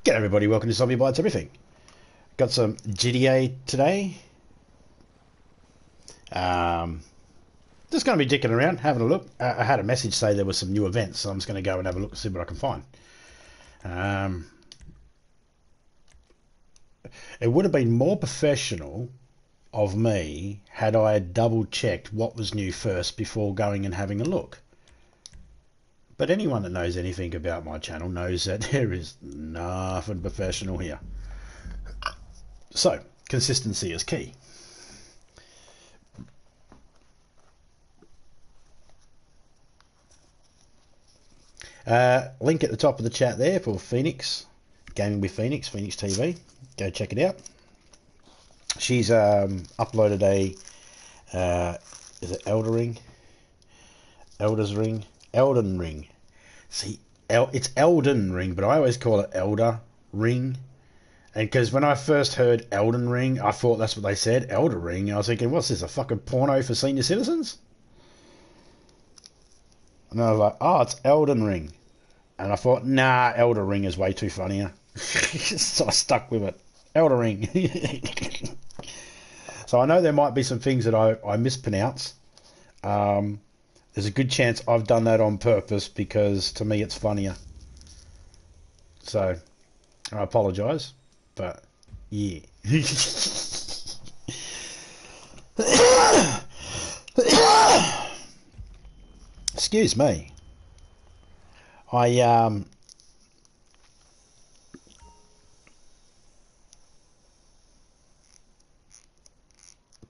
G'day everybody, welcome to Zombie Bites Everything. Got some GTA today. Just going to be dicking around, having a look. I had a message say there was some new events, so I'm just going to go and have a look and see what I can find. It would have been more professional of me had I double checked what was new first before going and having a look. But anyone that knows anything about my channel knows that there is nothing professional here. So, consistency is key. Link at the top of the chat there for Phoenix, Gaming with Phoenix, Phoenix TV. Go check it out. She's uploaded a, is it Elden Ring. See, it's Elden Ring, but I always call it Elder Ring. And because when I first heard Elden Ring, I thought that's what they said, Elder Ring. I was thinking, what's this, a fucking porno for senior citizens? And I was like, oh, it's Elden Ring. And I thought, nah, Elder Ring is way too funnier. So I stuck with it. Elder Ring. So I know there might be some things that I mispronounce. There's a good chance I've done that on purpose because to me it's funnier. So I apologise, but yeah. Excuse me.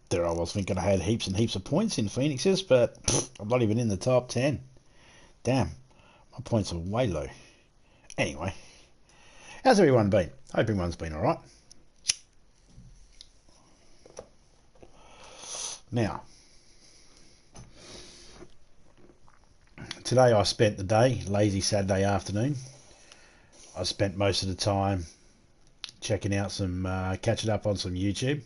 There I was thinking I had heaps and heaps of points in Phoenix's, but I'm not even in the top 10. Damn, my points are way low. Anyway, how's everyone been? Hope everyone's been alright. Now, today I spent the day, lazy Saturday afternoon. I spent most of the time checking out some, catching up on some YouTube.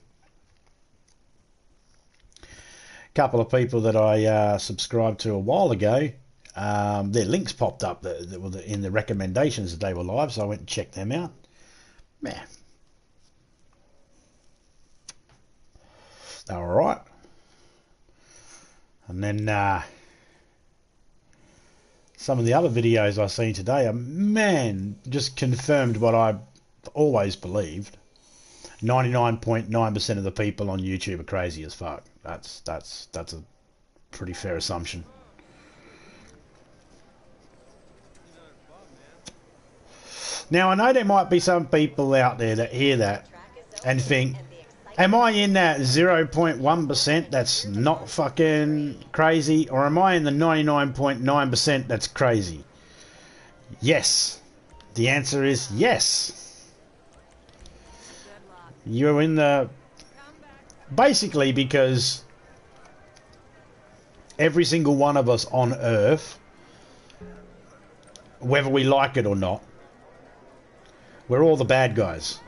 Couple of people that I subscribed to a while ago, their links popped up that were in the recommendations that they were live, so I went and checked them out. Man, they were alright. And then some of the other videos I've seen today are, man, just confirmed what I always believed. 99.9% of the people on YouTube are crazy as fuck. That's a pretty fair assumption. Now I know there might be some people out there that hear that and think, am I in that 0.1% that's not fucking crazy, or am I in the 99.9% that's crazy? Yes. The answer is yes. You're in the... Basically because every single one of us on Earth, whether we like it or not, we're all the bad guys.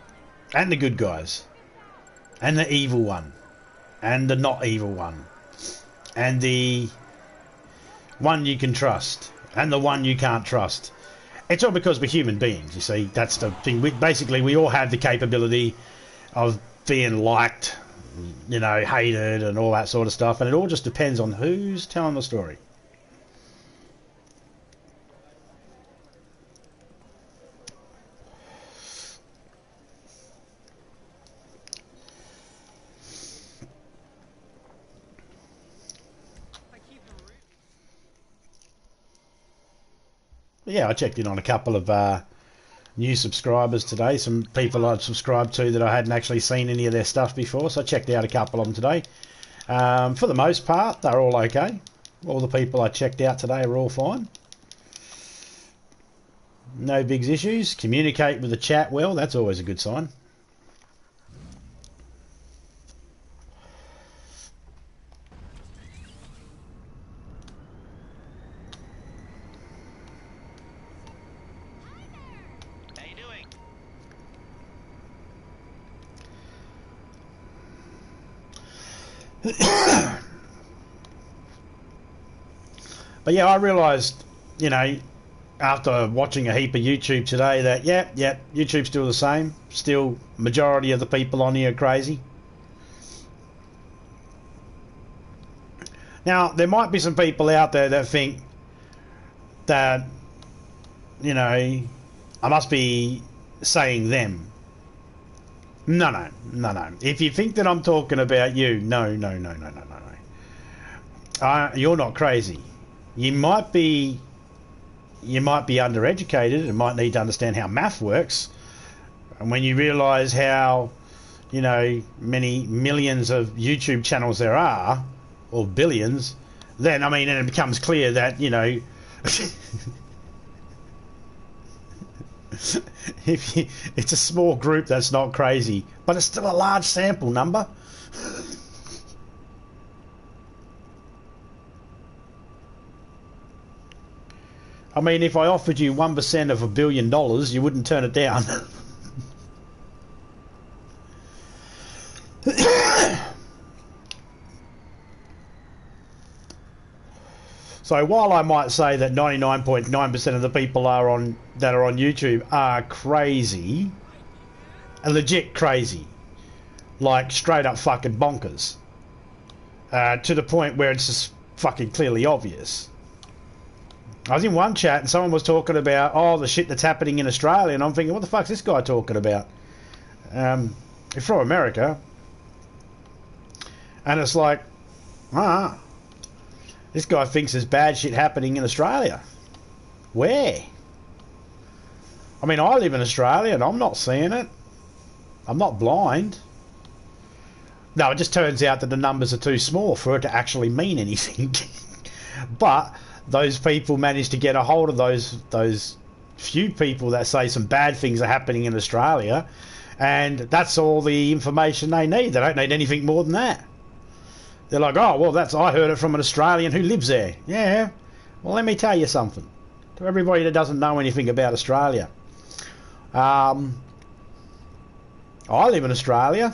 And the good guys. And the evil one. And the not evil one. And the one you can trust. And the one you can't trust. It's all because we're human beings, you see. That's the thing. Basically, we all have the capability of being liked, you know, hated and all that sort of stuff, and it all just depends on who's telling the story. But yeah, I checked in on a couple of new subscribers today, some people I'd subscribed to that I hadn't actually seen any of their stuff before, so I checked out a couple of them today. For the most part, they're all okay. All the people I checked out today are all fine. No big issues. Communicate with the chat well, that's always a good sign. But yeah, I realised, you know, after watching a heap of YouTube today that, YouTube's still the same. Still, majority of the people on here are crazy. Now, there might be some people out there that think that, you know, I must be saying them. No. If you think that I'm talking about you, no. You're not crazy. You might be undereducated and might need to understand how math works. And when you realise how, you know, many millions of YouTube channels there are, or billions, then, I mean, and it becomes clear that, you know, it's a small group that's not crazy, but it's still a large sample number. I mean, if I offered you 1% of $1 billion, you wouldn't turn it down. So while I might say that 99.9% of the people that are on YouTube are crazy, legit crazy, like straight up fucking bonkers, to the point where it's just fucking clearly obvious. I was in one chat and someone was talking about, oh, the shit that's happening in Australia, and I'm thinking, what the fuck's this guy talking about? He's from America, and it's like, this guy thinks there's bad shit happening in Australia. Where? I mean, I live in Australia and I'm not seeing it. I'm not blind. No, it just turns out that the numbers are too small for it to actually mean anything. But those people manage to get a hold of those few people that say some bad things are happening in Australia, and that's all the information they need. They don't need anything more than that. They're like, oh, well, I heard it from an Australian who lives there. Yeah, well, let me tell you something. To everybody that doesn't know anything about Australia. I live in Australia.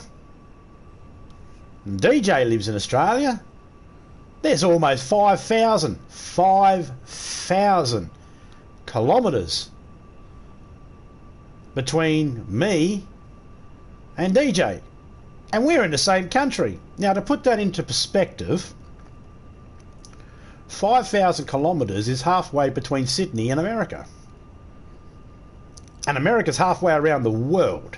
DJ lives in Australia. There's almost 5,000 kilometres between me and DJ. And we're in the same country. Now, to put that into perspective, 5,000 kilometres is halfway between Sydney and America. And America's halfway around the world.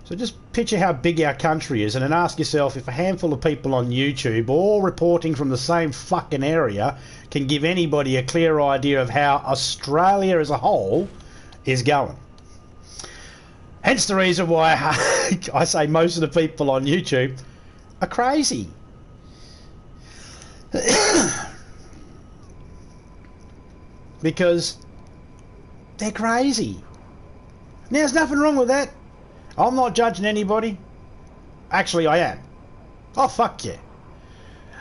So just picture how big our country is, and then ask yourself if a handful of people on YouTube, all reporting from the same fucking area, can give anybody a clear idea of how Australia as a whole is going. Hence the reason why I say most of the people on YouTube are crazy. Because they're crazy. Now, there's nothing wrong with that. I'm not judging anybody. Actually, I am. Oh, fuck yeah.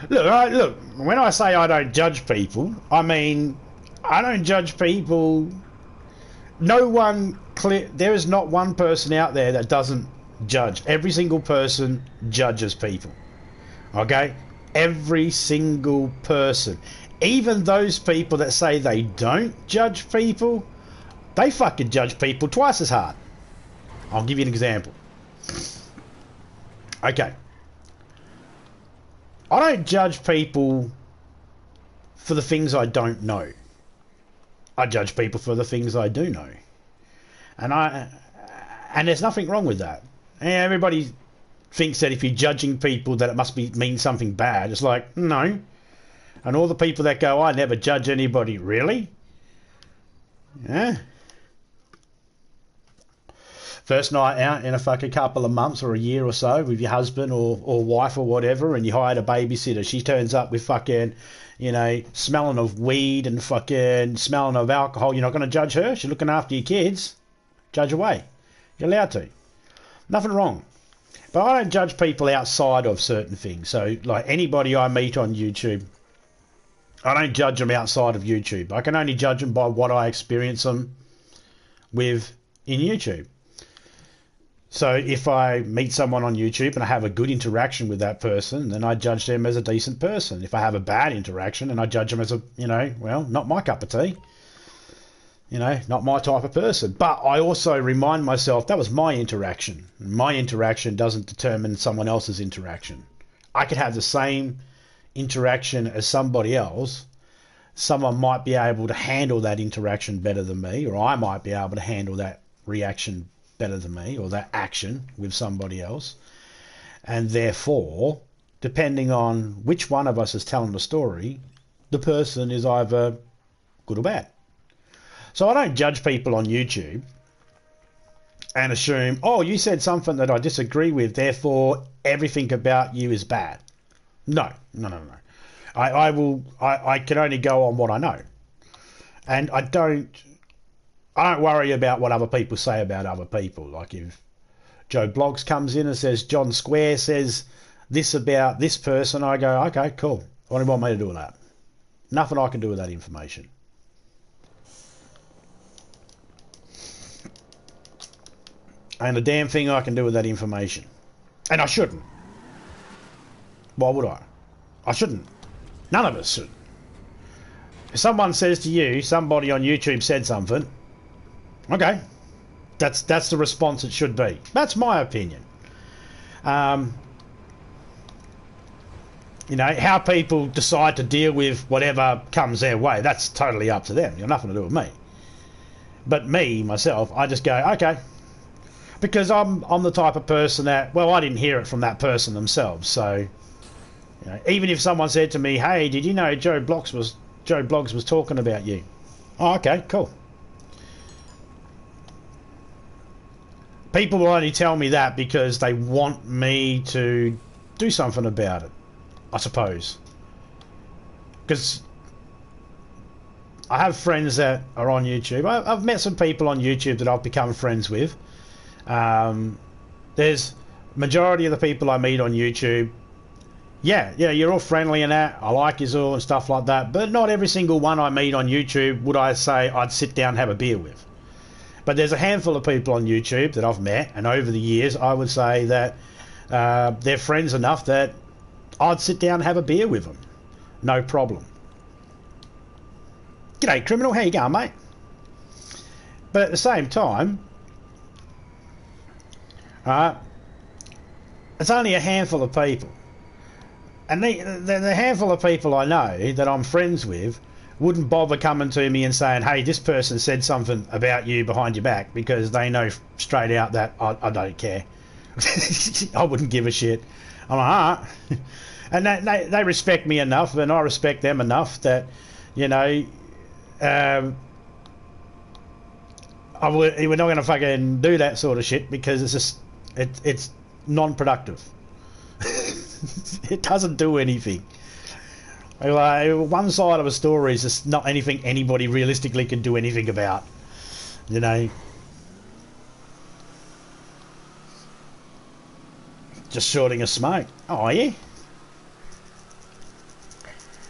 Look, when I say I don't judge people, I mean, I don't judge people. There is not one person out there that doesn't judge. Every single person judges people. Okay? Every single person. Even those people that say they don't judge people, they fucking judge people twice as hard. I'll give you an example. Okay. I don't judge people for the things I don't know. I judge people for the things I do know. And there's nothing wrong with that. And everybody thinks that if you're judging people that it must mean something bad. It's like, no. And all the people that go, I never judge anybody. Really? Yeah. First night out in a fucking couple of months or a year or so with your husband or wife or whatever, and you hired a babysitter. She turns up with fucking, you know, smelling of weed and fucking smelling of alcohol. You're not going to judge her. She's looking after your kids. Judge away. You're allowed to. Nothing wrong. But I don't judge people outside of certain things. So, like anybody I meet on YouTube, I don't judge them outside of YouTube. I can only judge them by what I experience them with in YouTube. So if I meet someone on YouTube and I have a good interaction with that person, then I judge them as a decent person. If I have a bad interaction and I judge them as a, you know, well, not my cup of tea. You know, not my type of person. But I also remind myself that was my interaction. My interaction doesn't determine someone else's interaction. I could have the same interaction as somebody else. Someone might be able to handle that interaction better than me, or I might be able to handle that reaction better than me, or that action with somebody else. And therefore, depending on which one of us is telling the story, the person is either good or bad. So I don't judge people on YouTube and assume, oh, you said something that I disagree with, therefore everything about you is bad. No. I can only go on what I know. And I don't worry about what other people say about other people. Like if Joe Blogs comes in and says John Square says this about this person, I go, okay, cool. What do you want me to do with that? Nothing I can do with that information. And the damn thing I can do with that information. And I shouldn't. Why would I? I shouldn't. None of us should. If someone says to you, somebody on YouTube said something, okay, that's the response it should be. That's my opinion. You know, how people decide to deal with whatever comes their way, that's totally up to them. You've nothing to do with me. But me, myself, I just go, okay. Because I'm the type of person that, well, I didn't hear it from that person themselves. So, you know, even if someone said to me, hey, did you know Joe Blogs was talking about you? Oh, okay, cool. People will only tell me that because they want me to do something about it, I suppose. Because I have friends that are on YouTube. I've met some people on YouTube that I've become friends with. There's majority of the people I meet on YouTube, yeah, you're all friendly and that, I like you all and stuff like that, but not every single one I meet on YouTube would I say I'd sit down and have a beer with. But there's a handful of people on YouTube that I've met, and over the years I would say that they're friends enough that I'd sit down and have a beer with them. No problem. G'day, criminal, how you going, mate? But at the same time, it's only a handful of people. And the handful of people I know that I'm friends with wouldn't bother coming to me and saying, hey, this person said something about you behind your back, because they know straight out that I don't care. I wouldn't give a shit. I'm like, alright. And they respect me enough, and I respect them enough that, you know, we're not going to fucking do that sort of shit, because it's just it's non-productive. It doesn't do anything. Like, one side of a story is just not anything anybody realistically can do anything about, you know. Just shorting a smoke. Oh yeah.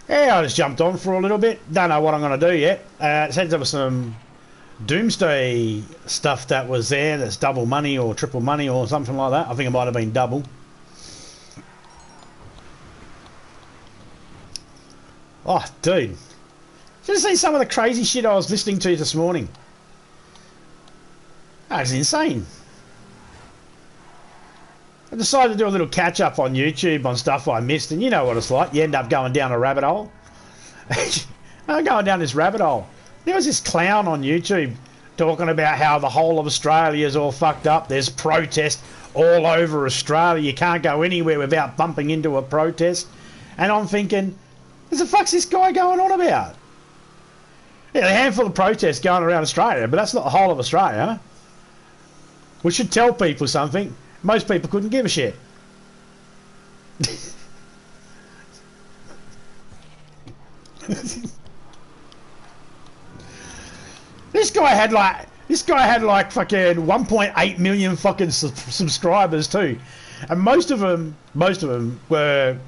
Yeah, I just jumped on for a little bit. Don't know what I'm going to do yet. It said there was some Doomsday stuff that was there. That's double money or triple money or something like that. I think it might have been double. Oh, dude. Should have seen some of the crazy shit I was listening to this morning. That was insane. I decided to do a little catch-up on YouTube on stuff I missed, and you know what it's like. You end up going down a rabbit hole. I'm going down this rabbit hole. There was this clown on YouTube talking about how the whole of Australia is all fucked up. There's protests all over Australia. You can't go anywhere without bumping into a protest. And I'm thinking, what the fuck's this guy going on about? Yeah, a handful of protests going around Australia, but that's not the whole of Australia. We should tell people something. Most people couldn't give a shit. This guy had like fucking 1.8 million fucking subscribers too, and most of them were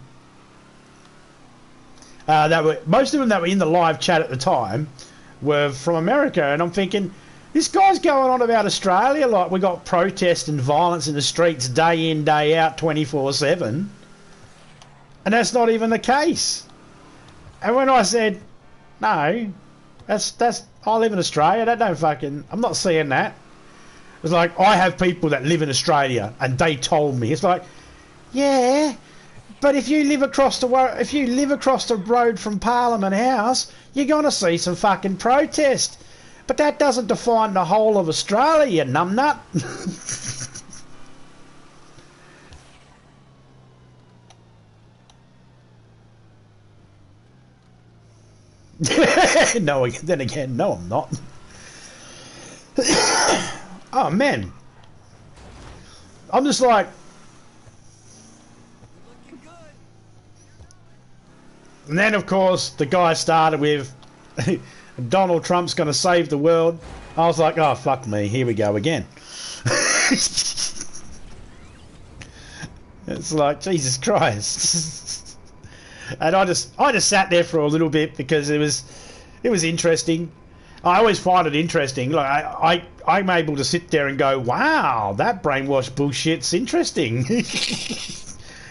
most of them that were in the live chat at the time were from America, and I'm thinking, this guy's going on about Australia like we got protest and violence in the streets day in, day out, 24/7. And that's not even the case. And when I said, no, that's I live in Australia. That don't fucking... I'm not seeing that. It's like, I have people that live in Australia and they told me. It's like, yeah, but if you live across the road from Parliament House, you're going to see some fucking protest. But that doesn't define the whole of Australia, you numbnut. No, then again, no, I'm not. Oh, man. I'm just like... And then, of course, the guy started with Donald Trump's going to save the world. I was like, oh, fuck me. Here we go again. It's like, Jesus Christ. And I just sat there for a little bit because it was interesting. I always find it interesting. Like I'm able to sit there and go, wow, that brainwashed bullshit's interesting.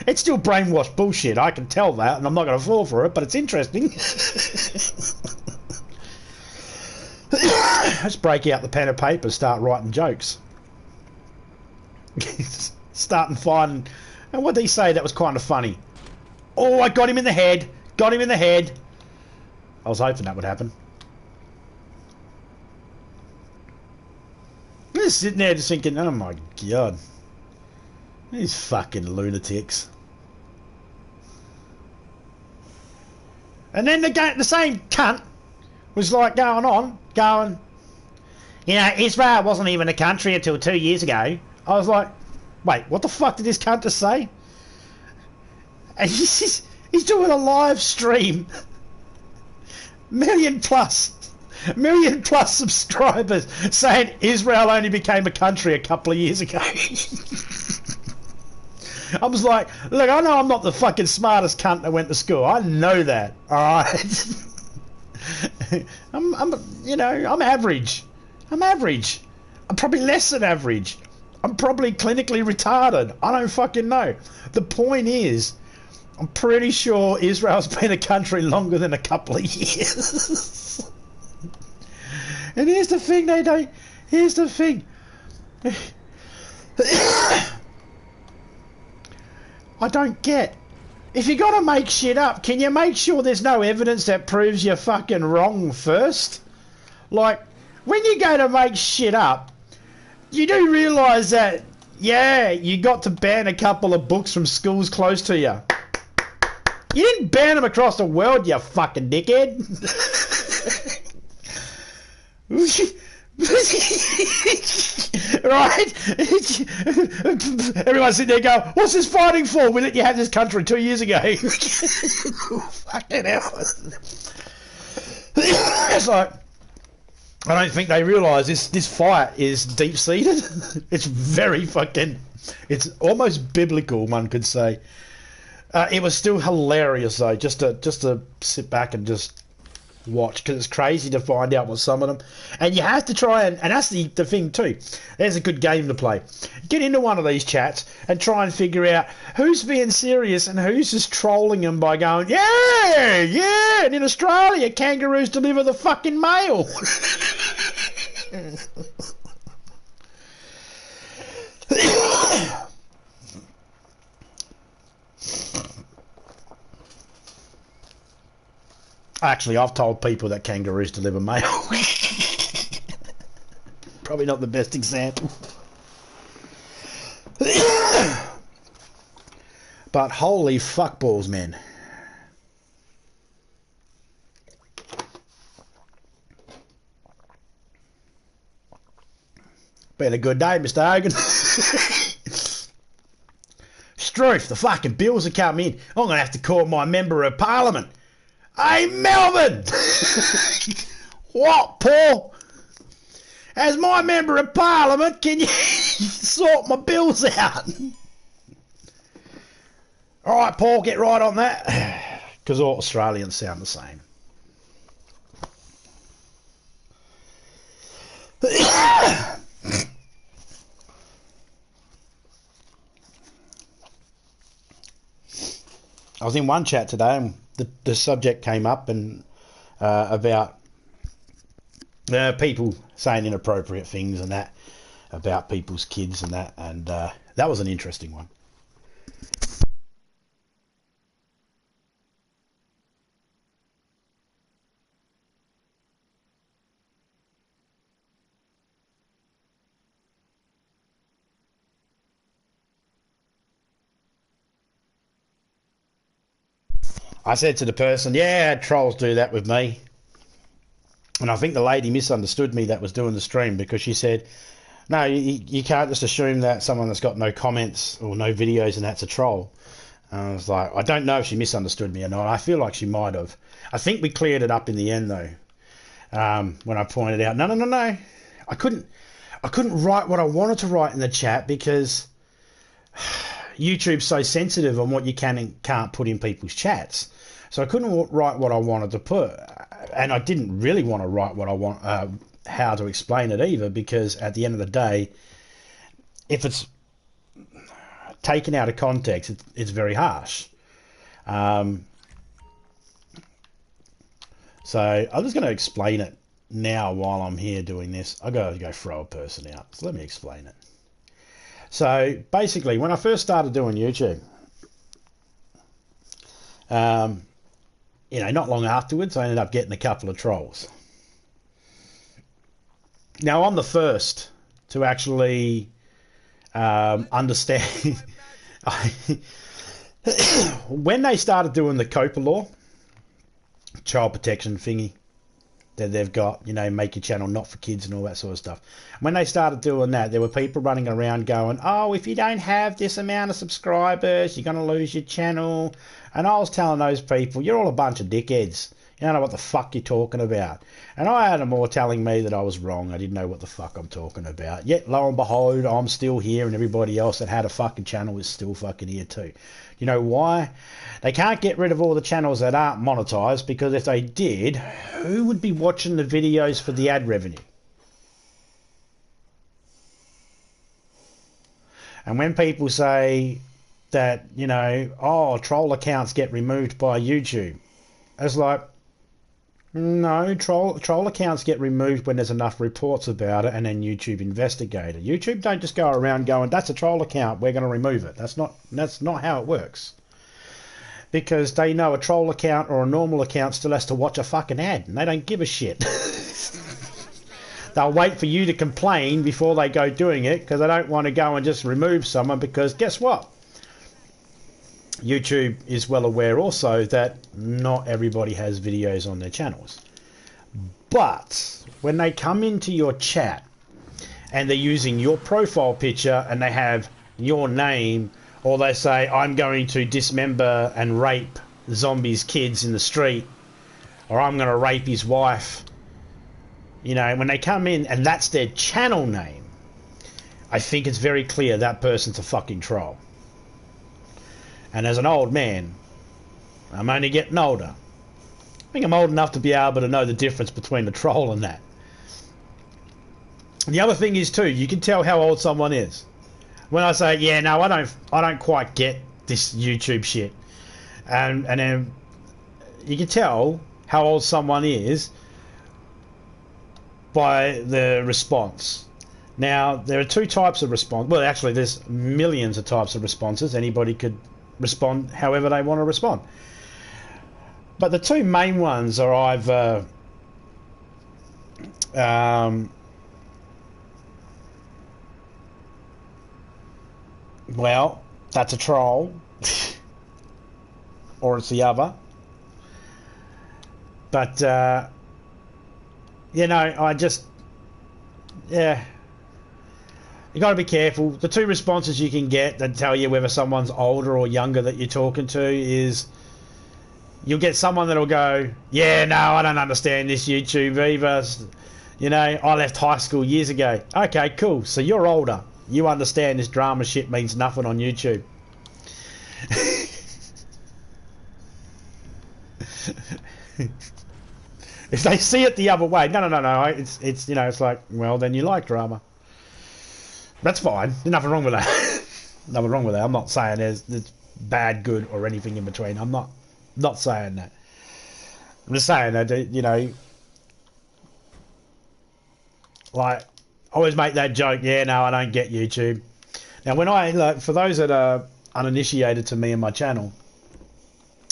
It's still brainwashed bullshit, I can tell that, and I'm not going to fall for it, but it's interesting. Let's break out the pen and paper, start writing jokes. Starting finding... And what did he say that was kind of funny? Oh, I got him in the head. Got him in the head. I was hoping that would happen. I'm just sitting there just thinking, oh my God. These fucking lunatics. And then the same cunt was like going, you know, Israel wasn't even a country until 2 years ago. I was like, wait, what the fuck did this cunt just say? And he's doing a live stream. Million plus subscribers saying Israel only became a country a couple of years ago. I was like, look, I know I'm not the fucking smartest cunt that went to school. I know that, alright? I'm average. I'm average. I'm probably less than average. I'm probably clinically retarded. I don't fucking know. The point is, I'm pretty sure Israel's been a country longer than a couple of years. And here's the thing, here's the thing. I don't get. If you're going to make shit up, can you make sure there's no evidence that proves you're fucking wrong first? Like, when you go to make shit up, you do realise that, yeah, you got to ban a couple of books from schools close to you. You didn't ban them across the world, you fucking dickhead. Right? Everyone's sitting there going, what's this fighting for? We let you have this country 2 years ago. Fucking hell. It's like, I don't think they realise this fight is deep-seated. It's very fucking... It's almost biblical, one could say. It was still hilarious, though, just to sit back and just watch, because it's crazy to find out what some of them... And you have to try and that's the thing too. There's a good game to play. Get into one of these chats and try and figure out who's being serious and who's just trolling them by going, yeah, and in Australia, kangaroos deliver the fucking mail. Actually, I've told people that kangaroos deliver mail. Probably not the best example. But holy fuckballs, man. Been a good day, Mr. Hogan. Struth, the fucking bills are coming in. I'm going to have to call my member of parliament. Hey, Melvin! What, Paul? As my member of parliament, can you sort my bills out? All right, Paul, get right on that. Because all Australians sound the same. I was in one chat today and the subject came up and about people saying inappropriate things and that about people's kids and that, and that was an interesting one. I said to the person, yeah, trolls do that with me. And I think the lady misunderstood me that was doing the stream, because she said, no, you can't just assume that someone that's got no comments or no videos and that's a troll. And I was like, I don't know if she misunderstood me or not. I feel like she might have. I think we cleared it up in the end, though, when I pointed out, no. I couldn't write what I wanted to write in the chat because YouTube's so sensitive on what you can and can't put in people's chats. So I couldn't write what I wanted to put, and I didn't really want to write what I want, how to explain it either, because at the end of the day, if it's taken out of context, it's very harsh. So I'm just going to explain it now while I'm here doing this. I've got to go throw a person out, so let me explain it. So basically, when I first started doing YouTube, not long afterwards, I ended up getting a couple of trolls. Now, I'm the first to actually understand. When they started doing the COPA law, child protection thingy, that they've got, make your channel not for kids and all that sort of stuff. When they started doing that, there were people running around going, oh, if you don't have this amount of subscribers, you're going to lose your channel. And I was telling those people, you're all a bunch of dickheads. You don't know what the fuck you're talking about. And I had them all telling me that I was wrong. I didn't know what the fuck I'm talking about. Yet, lo and behold, I'm still here, and everybody else that had a fucking channel is still fucking here too. You know why? They can't get rid of all the channels that aren't monetized, because if they did, who would be watching the videos for the ad revenue? And when people say that, troll accounts get removed by YouTube, it's like, no, troll accounts get removed when there's enough reports about it and then YouTube investigate it. YouTube don't just go around going, that's a troll account, we're going to remove it. That's not how it works. Because they know a troll account or a normal account still has to watch a fucking ad, and they don't give a shit. They'll wait for you to complain before they go doing it, because they don't want to go and just remove someone, because guess what? YouTube is well aware also that not everybody has videos on their channels. But when they come into your chat and they're using your profile picture and they have your name, or they say, I'm going to dismember and rape zombies' kids in the street, or I'm going to rape his wife, when they come in and that's their channel name, I think it's very clear that person's a fucking troll. And as an old man, I'm only getting older. I think I'm old enough to be able to know the difference between a troll and that. And the other thing is too, you can tell how old someone is. When I say, yeah, no, I don't quite get this YouTube shit, and then you can tell how old someone is by the response. Now, there are two types of response. Well, actually, there's millions of types of responses. Anybody could respond however they want to respond. But the two main ones are either well, that's a troll, or it's the other. But I just, yeah, you got to be careful. The two responses you can get that tell you whether someone's older or younger that you're talking to is, you'll get someone that'll go, yeah, no, I don't understand this YouTube either. I left high school years ago. Okay, cool. So you're older. You understand this drama shit means nothing on YouTube. If they see it the other way, no. It's it's like, well, then you like drama. That's fine. There's nothing wrong with that. Nothing wrong with that. I'm not saying there's bad, good, or anything in between. I'm not saying that. I'm just saying that, Like, I always make that joke, yeah, no, I don't get YouTube. Now, when I, like, for those that are uninitiated to me and my channel,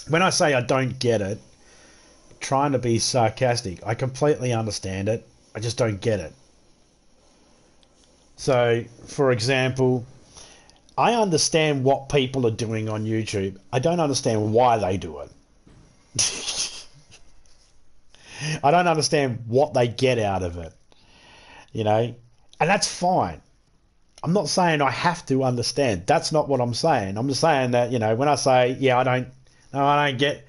when I say I don't get it, trying to be sarcastic, I completely understand it. I just don't get it. So, for example, I understand what people are doing on YouTube. I don't understand why they do it. I don't understand what they get out of it. You know? And that's fine. I'm not saying I have to understand. That's not what I'm saying. I'm just saying that, you know, when I say, yeah, I don't get...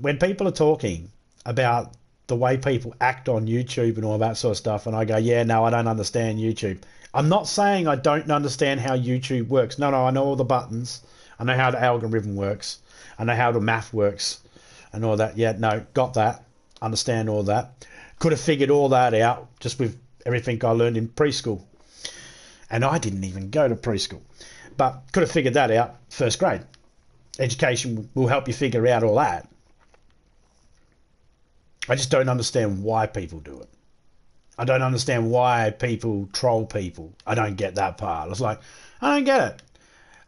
When people are talking about the way people act on YouTube and all that sort of stuff, and I go, yeah, no, I don't understand YouTube. I'm not saying I don't understand how YouTube works. No, I know all the buttons. I know how the algorithm works. I know how the math works and all that. Yeah, no, got that. Understand all that. Could have figured all that out just with everything I learned in preschool. And I didn't even go to preschool. But could have figured that out first grade. Education will help you figure out all that. I just don't understand why people do it. I don't understand why people troll people. I don't get that part. It's like, I don't get it.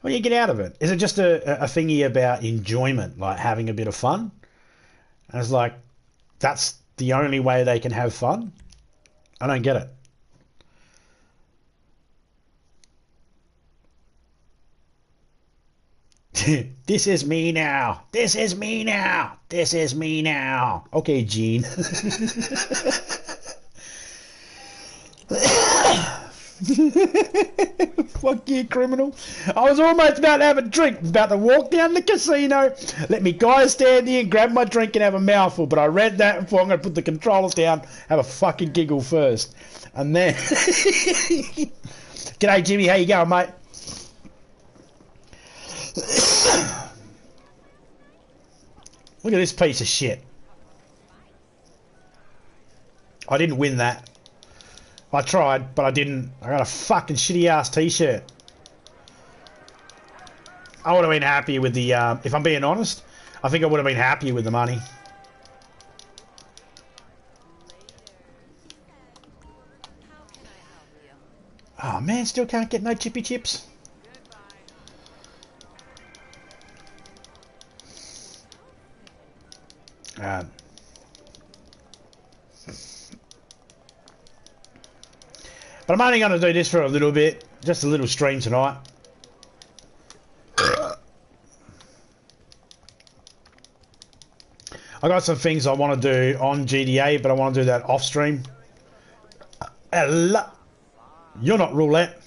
What do you get out of it? Is it just a thingy about enjoyment, like having a bit of fun? And it's like, that's the only way they can have fun? I don't get it. This is me now. This is me now. This is me now. Okay, Gene. Fuck you, criminal. I was almost about to have a drink. I was about to walk down the casino, let me guys stand here and grab my drink and have a mouthful, but I read that and thought I'm going to put the controllers down, have a fucking giggle first. And then... G'day, Jimmy. How you going, mate? Look at this piece of shit. I didn't win that. I tried, but I didn't. I got a fucking shitty ass t-shirt. I would have been happy with the, if I'm being honest, I think I would have been happier with the money. Oh man, still can't get no chippy chips. But I'm only going to do this for a little bit. Just a little stream tonight. I got some things I want to do on GDA, but I want to do that off stream. Hello. You're not roulette.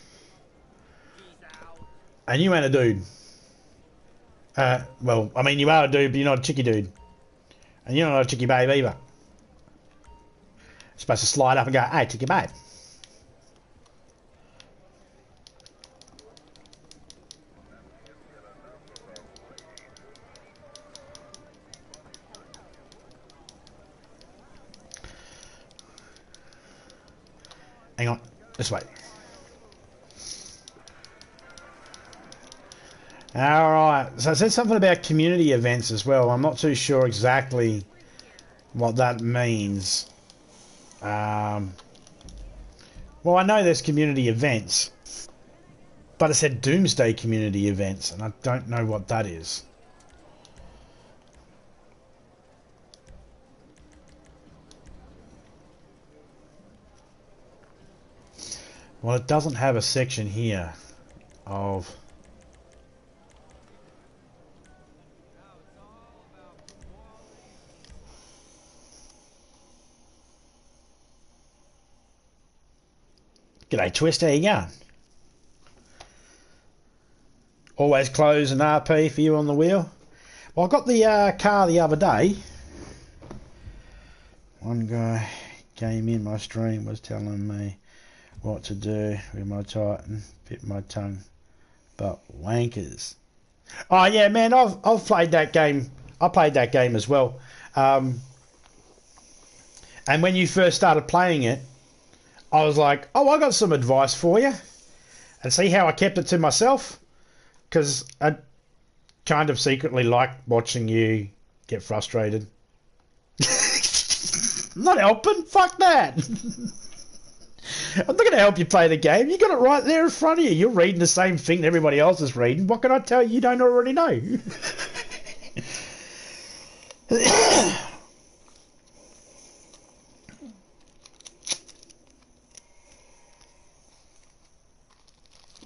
And you ain't a dude. Well, I mean, you are a dude, but you're not a chicky dude. And you're not a chicky babe either. You're supposed to slide up and go, hey, chicky babe. Hang on, this way. Alright, so it said something about community events as well. I'm not too sure exactly what that means. Well, I know there's community events, but it said Doomsday community events, and I don't know what that is. Well, it doesn't have a section here of... G'day, Twist, how you going? Always close an RP for you on the wheel. Well, I got the car the other day. One guy came in my stream, was telling me what to do with my Titan, bit my tongue, but wankers. Oh yeah, man, I've played that game. I played that game as well. And when you first started playing it, I was like, oh, I got some advice for you. And see how I kept it to myself? Because I kind of secretly like watching you get frustrated. I'm not helping. Fuck that. I'm not going to help you play the game. You got it right there in front of you. You're reading the same thing that everybody else is reading. What can I tell you don't already know?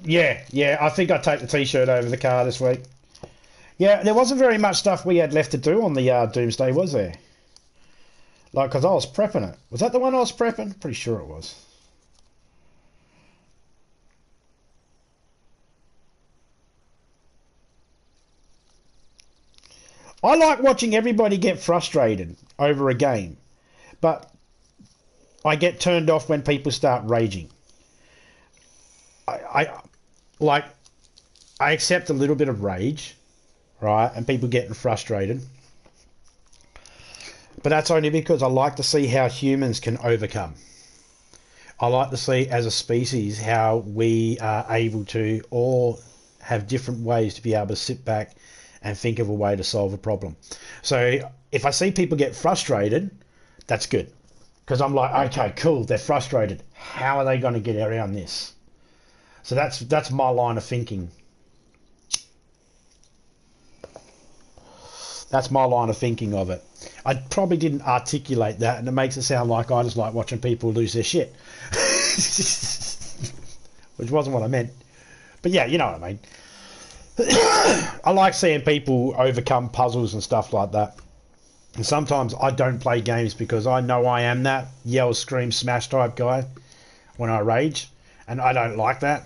Yeah, I think I take the t-shirt over the car this week. Yeah, there wasn't very much stuff we had left to do on the Doomsday, was there? Like, because I was prepping it. Was that the one I was prepping? Pretty sure it was. I like watching everybody get frustrated over a game, but I get turned off when people start raging. I like, I accept a little bit of rage, right, and people getting frustrated, but that's only because I like to see how humans can overcome. I like to see as a species how we are able to all have different ways to be able to sit back and think of a way to solve a problem. So if I see people get frustrated, that's good. Because I'm like, okay, cool, they're frustrated. How are they going to get around this? So that's my line of thinking. That's my line of thinking of it. I probably didn't articulate that, and it makes it sound like I just like watching people lose their shit. Which wasn't what I meant. But yeah, you know what I mean. I like seeing people overcome puzzles and stuff like that. And sometimes I don't play games because I know I am that yell, scream, smash type guy when I rage. And I don't like that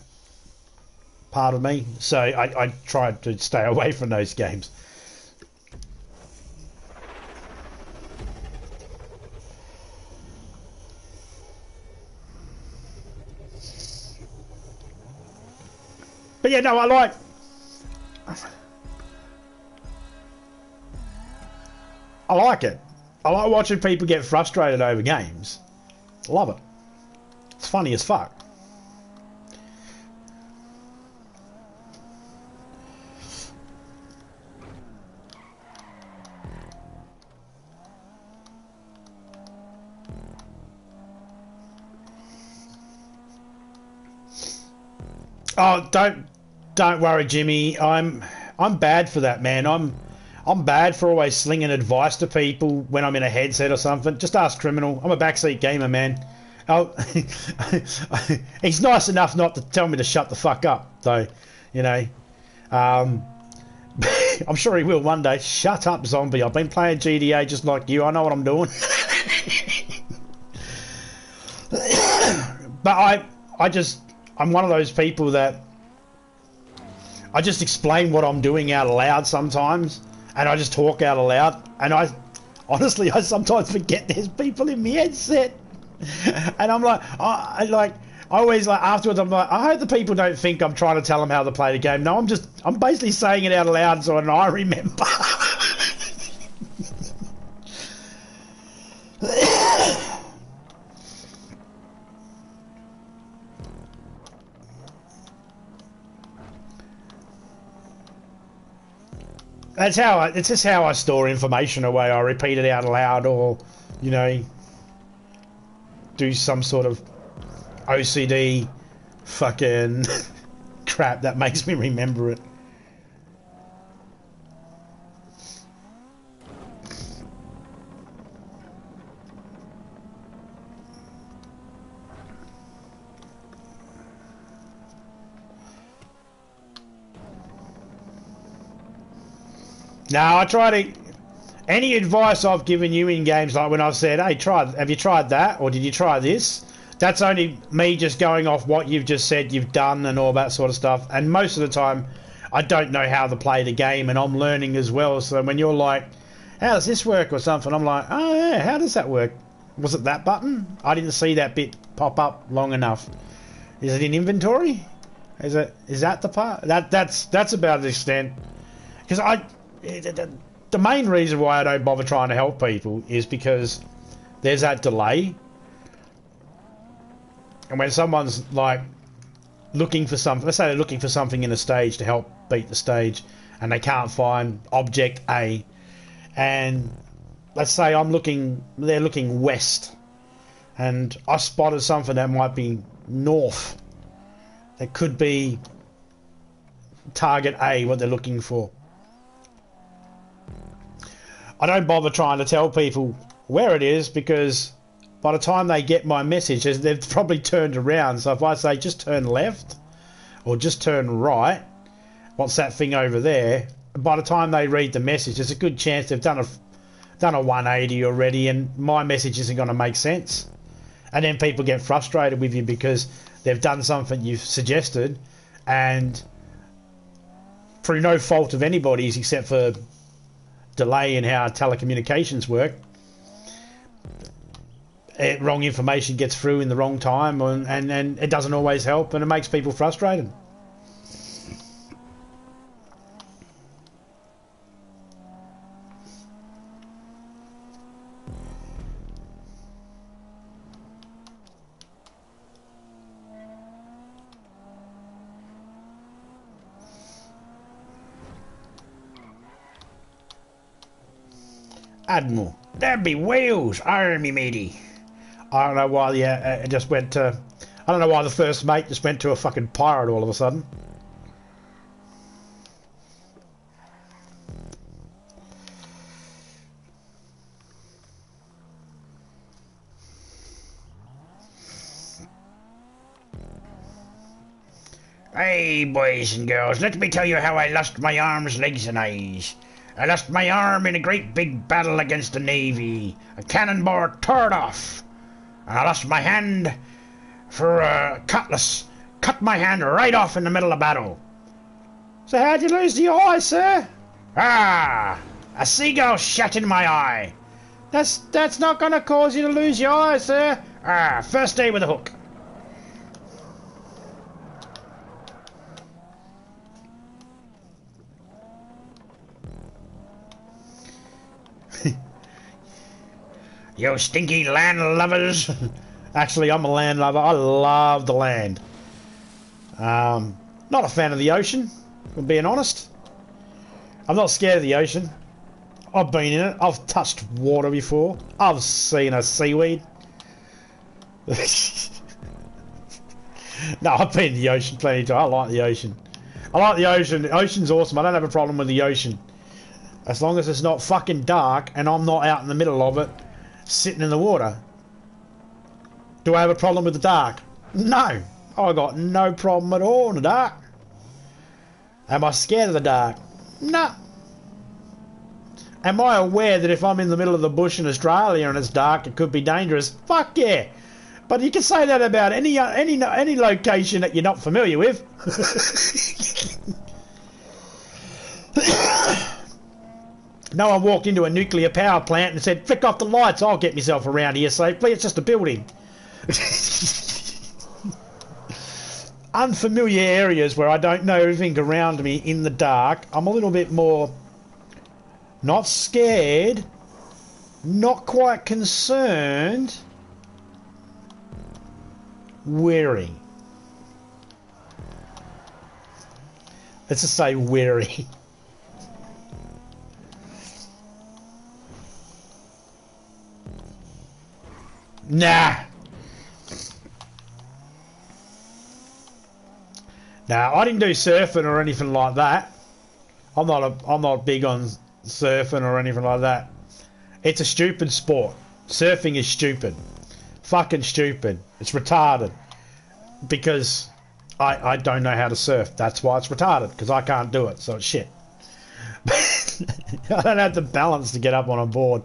part of me. So I try to stay away from those games. But yeah, no, I like it. I like watching people get frustrated over games. Love it. It's funny as fuck. Oh, don't worry, Jimmy. I'm bad for that, man. I'm bad for always slinging advice to people when I'm in a headset or something. Just ask Criminal. I'm a backseat gamer, man. Oh, he's nice enough not to tell me to shut the fuck up, though. You know, I'm sure he will one day. Shut up, zombie. I've been playing GTA just like you. I know what I'm doing. But I'm one of those people that I just explain what I'm doing out loud sometimes, and I just talk out loud, and I sometimes forget there's people in my headset, and I'm like, I always like afterwards I'm like, I hope the people don't think I'm trying to tell them how to play the game. No, I'm basically saying it out loud so I remember. It's just how I store information away. I repeat it out loud, or, you know, do some sort of OCD fucking crap that makes me remember it. Now, I try to... Any advice I've given you in games, like when I've said, hey, have you tried that? Or did you try this? That's only me just going off what you've just said you've done and all that sort of stuff. And most of the time, I don't know how to play the game, and I'm learning as well. So when you're like, how does this work or something? I'm like, oh, yeah, how does that work? Was it that button? I didn't see that bit pop up long enough. Is it in inventory? Is that the part? That's about the extent. Because the main reason why I don't bother trying to help people is because there's that delay. And when someone's like looking for something, let's say they're looking for something in a stage to help beat the stage, and they can't find object A, and let's say they're looking west, and I spotted something that might be north. That could be target A, what they're looking for. I don't bother trying to tell people where it is, because by the time they get my message, they've probably turned around. So if I say just turn left or just turn right, what's that thing over there? By the time they read the message, there's a good chance they've done a 180 already, and my message isn't going to make sense. And then people get frustrated with you because they've done something you've suggested, and through no fault of anybody's except for delay in how telecommunications work, wrong information gets through in the wrong time, and it doesn't always help, and it makes people frustrated. Admiral, there be whales, army matey. I don't know why it just went to... I don't know why the first mate just went to a fucking pirate all of a sudden. Hey, boys and girls, let me tell you how I lost my arms, legs and eyes. I lost my arm in a great big battle against the Navy. A cannonball tore it off. And I lost my hand for a cutlass. Cut my hand right off in the middle of battle. So how'd you lose the eye, sir? Ah, a seagull shot in my eye. That's not going to cause you to lose your eye, sir. Ah, first aid with a hook. You stinky land lovers. Actually, I'm a land lover. I love the land. Not a fan of the ocean, if I'm being honest. I'm not scared of the ocean. I've been in it. I've touched water before. I've seen a seaweed. No, I've been in the ocean plenty of times. I like the ocean. I like the ocean. The ocean's awesome. I don't have a problem with the ocean. As long as it's not fucking dark and I'm not out in the middle of it, sitting in the water. Do I have a problem with the dark? No. I got no problem at all in the dark. Am I scared of the dark? No. Am I aware that if I'm in the middle of the bush in Australia and it's dark, it could be dangerous? Fuck yeah. But you can say that about any location that you're not familiar with. No one walked into a nuclear power plant and said, flick off the lights, I'll get myself around here safely, it's just a building. Unfamiliar areas where I don't know everything around me in the dark, I'm a little bit more not scared, not quite concerned, wary. Let's just say wary. Nah. Nah, I didn't do surfing or anything like that. I'm not big on surfing or anything like that. It's a stupid sport. Surfing is stupid. Fucking stupid. It's retarded. Because I don't know how to surf. That's why it's retarded. Because I can't do it. So it's shit. I don't have the balance to get up on a board.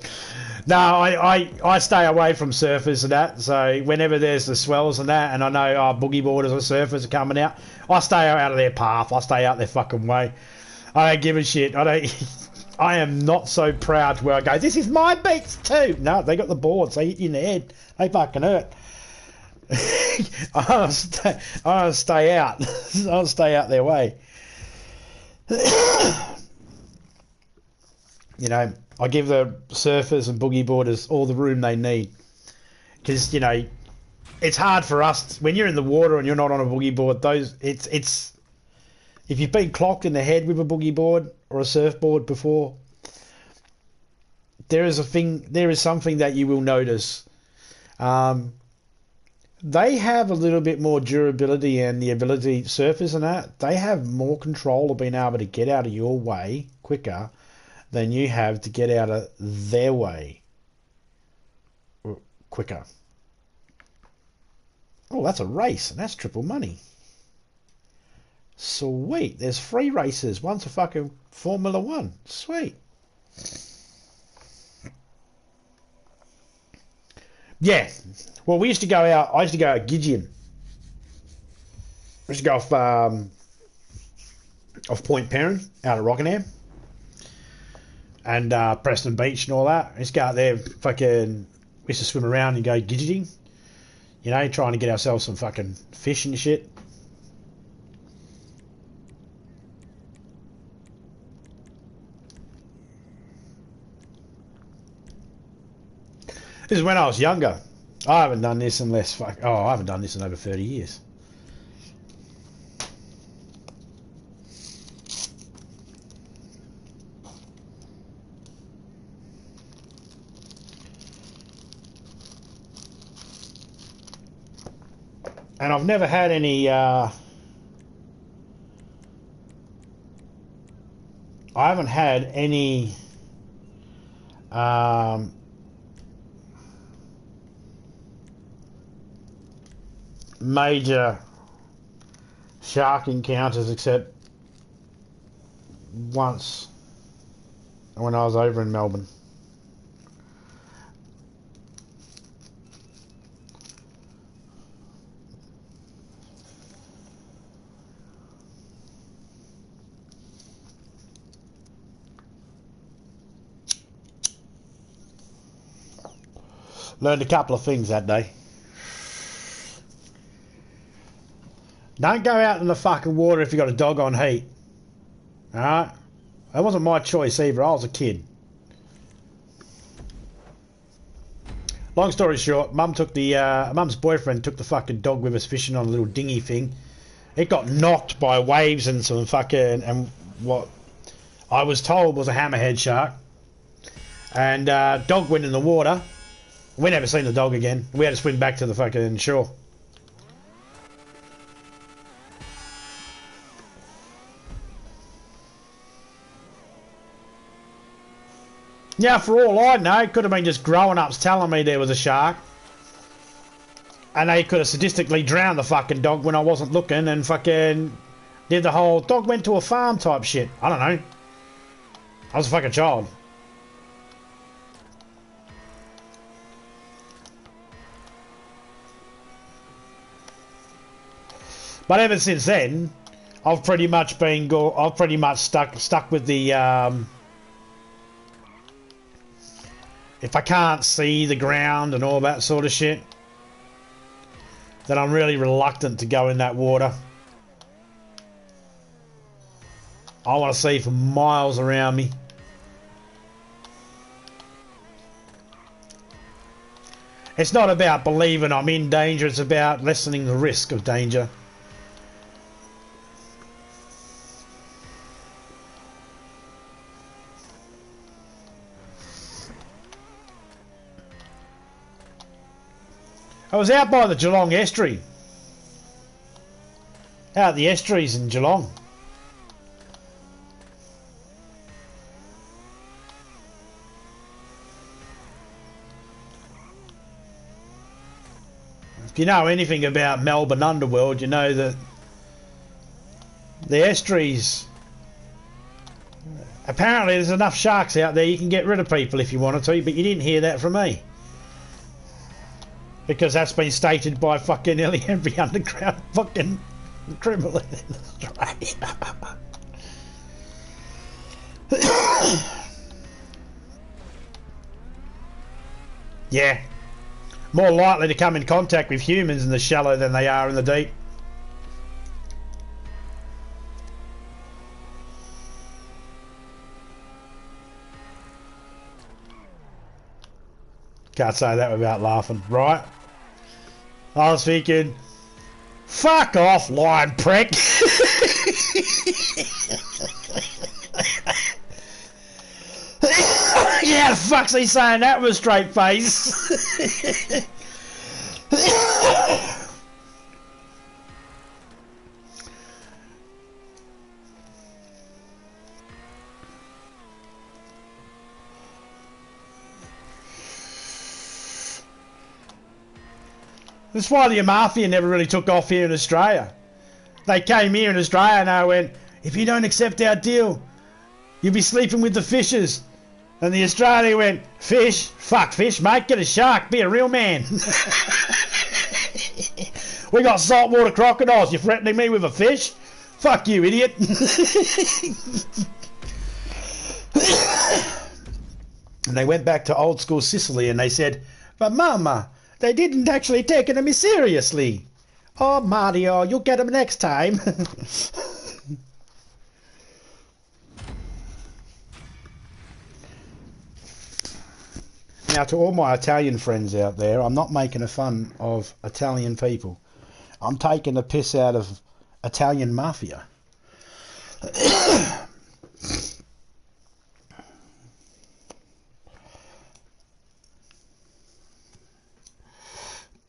No, I stay away from surfers and that. So whenever there's the swells and that, and I know boogie boarders or surfers are coming out, I stay out of their path. I stay out their fucking way. I don't give a shit. I am not so proud to where I go, this is my beach too. No, they got the boards. They hit you in the head. They fucking hurt. I'll stay out. I'll stay out their way. You know, I give the surfers and boogie boarders all the room they need. Because, you know, it's hard for us when you're in the water and you're not on a boogie board. It's if you've been clocked in the head with a boogie board or a surfboard before, there is something that you will notice. They have a little bit more durability and the ability to surface and that. They have more control of being able to get out of your way quicker than you have to get out of their way quicker. Oh, that's a race, and that's triple money. Sweet. There's 3 races. One's a fucking Formula 1. Sweet. Yeah. Well, we used to go out. I used to go out Gideon. We used to go off Point Perrin, out of Rockingham. And Preston Beach and all that. We used to go out there, fucking... We used to swim around and go gidgeting. You know, trying to get ourselves some fucking fish and shit. This is when I was younger. I haven't done this unless... I haven't done this in over 30 years. And I've never had any... I haven't had any... major shark encounters except once when I was over in Melbourne. Learned a couple of things that day. Don't go out in the fucking water if you got a dog on heat. Alright? That wasn't my choice either. I was a kid. Long story short, Mum's boyfriend took the fucking dog with us fishing on a little dinghy thing. It got knocked by waves and some fucking... and what I was told was a hammerhead shark. And dog went in the water. We never seen the dog again. We had to swim back to the fucking shore. Yeah, for all I know, it could have been just grown-ups telling me there was a shark. And they could have sadistically drowned the fucking dog when I wasn't looking and fucking did the whole dog went to a farm type shit. I don't know. I was a fucking child. But ever since then, I've pretty much stuck with the if I can't see the ground and all that sort of shit, then I'm really reluctant to go in that water. I want to see for miles around me. It's not about believing I'm in danger, it's about lessening the risk of danger. I was out by the Geelong estuary. Out the estuaries in Geelong. If you know anything about Melbourne underworld, you know that the estuaries... Apparently there's enough sharks out there you can get rid of people if you wanted to, but you didn't hear that from me. Because that's been stated by fucking nearly every underground fucking criminal in Australia. Yeah. More likely to come in contact with humans in the shallow than they are in the deep. Can't say that without laughing, right? I was thinking, fuck off, lying prick. Yeah, the fuck's he saying that with a straight face? That's why the mafia never really took off here in Australia. They came here in Australia and they went, if you don't accept our deal, you'll be sleeping with the fishes. And the Australia went, fish? Fuck fish, mate. Get a shark. Be a real man. We got saltwater crocodiles. You're threatening me with a fish? Fuck you, idiot. And they went back to old school Sicily and they said, but Mama, they didn't actually take me seriously. Oh, Mario, you'll get them next time. Now, to all my Italian friends out there, I'm not making a fun of Italian people. I'm taking the piss out of Italian mafia.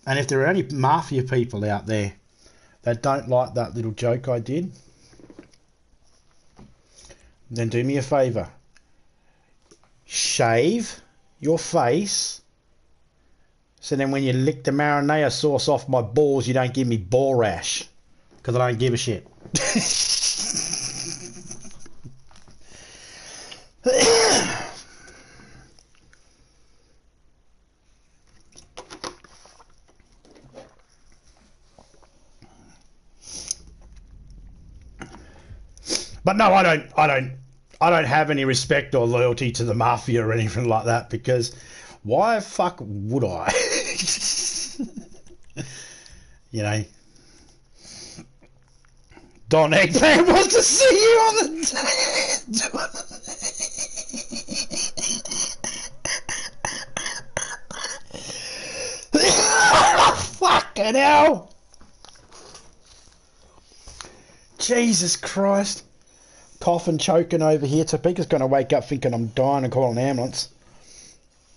And if there are any mafia people out there that don't like that little joke I did, then do me a favour. Shave your face so then when you lick the marinara sauce off my balls, you don't give me ball rash. Because I don't give a shit. But no, I don't have any respect or loyalty to the mafia or anything like that, because why the fuck would I? You know, Don Eggplant wants to see you on the fucking hell. Jesus Christ. Coughing, choking over here. Topeka's going to wake up thinking I'm dying and call an ambulance.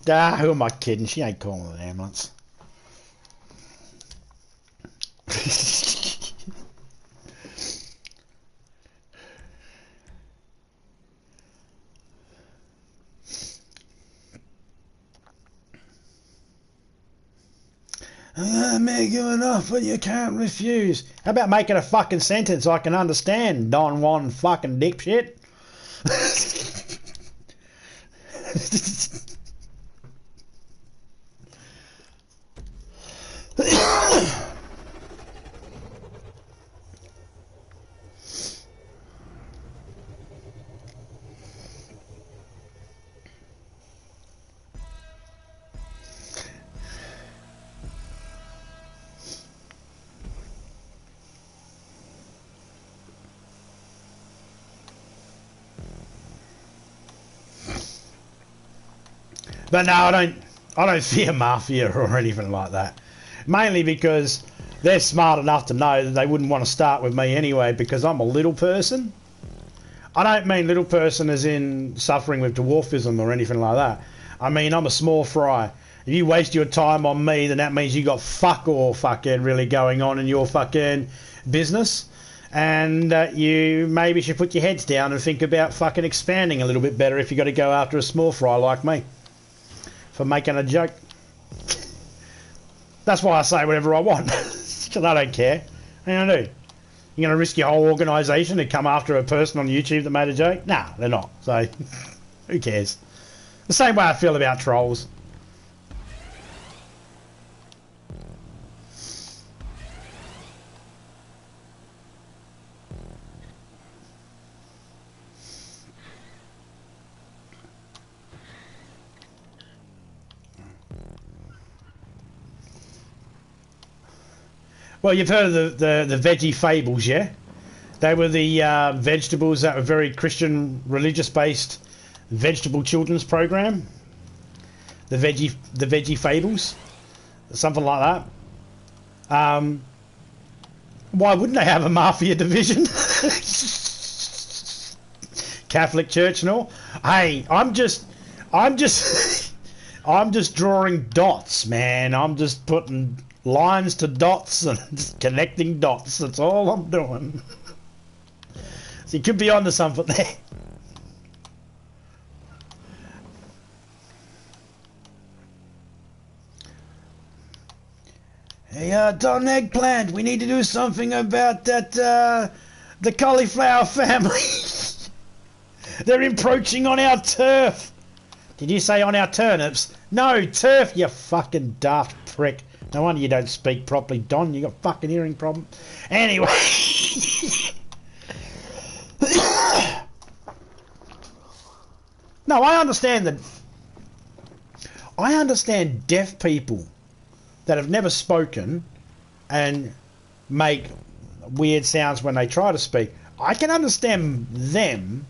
Ah, who am I kidding? She ain't calling an ambulance. Make you an offer you can't refuse. How about making a fucking sentence I can understand, Don Juan fucking dipshit? But no, I don't fear mafia or anything like that. Mainly because they're smart enough to know that they wouldn't want to start with me anyway, because I'm a little person. I don't mean little person as in suffering with dwarfism or anything like that. I mean, I'm a small fry. If you waste your time on me, then that means you got fuck all fucking really going on in your fucking business. And you maybe should put your heads down and think about fucking expanding a little bit better if you got to go after a small fry like me. For making a joke. That's why I say whatever I want. Because I don't care. What are you going to do? You're going to risk your whole organisation to come after a person on YouTube that made a joke? Nah, they're not. So, who cares? The same way I feel about trolls. Well, you've heard of the veggie fables, yeah? They were the vegetables that were very Christian, religious-based vegetable children's program. The veggie fables, something like that. Why wouldn't they have a mafia division? Catholic Church and all. Hey, I'm just drawing dots, man. I'm just putting lines to dots and just connecting dots. That's all I'm doing. So you could be onto something there. Hey, Don Eggplant, we need to do something about that, the cauliflower family. They're encroaching on our turf. Did you say on our turnips? No, turf, you fucking daft prick. No wonder you don't speak properly, Don. You got fucking hearing problem. Anyway. No, I understand that. I understand deaf people that have never spoken and make weird sounds when they try to speak. I can understand them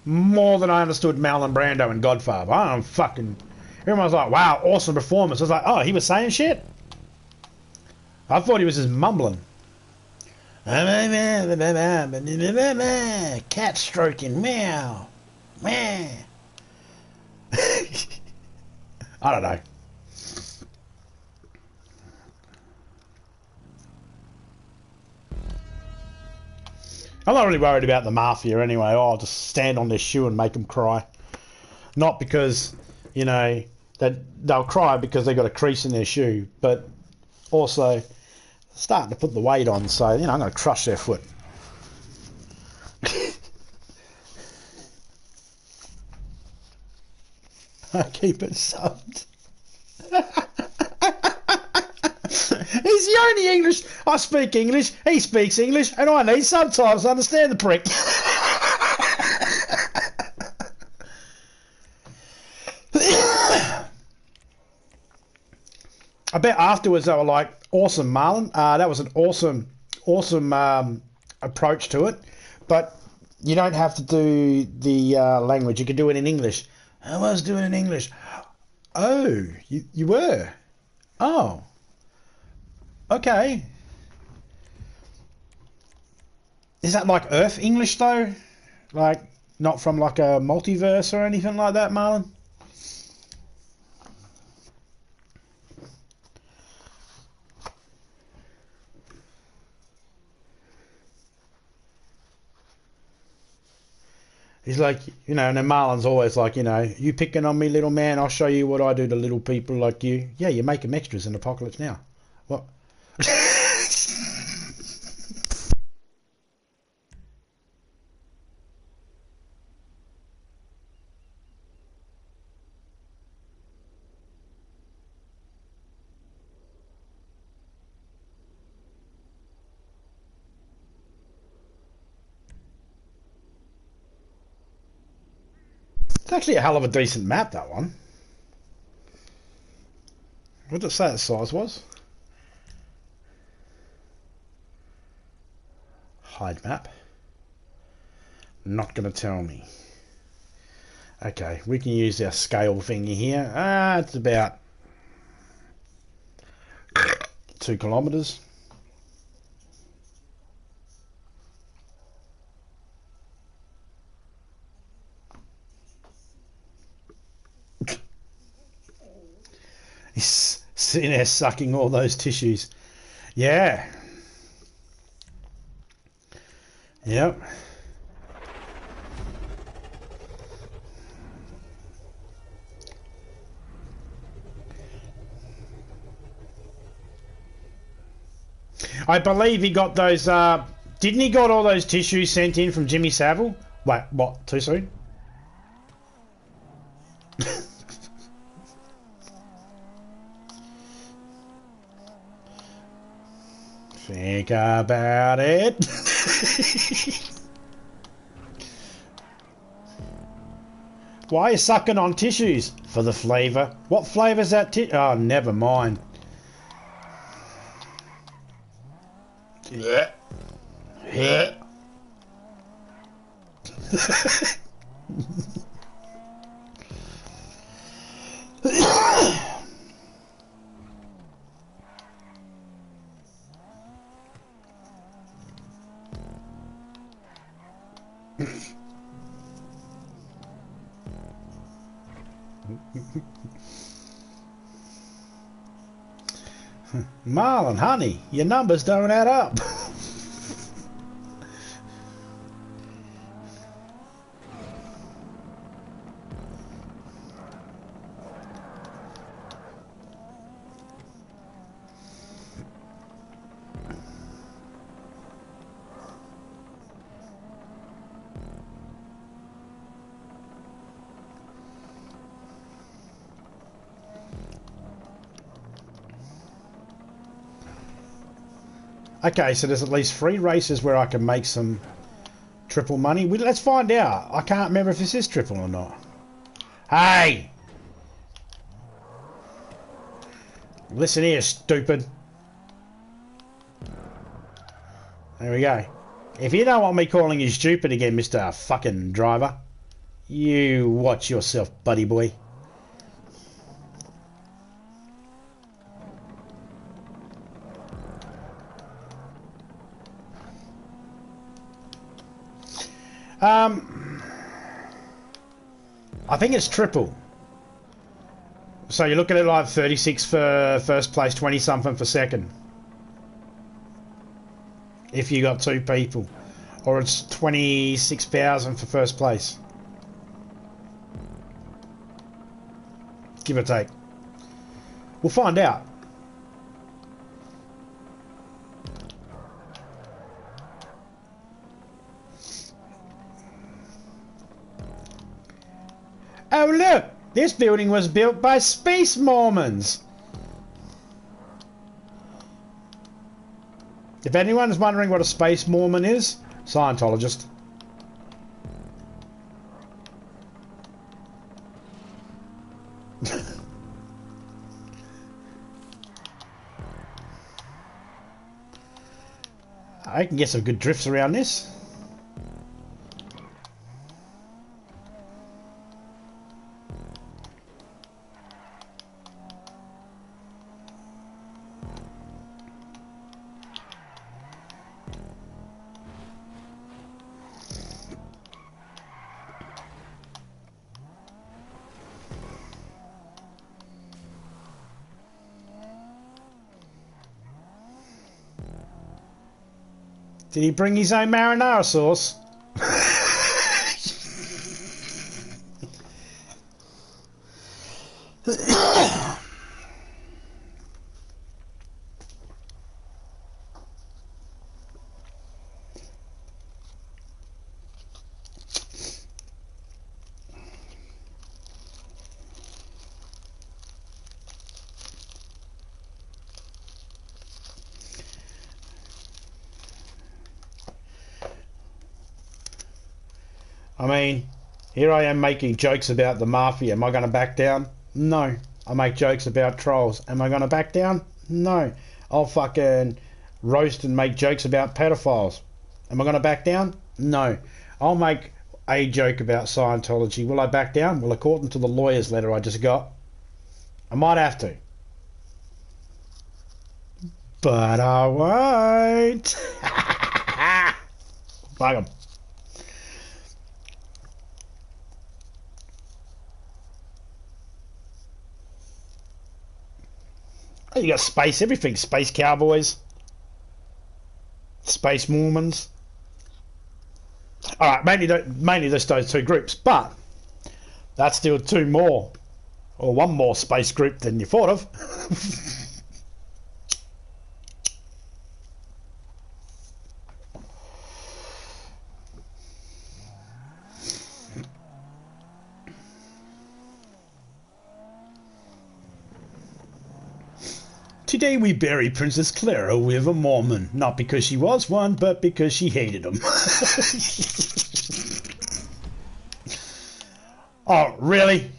more than I understood Marlon Brando and Godfather. I'm fucking... Everyone's like, wow, awesome performance. I was like, oh, he was saying shit? I thought he was just mumbling. Cat stroking, meow. Meow. I don't know. I'm not really worried about the mafia anyway. I'll just stand on their shoe and make them cry. Not because, you know, that they'll cry because they got a crease in their shoe, but also starting to put the weight on, so, you know, I'm going to crush their foot. I keep it subbed. He's the only English. I speak English, he speaks English, and I need subtitles to understand the prick. I bet afterwards they were like, awesome, Marlon. That was an awesome approach to it. But you don't have to do the language. You can do it in English. I was doing it in English. Oh, you were? Oh. Okay. Is that like Earth English though? Like not from like a multiverse or anything like that, Marlon? He's like, you know, and then Marlon's always like, you know, you picking on me, little man, I'll show you what I do to little people like you. Yeah, you make them extras in Apocalypse Now. What? It's actually a hell of a decent map, that one. What did it say the size was? Hide map. Not going to tell me. Okay, we can use our scale thingy here. It's about 2 kilometres. He's sitting there sucking all those tissues. Yeah. Yep. I believe he got those, didn't he got all those tissues sent in from Jimmy Savile? Wait, what? Too soon? Think about it. Why are you sucking on tissues? For the flavour. What flavour's that oh, never mind. Yeah. Yeah. Marlon, honey, your numbers don't add up. Okay, so there's at least 3 races where I can make some triple money. Let's find out. I can't remember if this is triple or not. Hey! Listen here, stupid. There we go. If you don't want me calling you stupid again, Mr. fucking driver, you watch yourself, buddy boy. I think it's triple. So you look at it like 36 for first place, 20 something for second. If you got 2 people. Or it's 26,000 for first place. Give or take. We'll find out. Oh look! This building was built by space Mormons! If anyone's wondering what a space Mormon is, Scientologist. I can get some good drifts around this. Did he bring his own marinara sauce? I mean, here I am making jokes about the mafia. Am I going to back down? No. I make jokes about trolls. Am I going to back down? No. I'll fucking roast and make jokes about pedophiles. Am I going to back down? No. I'll make a joke about Scientology. Will I back down? Well, according to the lawyer's letter I just got, I might have to. But I won't. Fuck 'em. You got space everything. Space cowboys. Space Mormons. Alright, mainly just those 2 groups, but that's still 2 more. Or 1 more space group than you thought of. Today we bury Princess Clara with a Mormon. Not because she was one, but because she hated him. Oh, really?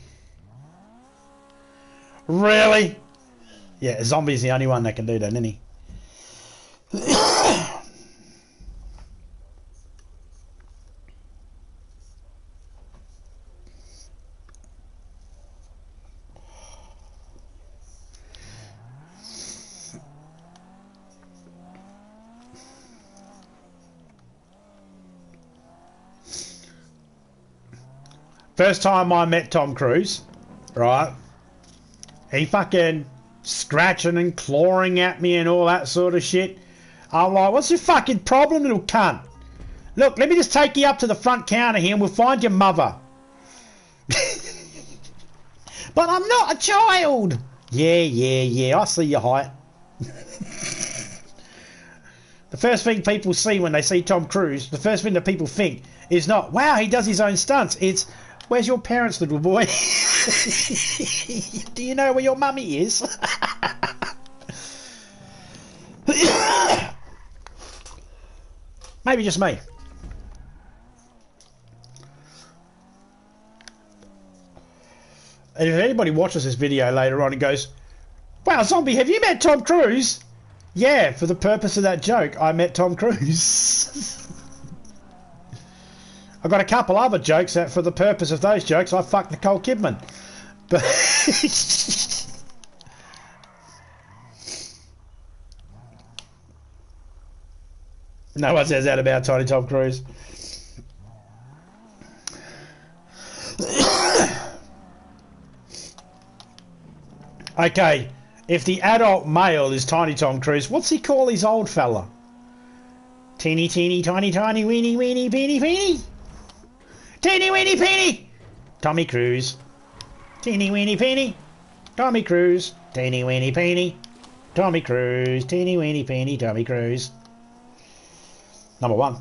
Really? Yeah, Zombie's the only one that can do that, isn't he? First time I met Tom Cruise, right? He fucking scratching and clawing at me and all that sort of shit. I'm like, what's your fucking problem, little cunt? Look, let me just take you up to the front counter here and we'll find your mother. But I'm not a child. Yeah, I see your height. The first thing people see when they see Tom Cruise, the first thing that people think is not, wow, he does his own stunts. It's, where's your parents, little boy? Do you know where your mummy is? Maybe just me. And if anybody watches this video later on and goes, wow, Zombie, have you met Tom Cruise? Yeah, for the purpose of that joke, I met Tom Cruise. I've got a couple other jokes that for the purpose of those jokes, I fucked Nicole Kidman. But no one says that about Tiny Tom Cruise. Okay, if the adult male is Tiny Tom Cruise, what's he call his old fella? Teeny, teeny, tiny, tiny, weeny, weeny, peeny, peeny. Teeny, weeny, peeny. Tommy Cruise. Teeny, weeny, peeny. Tommy Cruise. Teeny, weeny, peeny. Tommy Cruise. Teeny, weeny, peeny. Tommy Cruise. Number one.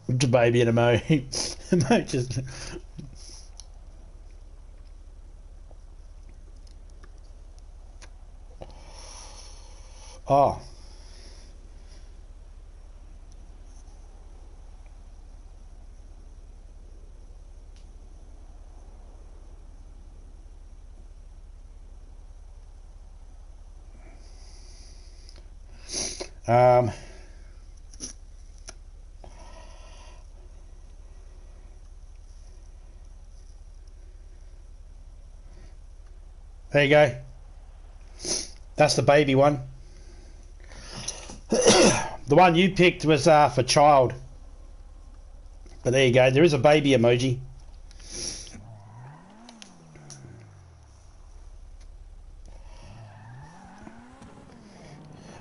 It's a baby and a mo. Just... Oh. There you go. That's the baby one. The one you picked was for child. But there you go. There is a baby emoji.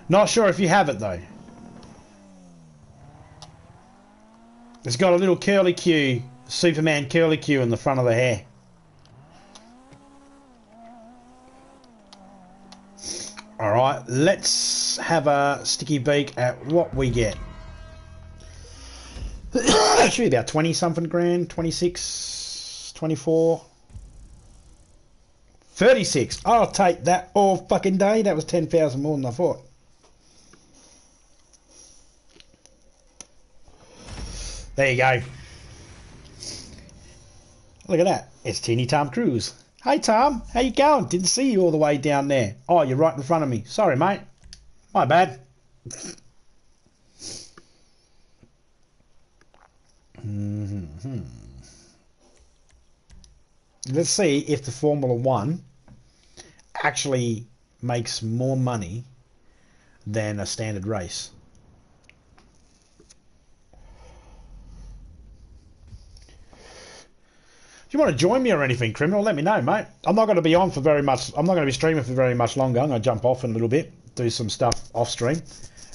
Not sure if you have it though. It's got a little curly Q, Superman curly Q in the front of the hair. Alright, let's have a sticky beak at what we get. It should be about 20 something grand, 26, 24, 36. I'll take that all fucking day. That was 10,000 more than I thought. There you go. Look at that. It's Teeny Tom Cruise. Hey Tom, how you going? Didn't see you all the way down there. Oh, you're right in front of me. Sorry, mate. My bad. Let's see if the Formula One actually makes more money than a standard race. If you want to join me or anything, Criminal, let me know, mate. I'm not going to be on for very much. I'm not going to be streaming for very much longer. I'm going to jump off in a little bit, do some stuff off stream.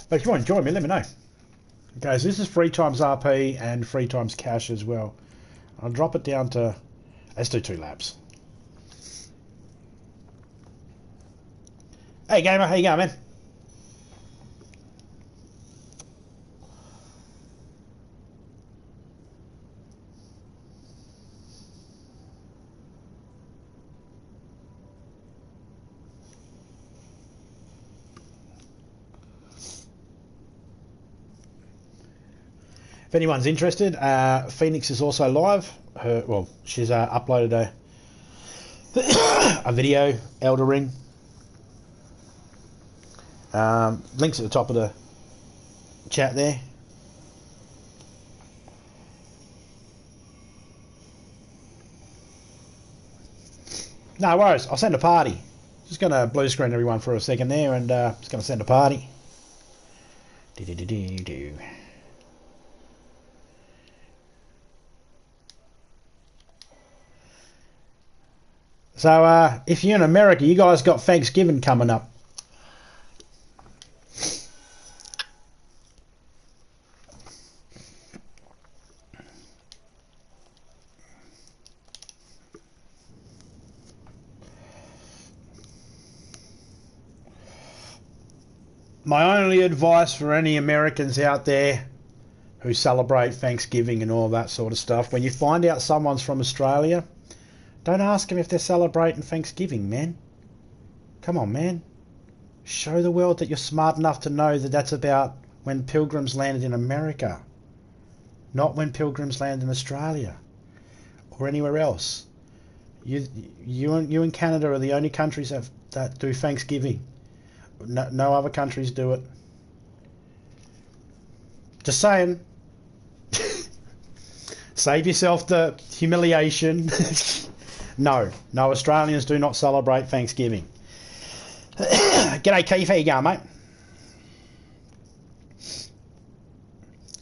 But if you want to join me, let me know. Okay, so this is 3 times RP and 3 times cash as well. I'll drop it down to... Let's do 2 laps. Hey, gamer, how you going, man? If anyone's interested, Phoenix is also live. She's uploaded a video, Elder Ring. Links at the top of the chat there. No worries, I'll send a party. Just going to blue screen everyone for a second there and just going to send a party. Do-do-do-do-do. So, if you're in America, you guys got Thanksgiving coming up. My only advice for any Americans out there who celebrate Thanksgiving and all that sort of stuff, when you find out someone's from Australia, don't ask them if they're celebrating Thanksgiving, man. Come on, man. Show the world that you're smart enough to know that that's about when pilgrims landed in America, not when pilgrims landed in Australia or anywhere else. You and Canada are the only countries that do Thanksgiving. No other countries do it. Just saying. Save yourself the humiliation. No Australians do not celebrate Thanksgiving. G'day Keith, how you going, mate?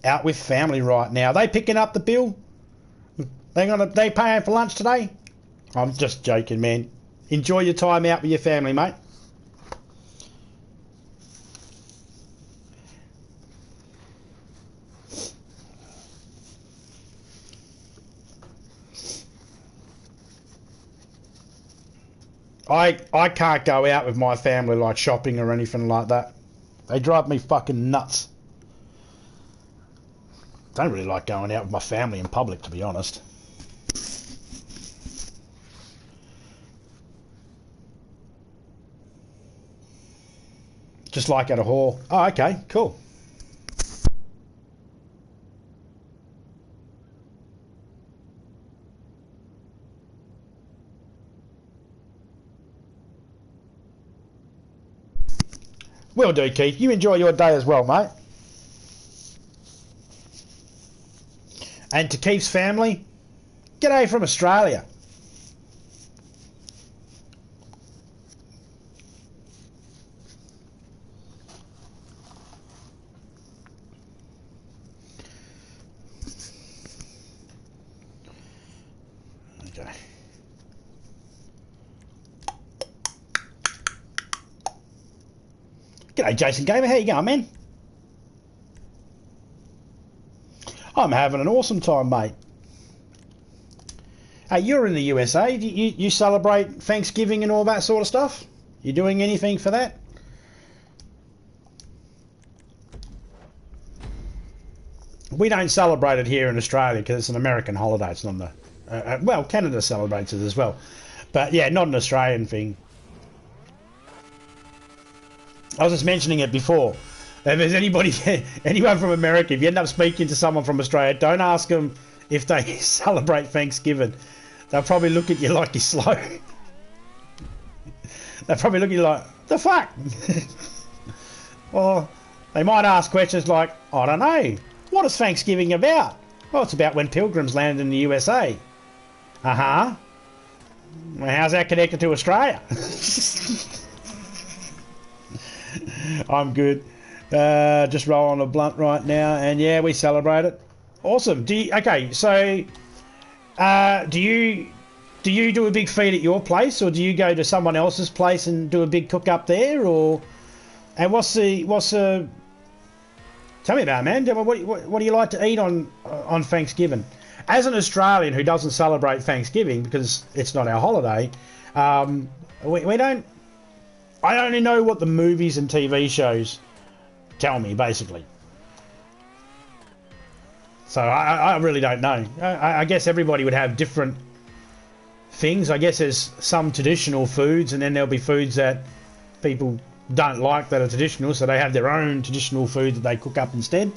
Out with family right now. They picking up the bill? They paying for lunch today? I'm just joking, man. Enjoy your time out with your family, mate. I can't go out with my family like shopping or anything like that. They drive me fucking nuts. Don't really like going out with my family in public, to be honest. Just like at a hall. Oh, okay, cool. Will do, Keith. You enjoy your day as well, mate. And to Keith's family, g'day from Australia. Okay. G'day, Jason Gamer. How you going, man? I'm having an awesome time, mate. Hey, you're in the USA. Do you celebrate Thanksgiving and all that sort of stuff? You doing anything for that? We don't celebrate it here in Australia because it's an American holiday. It's not well, Canada celebrates it as well. But yeah, not an Australian thing. I was just mentioning it before. If there's anyone from America, if you end up speaking to someone from Australia, don't ask them if they celebrate Thanksgiving. They'll probably look at you like you're slow. They'll probably look at you like, the fuck? Or they might ask questions like, I don't know, what is Thanksgiving about? Well, it's about when pilgrims landed in the USA. Uh-huh. Well, how's that connected to Australia? I'm good. Just rolling a blunt right now, and yeah, we celebrate it. Awesome. Okay, so do you do a big feed at your place, or do you go to someone else's place and do a big cook up there, or? And what's the? Tell me about it, man. What do you like to eat on Thanksgiving? As an Australian who doesn't celebrate Thanksgiving because it's not our holiday, we don't. I only know what the movies and TV shows tell me, basically. So I really don't know. I guess everybody would have different things. I guess there's some traditional foods, and then there'll be foods that people don't like that are traditional, so they have their own traditional food that they cook up instead.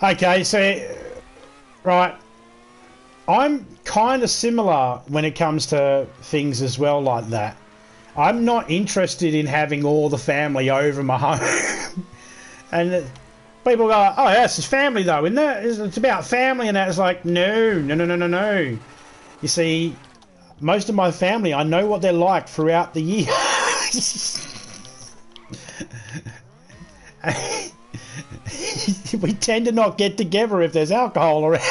Okay, so, right, I'm kind of similar when it comes to things as well like that. I'm not interested in having all the family over my home. And people go, oh, that's family though, isn't it? It's about family, and that. It's like, no. You see, most of my family, I know what they're like throughout the year. We tend to not get together if there's alcohol around.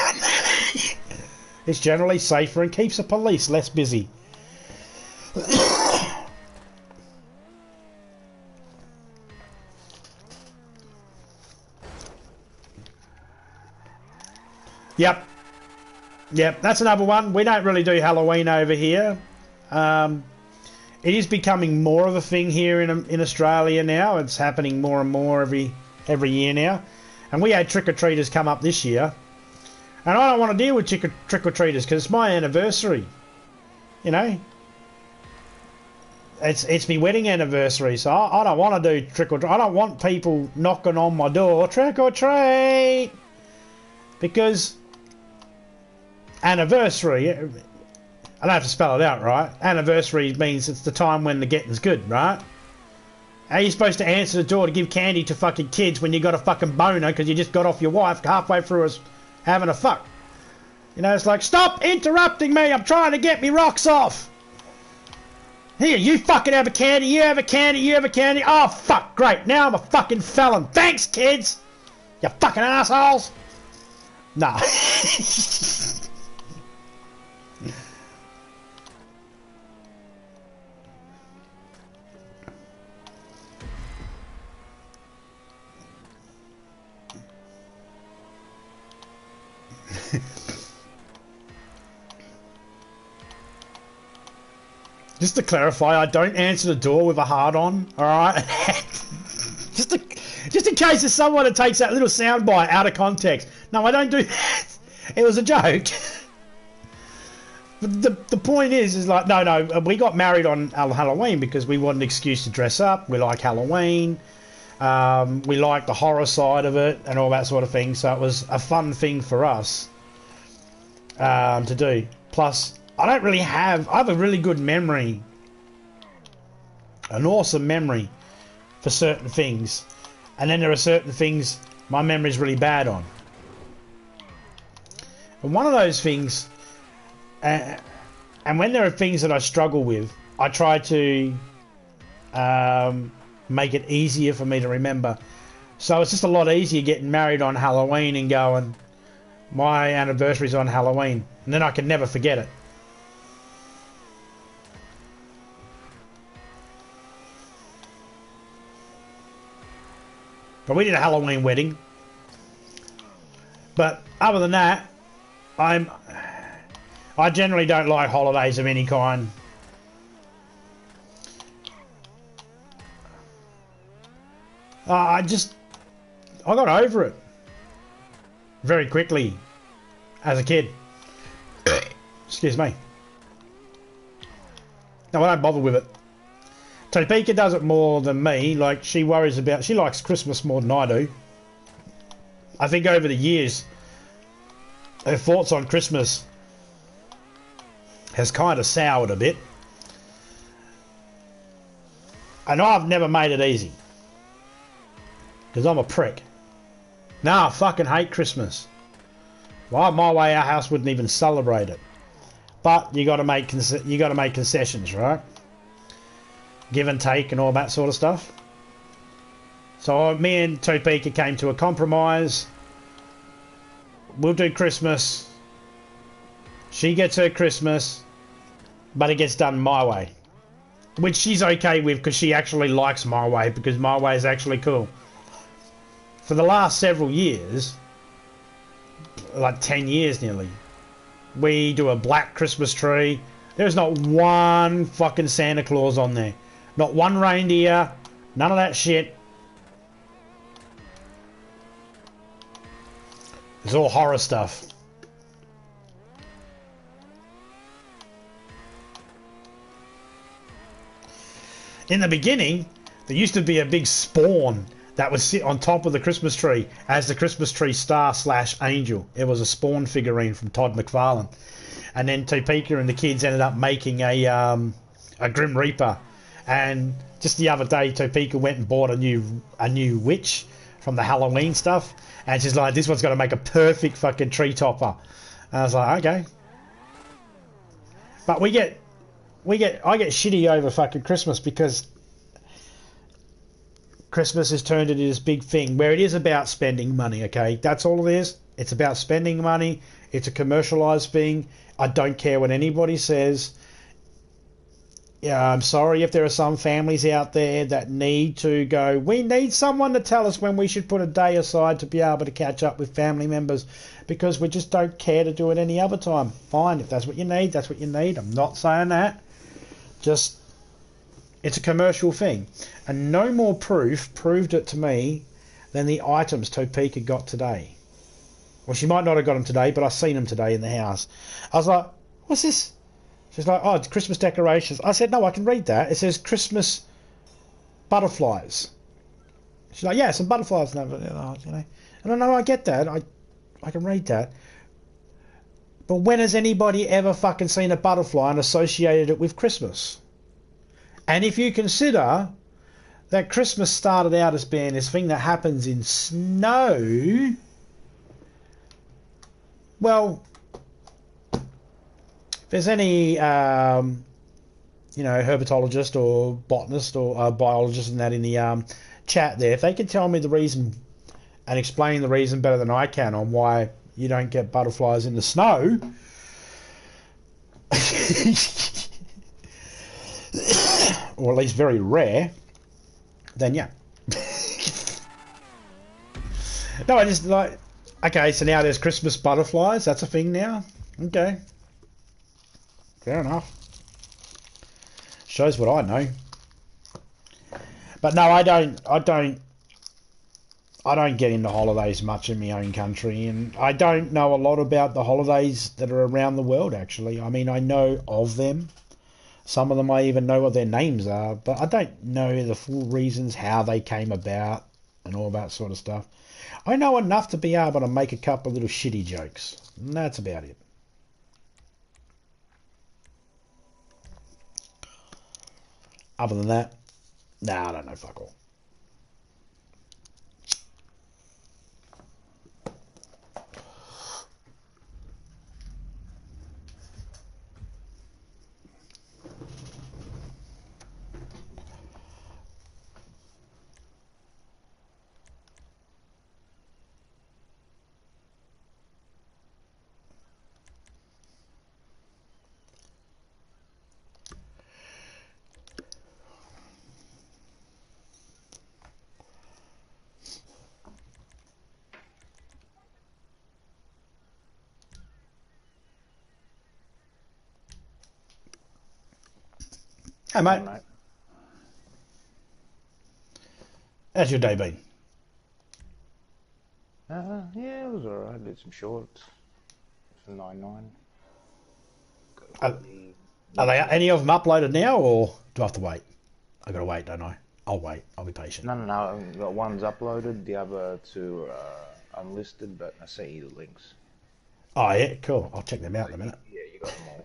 It's generally safer and keeps the police less busy. Yep, that's another one. We don't really do Halloween over here. It is becoming more of a thing here in Australia now. It's happening more and more every year now. And we had trick-or-treaters come up this year. And I don't want to deal with trick-or-treaters because it's my anniversary. You know? It's my wedding anniversary, so I don't want to do trick-or-treat. I don't want people knocking on my door, trick-or-treat! Because anniversary, I don't have to spell it out, right? Anniversary means it's the time when the getting's good, right? How are you supposed to answer the door to give candy to fucking kids when you got a fucking boner because you just got off your wife halfway through us having a fuck? You know, it's like, stop interrupting me, I'm trying to get me rocks off! Here, you fucking have a candy, you have a candy, you have a candy. Oh, fuck, great, now I'm a fucking felon. Thanks, kids! You fucking assholes! Nah. Just to clarify, I don't answer the door with a heart on, alright? just in case there's someone that takes that little soundbite out of context. No, I don't do that. It was a joke. But the point is like, no, we got married on Halloween because we want an excuse to dress up. We like Halloween. We like the horror side of it and all that sort of thing. So it was a fun thing for us to do. Plus, I have a really good memory, an awesome memory for certain things, and then there are certain things my memory's really bad on. And one of those things, and when there are things that I struggle with, I try to make it easier for me to remember. So it's just a lot easier getting married on Halloween and going, my anniversary's on Halloween, and then I can never forget it. But we did a Halloween wedding. But other than that, I generally don't like holidays of any kind. I got over it very quickly as a kid. Excuse me. No, I don't bother with it. Topeka does it more than me. Like, she likes Christmas more than I do. I think over the years, her thoughts on Christmas has kind of soured a bit. And I've never made it easy. Because I'm a prick. Nah, I fucking hate Christmas. Well, my way, our house wouldn't even celebrate it. But you got to make concessions, right? Give and take and all that sort of stuff. So me and Topeka came to a compromise. We'll do Christmas. She gets her Christmas, but it gets done my way. Which she's okay with because she actually likes my way, because my way is actually cool. For the last several years, like 10 years nearly, we do a black Christmas tree. There's not one fucking Santa Claus on there. Not one reindeer. None of that shit. It's all horror stuff. In the beginning, there used to be a big spawn that would sit on top of the Christmas tree as the Christmas tree star / angel. It was a Spawn figurine from Todd McFarlane. And then Topeka and the kids ended up making a Grim Reaper. And just the other day, Topeka went and bought a new witch from the Halloween stuff. And she's like, this one's going to make a perfect fucking tree topper. And I was like, okay. But I get shitty over fucking Christmas because Christmas has turned into this big thing where it is about spending money, okay? That's all it is. It's about spending money. It's a commercialised thing. I don't care what anybody says. Yeah, I'm sorry if there are some families out there that need to go, we need someone to tell us when we should put a day aside to be able to catch up with family members because we just don't care to do it any other time. Fine, if that's what you need, that's what you need. I'm not saying that. Just, it's a commercial thing. And no more proof proved it to me than the items Topeka got today. Well, she might not have got them today, but I've seen them today in the house. I was like, what's this? She's like, oh, it's Christmas decorations. I said, no, I can read that. It says Christmas butterflies. She's like, yeah, some butterflies. You know. And I know, I get that. I can read that. But when has anybody ever fucking seen a butterfly and associated it with Christmas? And if you consider that Christmas started out as being this thing that happens in snow, well, if there's any, herpetologist or botanist or biologist and that in the chat there, if they can tell me the reason and explain the reason better than I can on why you don't get butterflies in the snow, or at least very rare, then yeah. No, I just like, okay, so now there's Christmas butterflies, that's a thing now? Okay. Fair enough. Shows what I know. But no, I don't get into holidays much in my own country, and I don't know a lot about the holidays that are around the world, actually. I mean, I know of them. Some of them I even know what their names are, but I don't know the full reasons, how they came about, and all that sort of stuff. I know enough to be able to make a couple of little shitty jokes, and that's about it. Other than that, nah, I don't know fuck all. Hey, mate. Hey, mate. How's your day been? Yeah, it was alright. Did some shorts for 9.9. Are they any of them uploaded now, or do I have to wait? I gotta wait, don't I? I'll wait. I'll be patient. No. Got one's uploaded, the other two are unlisted, but I sent you the links. Oh yeah, cool. I'll check them out in a minute. Yeah, you got them all.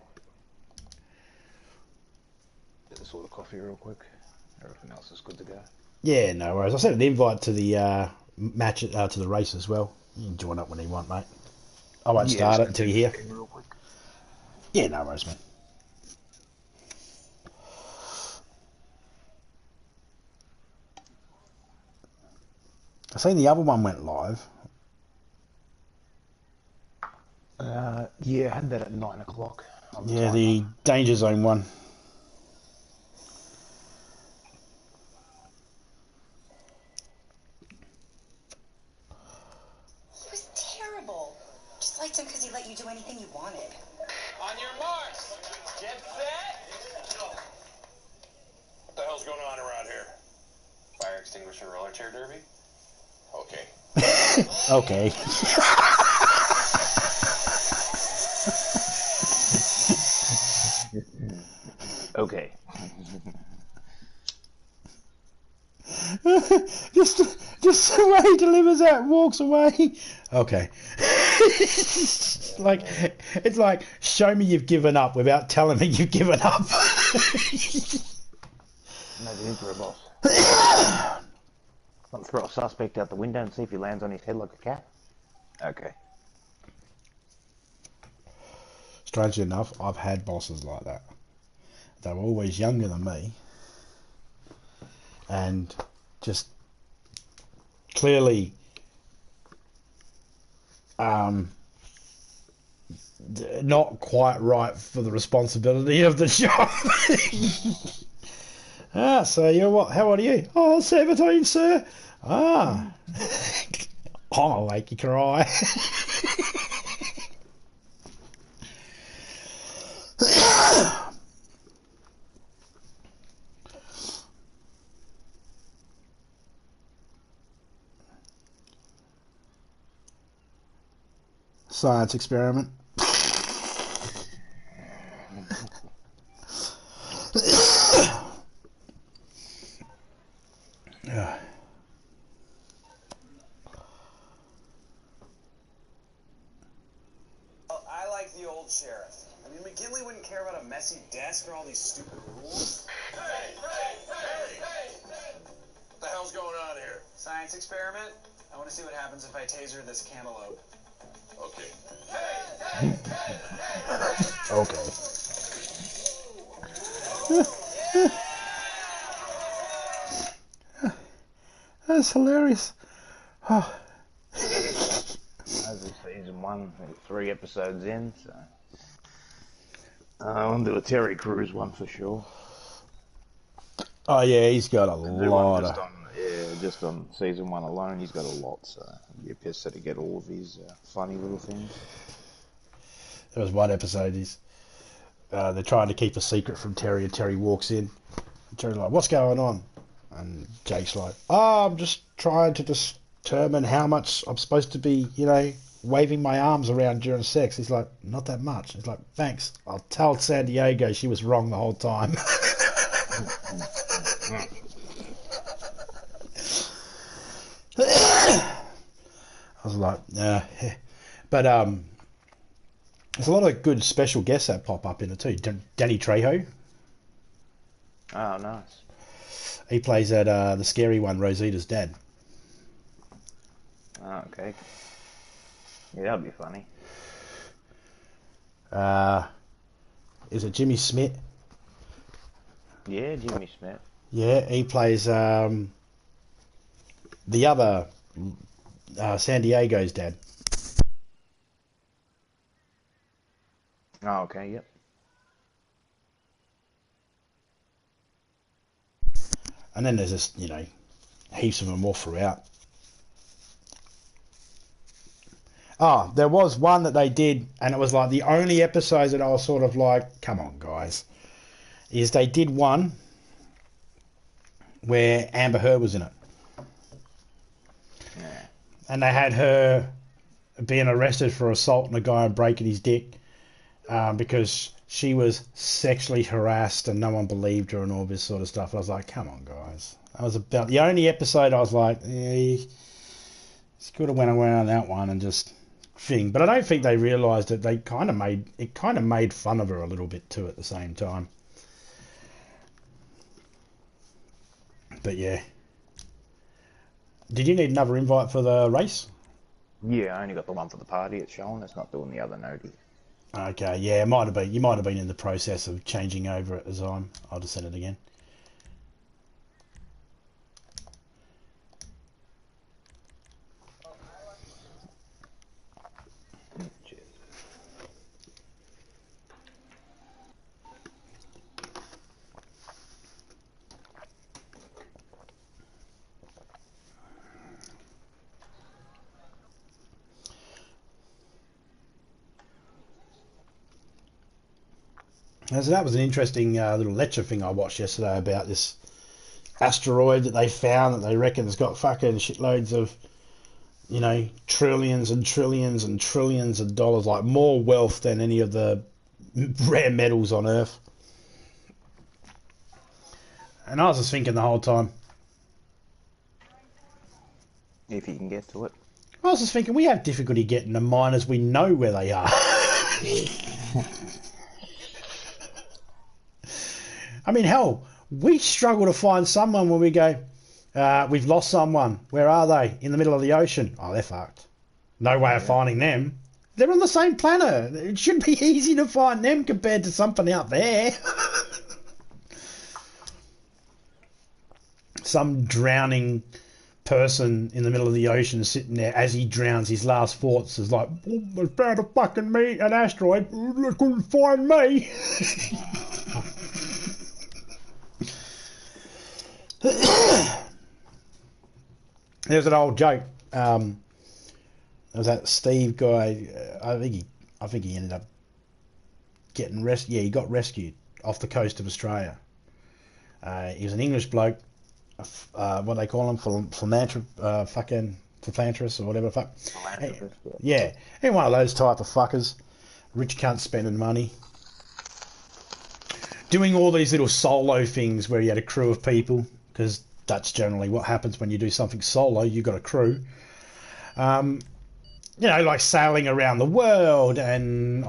Get this order coffee real quick. Everything else is good to go. Yeah, no worries. I sent an invite to the match to the race as well. You can join up when you want, mate. I won't start it until you're here. Real quick. Yeah, no worries, mate. I seen the other one went live. Yeah, I had that at 9 o'clock. Yeah, the Danger Zone one. He was terrible. Just liked him because he let you do anything you wanted. On your marks, get set. What the hell's going on around here? Fire extinguisher roller chair derby? Okay. Okay. Okay. just the way he delivers that, walks away. Okay. Like, it's like, show me you've given up without telling me you've given up. Maybe into a boss. Want to throw a suspect out the window and see if he lands on his head like a cat? Okay. Strangely enough, I've had bosses like that. They were always younger than me. And just clearly not quite right for the responsibility of the job. So you're what? How old are you? Oh, 17, sir. Ah. I'll make you cry. Science experiment. Yeah. Well, I like the old sheriff. I mean, McKinley wouldn't care about a messy desk or all these stupid rules. Hey! What the hell's going on here? Science experiment? I want to see what happens if I taser this cantaloupe. Okay. Okay. That's hilarious. Oh. As of season 1, 3 episodes in, so I'll do a Terry Crews one for sure. Oh yeah, he's got a And do lot one just of. on, just on season 1 alone, he's got a lot. So you're pissed to get all of his funny little things. There was one episode. They're trying to keep a secret from Terry, and Terry walks in. And Terry's like, "What's going on?" And Jake's like, "Oh, I'm just trying to determine how much I'm supposed to be, waving my arms around during sex." He's like, "Not that much." He's like, "Thanks. I'll tell San Diego she was wrong the whole time." I was like, yeah. But there's a lot of good special guests that pop up in it too. Danny Trejo. Oh, nice. He plays that the scary one, Rosita's dad. Oh, okay. Yeah, that'd be funny. Is it Jimmy Smith? Yeah, Jimmy Smith. Yeah, he plays the other San Diego's dad. Oh, okay, yep. And then there's just, heaps of them all throughout. Oh, there was one that they did, and it was like the only episode that I was sort of like, come on, guys. Is they did one where Amber Heard was in it. Yeah. And they had her being arrested for assaulting a guy and breaking his dick because she was sexually harassed and no one believed her and all this sort of stuff. I was like, come on, guys. That was about the only episode I was like, yeah, he could have went around that one and just thing. But I don't think they realised that they kind of made fun of her a little bit too at the same time. But yeah. Did you need another invite for the race? Yeah, I only got the one for the party it's showing. It's not doing the other noti. Okay, yeah, it might have been. You might have been in the process of changing over at the time. I'll just send it again. Cheers. So that was an interesting little lecture thing I watched yesterday about this asteroid that they found that they reckon has got fucking shitloads of, trillions and trillions and trillions of dollars, like more wealth than any of the rare metals on Earth. And I was just thinking the whole time, If you can get to it. I was just thinking we have difficulty getting the miners we know where they are. I mean, hell, we struggle to find someone when we go, we've lost someone. Where are they? In the middle of the ocean. Oh, they're fucked. No way of finding them. They're on the same planet. It should be easy to find them compared to something out there. Some drowning person in the middle of the ocean sitting there as he drowns. His last thoughts is like, oh, I found a fucking an asteroid. They couldn't find me. There's an old joke. There was that Steve guy. I think he ended up getting rescued. Yeah, he got rescued off the coast of Australia. He was an English bloke. What they call him, philanthropist, fucking for Plantress or whatever the fuck. Philanthropist, Yeah, and one of those type of fuckers. Rich cunts spending money. Doing all these little solo things where you had a crew of people, because that's generally what happens when you do something solo. You got a crew. You know, like sailing around the world and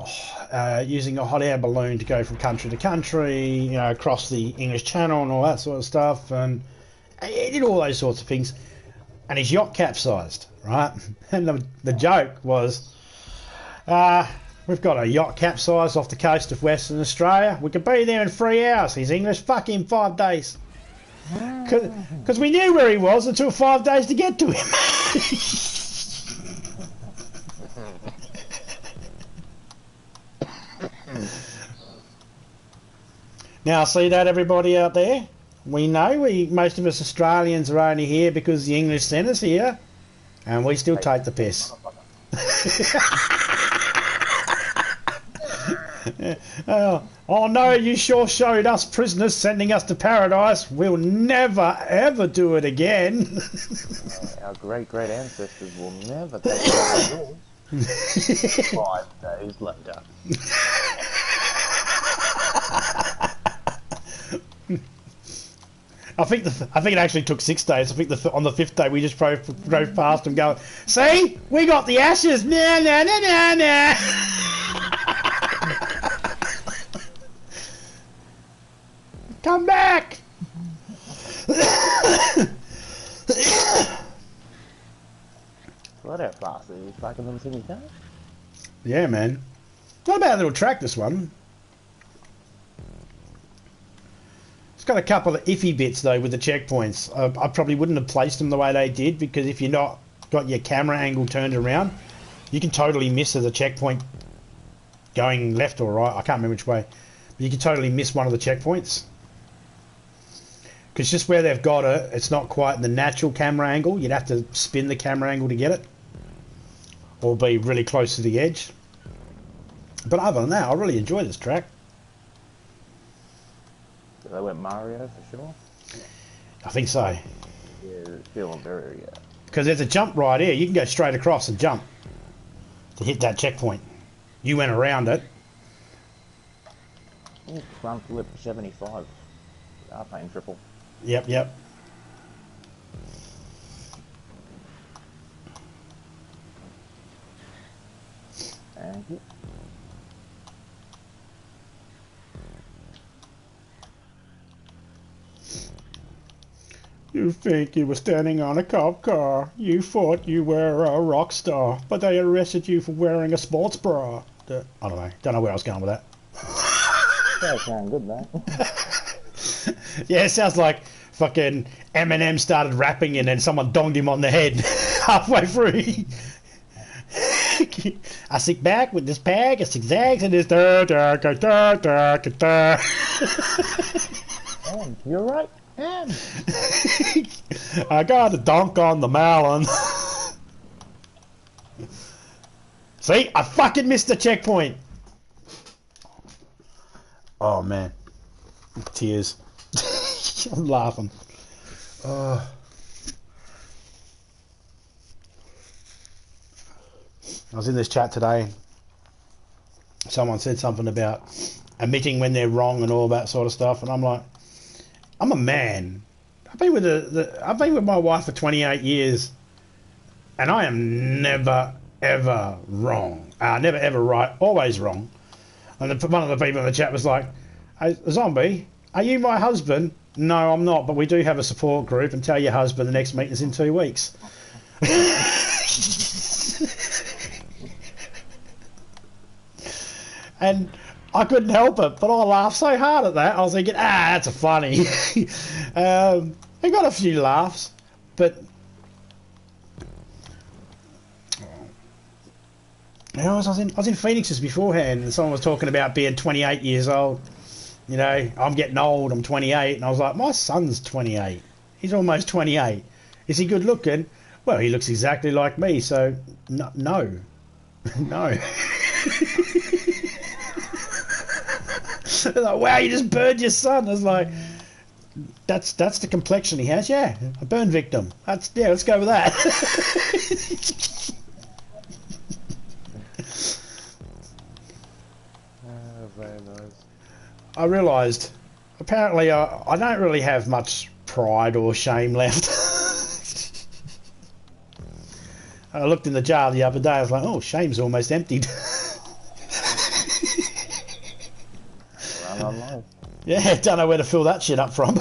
using a hot air balloon to go from country to country, you know, across the English Channel and all that sort of stuff. And he did all those sorts of things. And his yacht capsized, right? And the joke was, we've got a yacht capsized off the coast of Western Australia. We could be there in 3 hours. He's English. Fuck him, 5 days. Because we knew where he was. It took 5 days to get to him. Now, see that, everybody out there? We know most of us Australians are only here because the English sent us here, and we still take the piss. Oh no, you sure showed us prisoners sending us to paradise. We'll never ever do it again. Our great ancestors will never take it. 5 days later. I think it actually took 6 days. I think on the 5th day we just drove past them going, see, we got the ashes. Nah, nah, nah, nah, nah. Come back. Well, they're fast. Are you fucking them singing that? Yeah, man. Not a bad little track, this one. It's got a couple of iffy bits, though, with the checkpoints. I probably wouldn't have placed them the way they did, because if you're not got your camera angle turned around, you can totally miss the checkpoint going left or right. I can't remember which way. But you can totally miss one of the checkpoints. Because just where they've got it, it's not quite in the natural camera angle. You'd have to spin the camera angle to get it. Or be really close to the edge. But other than that, I really enjoy this track. They went Mario for sure. I think so. Yeah, it's feeling very. Because there's a jump right here. You can go straight across and jump to hit that checkpoint. You went around it. Front flip 75. Are paying triple. Yep, yep. Thank you. You think you were standing on a cop car. You thought you were a rock star, but they arrested you for wearing a sports bra. I don't know. Don't know where I was going with that. That sounds good, man. Yeah, it sounds like fucking Eminem started rapping and then someone donged him on the head halfway through. I sit back with this bag, it zigzags, and it's da da da da da da. You're right. I got a dunk on the melon. See, I fucking missed the checkpoint. Oh man, tears. I'm laughing. I was in this chat today. Someone said something about admitting when they're wrong and all that sort of stuff, and I'm like, I'm a man. I've been with my wife for 28 years, and I am never ever wrong. Never ever right, always wrong. And one of the people in the chat was like, "Hey, Zombie, are you my husband?" No, I'm not, but we do have a support group, and tell your husband the next meeting's in 2 weeks. And I couldn't help it, but I laughed so hard at that. I was thinking, that's funny. I got a few laughs, but you know, I was in Phoenix's beforehand, and someone was talking about being 28 years old. You know, I'm getting old. I'm 28, and I was like, my son's 28. He's almost 28. Is he good looking? Well, he looks exactly like me. So no, no. Like, wow, you just burned your son. I was like, That's the complexion he has. Yeah, a burn victim. Yeah. Let's go with that. Very nice. I realised apparently I don't really have much pride or shame left. I looked in the jar the other day. I was like, oh, shame's almost emptied. Run on low. Yeah, don't know where to fill that shit up from.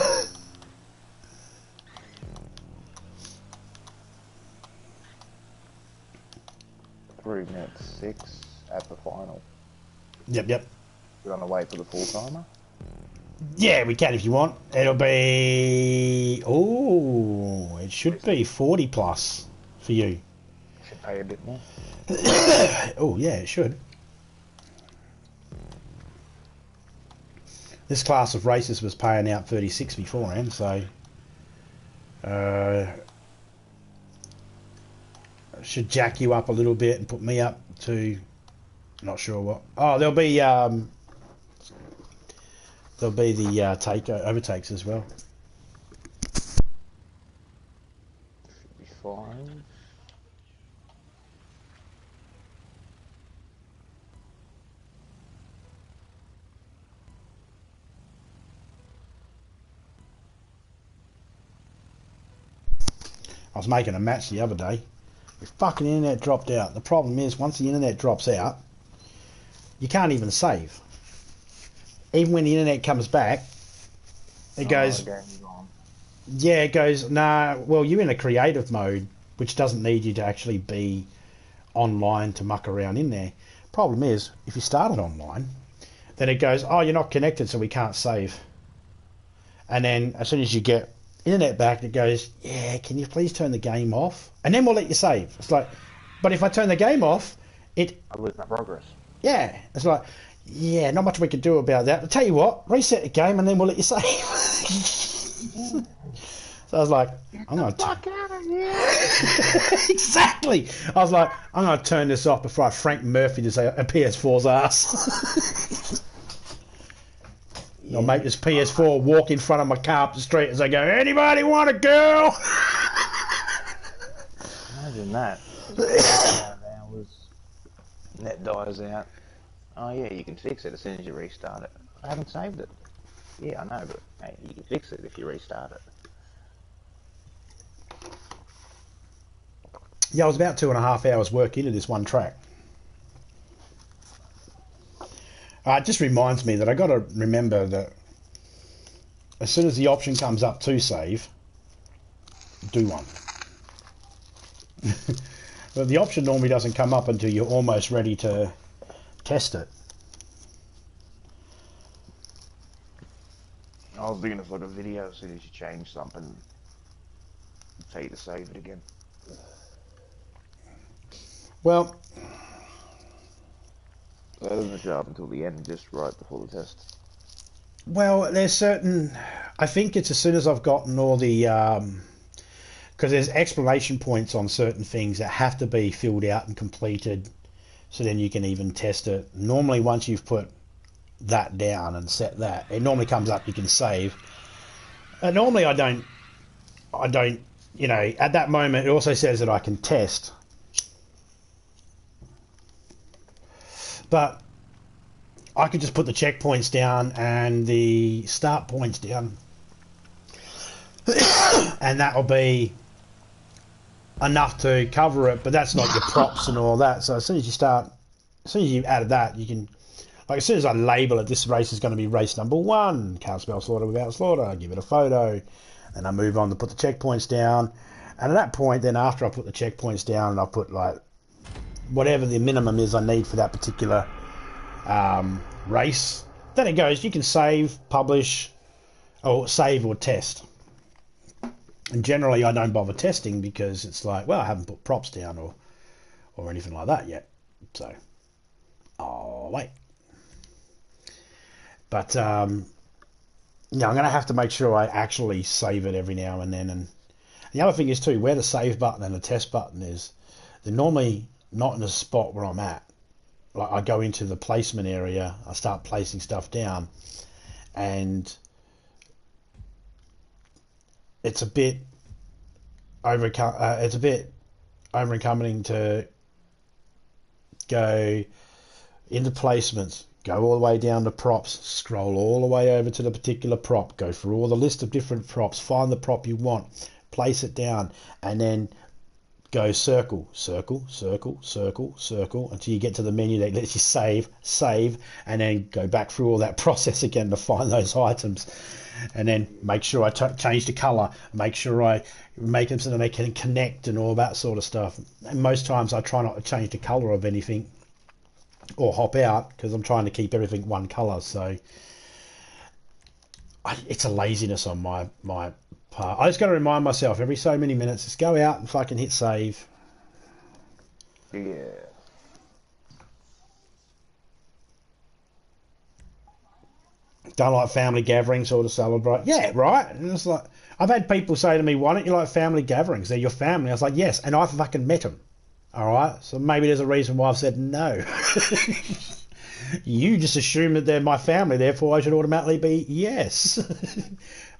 3 minutes 6 at the final. Yep. We're on the way for the full timer. Yeah, we can if you want. It'll be... Oh, it should be 40 plus for you. Should pay a bit more. Oh, yeah, it should. This class of races was paying out 36 beforehand, so... should jack you up a little bit and put me up to... Not sure what. Oh, there'll be the overtakes as well. Should be fine. I was making a match the other day. The fucking internet dropped out. The problem is, once the internet drops out, you can't even save. Even when the internet comes back, it goes... Yeah, it goes, nah, well, you're in a creative mode, which doesn't need you to actually be online to muck around in there. Problem is, if you started online, then it goes, oh, you're not connected, so we can't save. And then as soon as you get internet back, it goes, yeah, can you please turn the game off? And then we'll let you save. It's like, but if I turn the game off, I lose my progress. Yeah, it's like, yeah, not much we can do about that. I'll tell you what, reset the game and then we'll let you save. So I was like, I'm going to... Fuck out of here! Exactly! I was like, I'm going to turn this off before I Frank Murphy to say a PS4's ass. Yeah. I'll make this PS4 walk in front of my car up the street as I go, anybody want a girl? Imagine that. 5 hours. Net dies out. Oh yeah, you can fix it as soon as you restart it. I haven't saved it. Yeah, I know, but hey, you can fix it if you restart it. Yeah, I was about 2.5 hours work into this one track. It just reminds me that I got to remember that as soon as the option comes up to save, do one. But the option normally doesn't come up until you're almost ready to test it. I was doing like a video as soon as you change something, tell you to save it again. Well, that doesn't show up until the end, just right before the test. Well, there's certain... I think it's as soon as I've gotten all the... because there's explanation points on certain things that have to be filled out and completed, so then you can even test it. Normally, once you've put that down and set that, it normally comes up, you can save. And normally I don't, you know, at that moment, it also says that I can test. But I could just put the checkpoints down and the start points down. And that'll be enough to cover it, but that's not your props and all that. So as soon as you added that, you can, like, as soon as I label it, this race is going to be race number 1, can't spell slaughter without slaughter, I give it a photo, and I move on to put the checkpoints down. And at that point, then after I put the checkpoints down, and I put like whatever the minimum is I need for that particular race, then it goes, you can save, publish, or save or test. And generally I don't bother testing because it's like, well, I haven't put props down or anything like that yet. So, oh, wait. But, yeah, I'm going to have to make sure I actually save it every now and then. And the other thing is too, where the save button and the test button is, they're normally not in a spot where I'm at. Like, I go into the placement area, I start placing stuff down, and it's a bit it's a bit over encompassing to go into placements, go all the way down to props, scroll all the way over to the particular prop, go through all the list of different props, find the prop you want, place it down, and then go circle, circle, circle, circle, circle until you get to the menu that lets you save, and then go back through all that process again to find those items. And then make sure I change the colour, make sure I make them so that they can connect and all that sort of stuff. And most times I try not to change the colour of anything or hop out because I'm trying to keep everything one colour. So it's a laziness on my part. I just got to remind myself every so many minutes, just go out and fucking hit save. Yeah. Don't like family gatherings or to celebrate. Yeah, right. And it's like, I've had people say to me, why don't you like family gatherings? They're your family. I was like, yes, and I've fucking met them. All right, so maybe there's a reason why I've said no. You just assume that they're my family, therefore I should automatically be yes.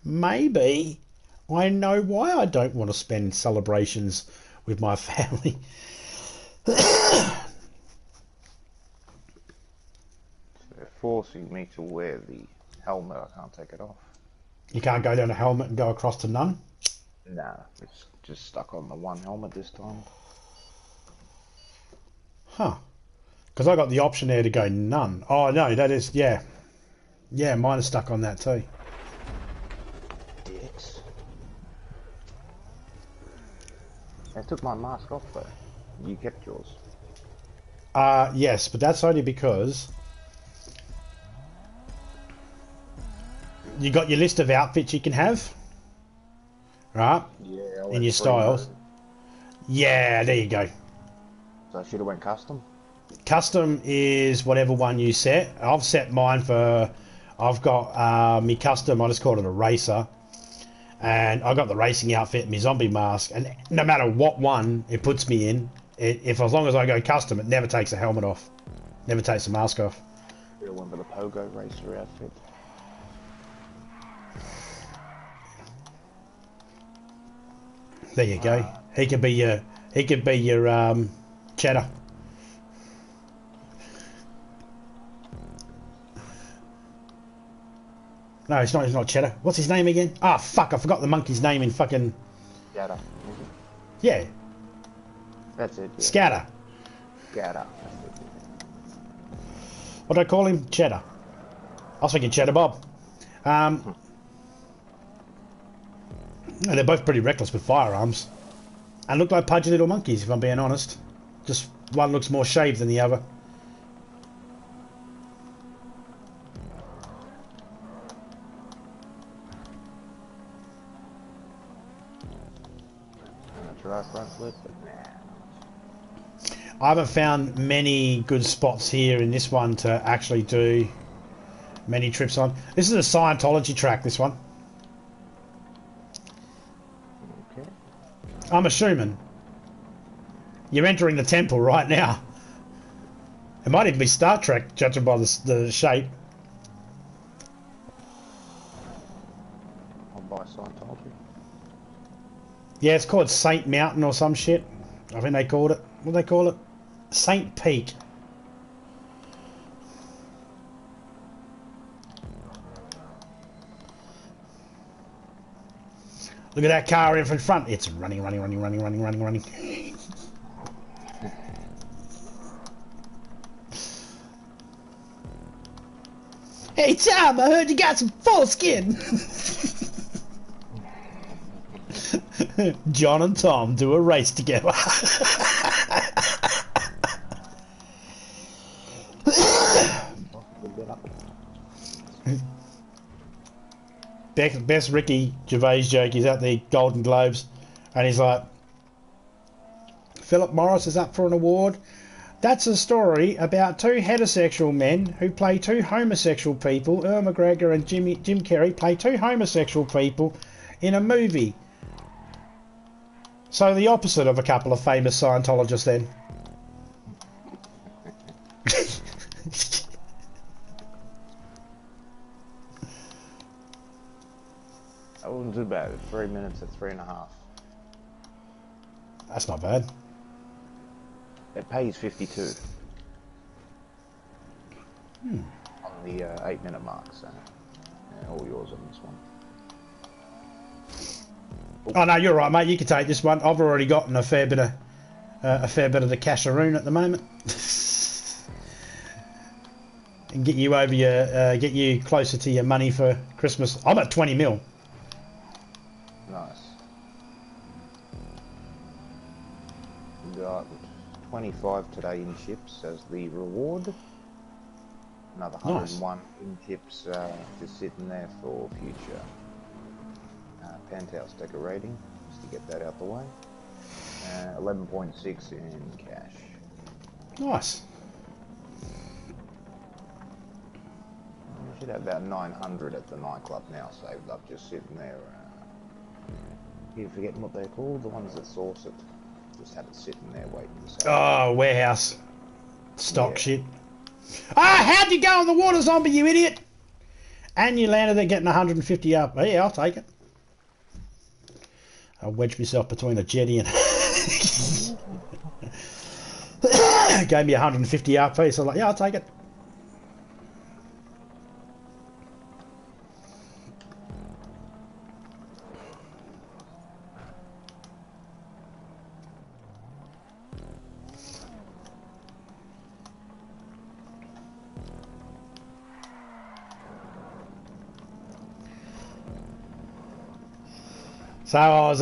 Maybe I know why I don't want to spend celebrations with my family. They're forcing me to wear the helmet. I can't take it off. You can't go down a helmet and go across to none? Nah, it's just stuck on the one helmet this time. Huh. Because I got the option there to go none. Oh, no, that is, yeah. Yeah, mine is stuck on that too. Dicks. I took my mask off though. You kept yours. Yes, but that's only because you got your list of outfits you can have, right? Yeah. In your styles. Yeah, there you go. So I should have went custom. Custom is whatever one you set. I've set mine for. I've got me custom. I just called it a racer, and I got the racing outfit, my zombie mask, and no matter what one it puts me in, if as long as I go custom, it never takes the helmet off, never takes the mask off. I went with the pogo racer outfit. There you go. He could be your. He could be your cheddar. No, it's not. It's not cheddar. What's his name again? Ah, fuck! I forgot the monkey's name in fucking. Scatter. Yeah. That's it. Yeah. Scatter. Scatter. What do I call him? Cheddar. I was thinking Cheddar Bob. And they're both pretty reckless with firearms. And look like pudgy little monkeys, if I'm being honest. Just one looks more shaved than the other. I haven't found many good spots here in this one to actually do many trips on. This is a Scientology track, this one. Okay. I'm assuming you're entering the temple right now. It might even be Star Trek, judging by the shape. I'll buy Scientology. Yeah, it's called Saint Mountain or some shit. I think they called it. What do they call it? Saint Peak. Look at that car in front. It's running. Hey Tom, I heard you got some foreskin. John and Tom do a race together. Best Ricky Gervais joke is at the Golden Globes, and he's like, Philip Morris is up for an award. That's a story about two heterosexual men who play two homosexual people. Earl McGregor and Jim Carrey play two homosexual people in a movie. So the opposite of a couple of famous Scientologists then. That wasn't too bad. 3 minutes at 3.5. That's not bad. It pays 52 on the 8-minute mark, so yeah, all yours on this one. Oh no, you're right, mate. You can take this one. I've already gotten a fair bit of the casheroon at the moment, and get you over your get you closer to your money for Christmas. I'm at 20 mil. Nice. We got 25 today in chips as the reward. Another 101 in chips just sitting there for future penthouse decorating, just to get that out the way. 11.6 in cash. Nice. We should have about 900 at the nightclub now saved up, just sitting there. You're forgetting what they're called, the ones that source it. Just have it sitting there waiting to sell. Oh, warehouse. Stock shit. Ah, how'd you go on the water, zombie, you idiot? And you landed there getting 150 up. Yeah, I'll take it. I'll wedge myself between a jetty and... Gave me 150 RP, so I'm like, yeah, I'll take it. So I was,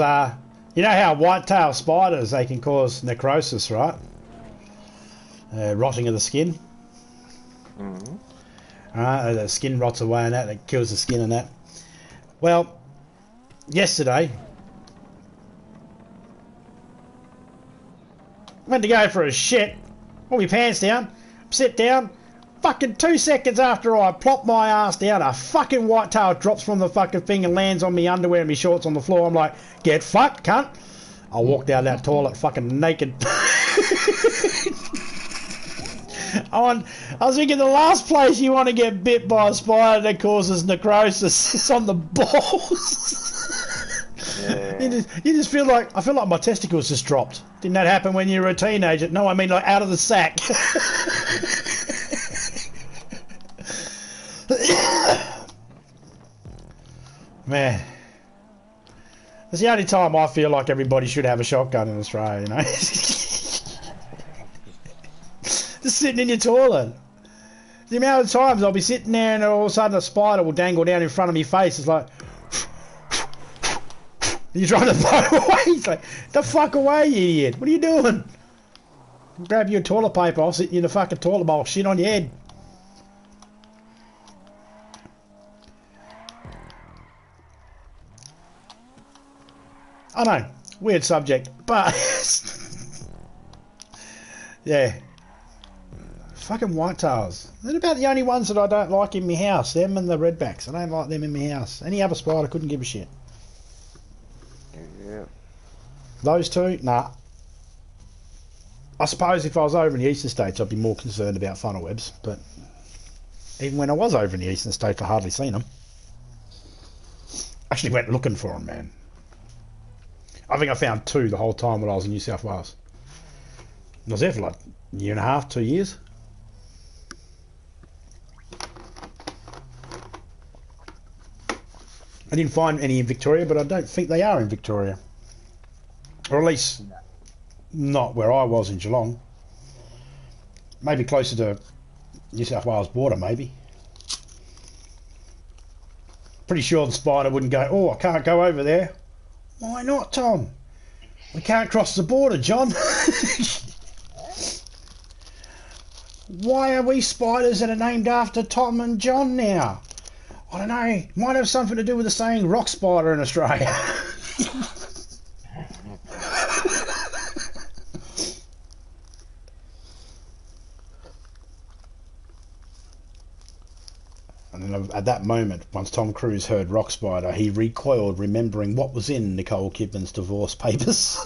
you know how white-tailed spiders, they can cause necrosis, right? Rotting of the skin. Mm-hmm. The skin rots away and that kills the skin and that. Well, yesterday, went to go for a shit, pull my pants down, sit down, fucking 2 seconds after I plop my ass down, a fucking whitetail drops from the fucking thing and lands on me underwear and my shorts on the floor. I'm like, get fucked, cunt. I walked out of that toilet fucking naked. I was thinking the last place you want to get bit by a spider that causes necrosis is on the balls. Yeah. You just feel like, I feel like my testicles just dropped. Didn't that happen when you were a teenager? No, I mean like out of the sack. Man, it's the only time I feel like everybody should have a shotgun in Australia, you know. Just sitting in your toilet. The amount of times I'll be sitting there and all of a sudden a spider will dangle down in front of me face. It's like, you're trying to blow away. It's like, the fuck away, you idiot. What are you doing? Grab your toilet paper. I'll sit in the fucking toilet bowl. Shit on your head. I know, weird subject, but yeah, fucking whitetails. They're about the only ones that I don't like in my house. Them and the redbacks. I don't like them in my house. Any other spider couldn't give a shit. Yeah. Those two, nah. I suppose if I was over in the eastern states, I'd be more concerned about funnel webs. But even when I was over in the eastern states, I hardly seen them. Actually went looking for them, man. I think I found 2 the whole time when I was in New South Wales. I was there for like a year and a half, 2 years. I didn't find any in Victoria, but I don't think they are in Victoria. Or at least not where I was in Geelong. Maybe closer to New South Wales border, maybe. Pretty sure the spider wouldn't go, oh, I can't go over there. Why not, Tom? We can't cross the border, John. Why are we spiders that are named after Tom and John now? I don't know. Might have something to do with the saying rock spider in Australia. And then at that moment, once Tom Cruise heard rock spider, he recoiled, remembering what was in Nicole Kidman's divorce papers.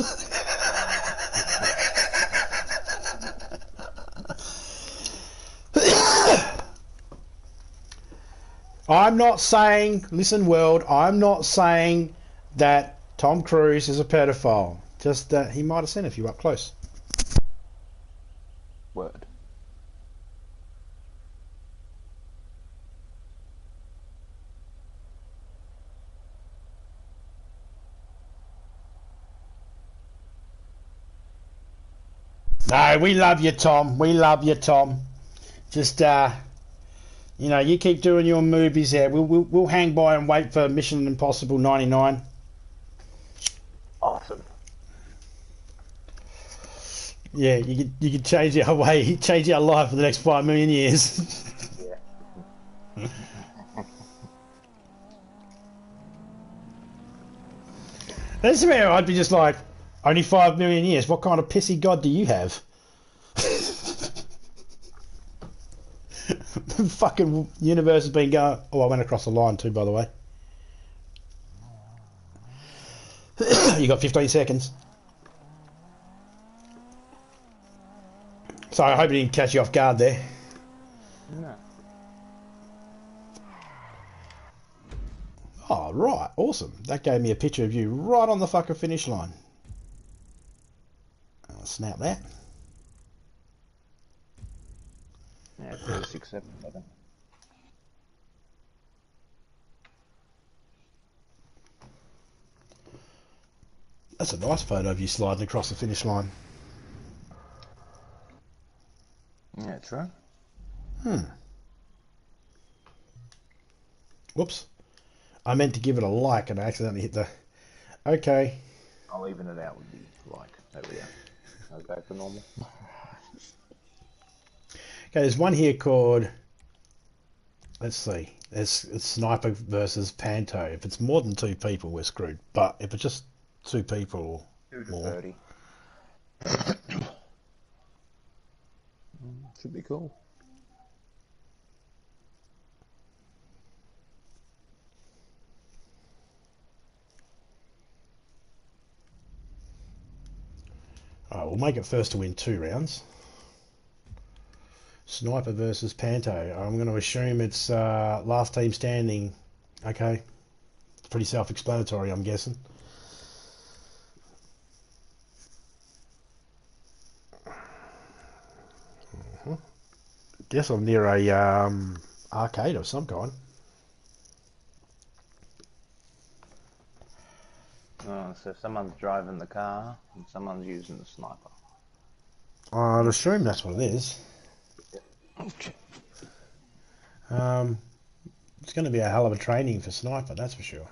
I'm not saying, listen, world, I'm not saying that Tom Cruise is a pedophile. Just that he might have seen a few up close. Word. No, we love you, Tom. We love you, Tom. Just, you know, you keep doing your movies there. We'll hang by and wait for Mission Impossible 99. Awesome. Yeah, you could change our way, change our life for the next 5 million years. Yeah. That's where I'd be just like, only 5 million years. What kind of pissy god do you have? The fucking universe has been going. Oh, I went across the line too, by the way. You got 15 seconds. So I hope it didn't catch you off guard there. No. Oh, right. Awesome. That gave me a picture of you right on the fucking finish line. I'll snap that. Yeah, 36, 7, 11. That's a nice photo of you sliding across the finish line. Yeah, true. Whoops. I meant to give it a like and I accidentally hit the... Okay. I'll even it out with the like. There we go. I'll go for normal. Okay, there's one here called... Let's see. It's Sniper versus Panto. If it's more than 2 people, we're screwed. But if it's just 2 people or 2 to more... 30. Should be cool. Alright, we'll make it first to win 2 rounds. Sniper versus Panto. I'm going to assume it's last team standing. Okay. It's pretty self-explanatory, I'm guessing. Guess I'm near a arcade of some kind. Oh, so someone's driving the car and someone's using the sniper. I'd assume that's what it is. Okay. It's going to be a hell of a training for Sniper, that's for sure.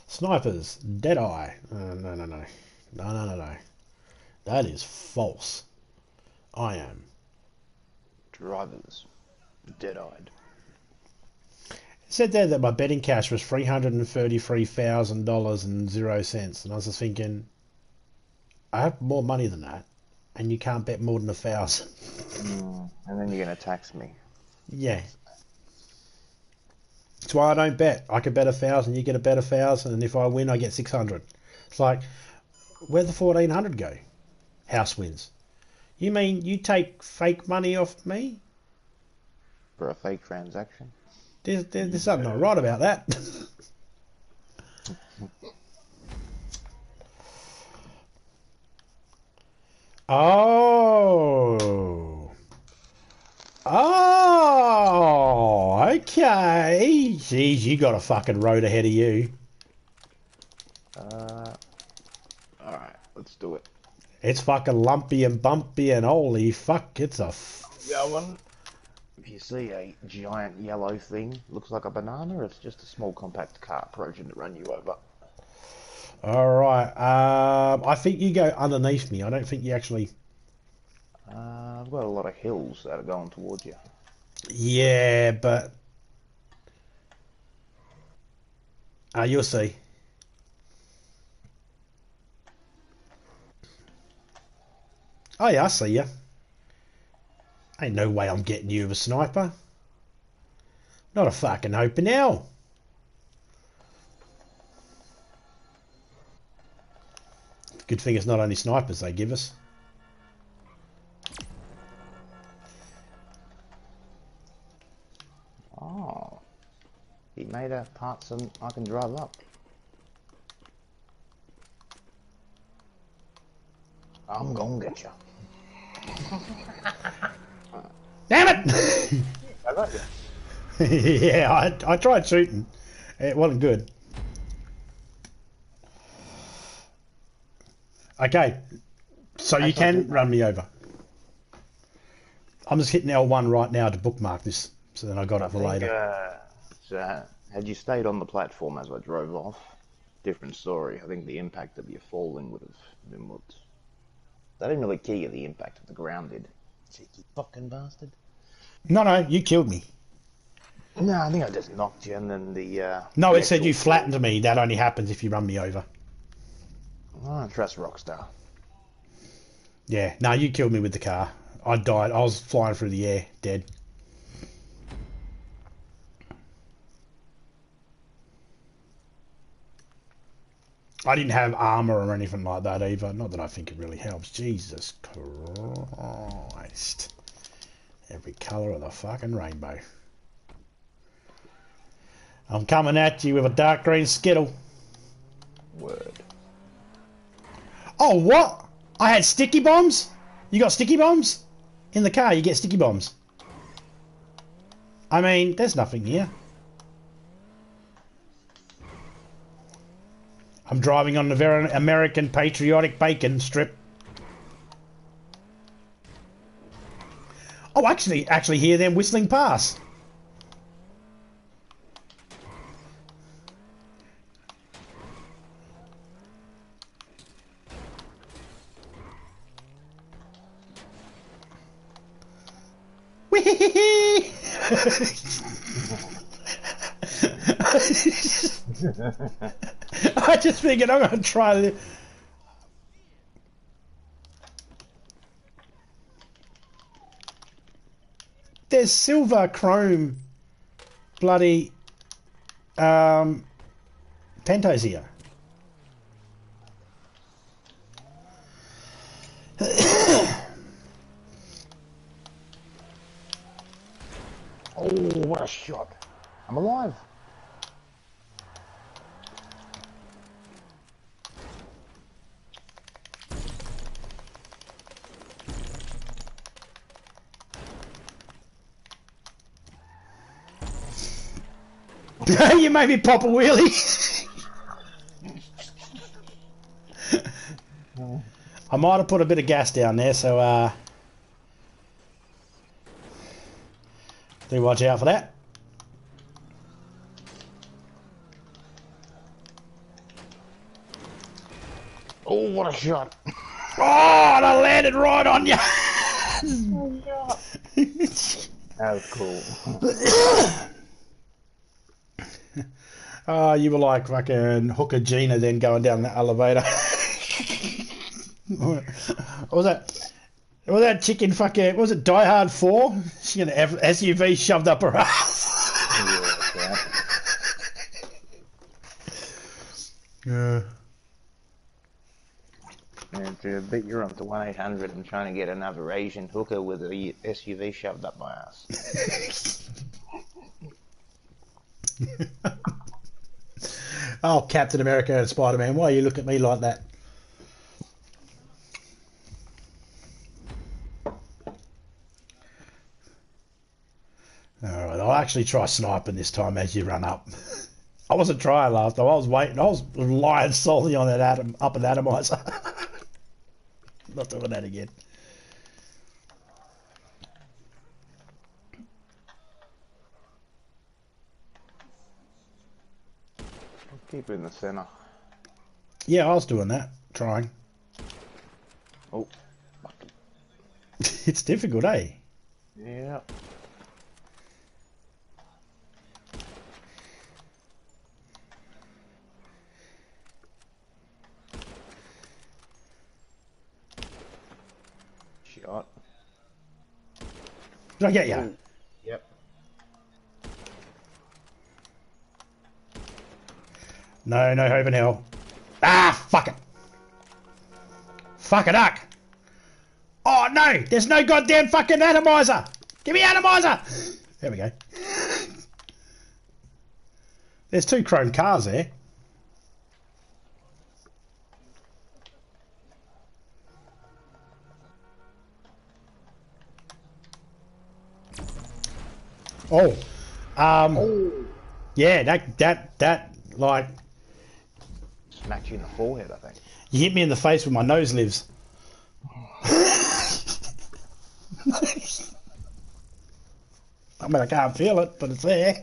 Snipers, Deadeye. No. That is false. I am. Drivers. Dead-eyed. It said there that my betting cash was $333,000.00, and I was just thinking, I have more money than that, and you can't bet more than 1,000. And then you're going to tax me. Yeah. That's why I don't bet. I can bet 1,000, you get a bet 1,000, and if I win, I get 600. It's like, where'd the 1,400 go? House wins. You mean you take fake money off me? For a fake transaction. There's something not right about that. Oh. Oh, okay. Jeez, you got a fucking road ahead of you. Alright, let's do it. It's fucking lumpy and bumpy and holy fuck, it's a... Going. If you see a giant yellow thing, looks like a banana, it's just a small compact car approaching to run you over. Alright, I think you go underneath me. I don't think you actually... I've got a lot of hills that are going towards you. Yeah, but... you'll see. Oh yeah, I see ya. Ain't no way I'm getting you with a sniper. Not a fucking hope in hell. Good thing it's not only snipers they give us. Oh. He made a part so I can drive up. I'm gonna get you. Damn it! I got you. Yeah, I tried shooting. It wasn't good. Okay, so you can run me over. I'm just hitting L1 right now to bookmark this, so then I got it for later. So had you stayed on the platform as I drove off, different story. I think the impact of your falling would have been what. They didn't really key you the impact of the ground did. Cheeky fucking bastard. No, you killed me. No, I think I just knocked you, and then the. No, the it said you actual- flattened me. That only happens if you run me over. I don't trust Rockstar. Yeah, no, you killed me with the car. I died. I was flying through the air, dead. I didn't have armor or anything like that either. Not that I think it really helps. Jesus Christ. Every colour of the fucking rainbow. I'm coming at you with a dark green Skittle. Word. Oh, what? I had sticky bombs? You got sticky bombs? In the car, you get sticky bombs. I mean, there's nothing here. I'm driving on the very American patriotic bacon strip. Oh, actually hear them whistling past. Whee! I just figured I'm going to try this. There's silver chrome bloody Pentos here. Oh, what a shot. I'm alive. You made me pop a wheelie. I might have put a bit of gas down there, so do watch out for that. Oh, what a shot. Oh, and I landed right on you. Oh, God. That was cool. Oh, you were like fucking Hooker Gina then going down the elevator. What was that? Was that chicken fucking... Was it Die Hard 4? She got an SUV shoved up her ass. Yeah. And to bet you're up to 1-800 and trying to get another Asian hooker with a SUV shoved up my ass. Oh, Captain America and Spider-Man, why you look at me like that? Alright, I'll actually try sniping this time as you run up. I wasn't trying last time, I was waiting. I was relying solely on that up and atomizer. Not doing that again. Keep it in the center. Yeah, I was doing that. Trying. Oh. It's difficult, eh? Yeah. Shot. Did I get you? Yep. No, no hope in hell. Ah, fuck it. Fuck it up. Oh no, there's no goddamn fucking atomizer. Give me atomizer. There we go. There's 2 chrome cars there. Oh, yeah, that, like, Smacked you in the forehead, I think. you hit me in the face where my nose lives. I mean, I can't feel it, but it's there.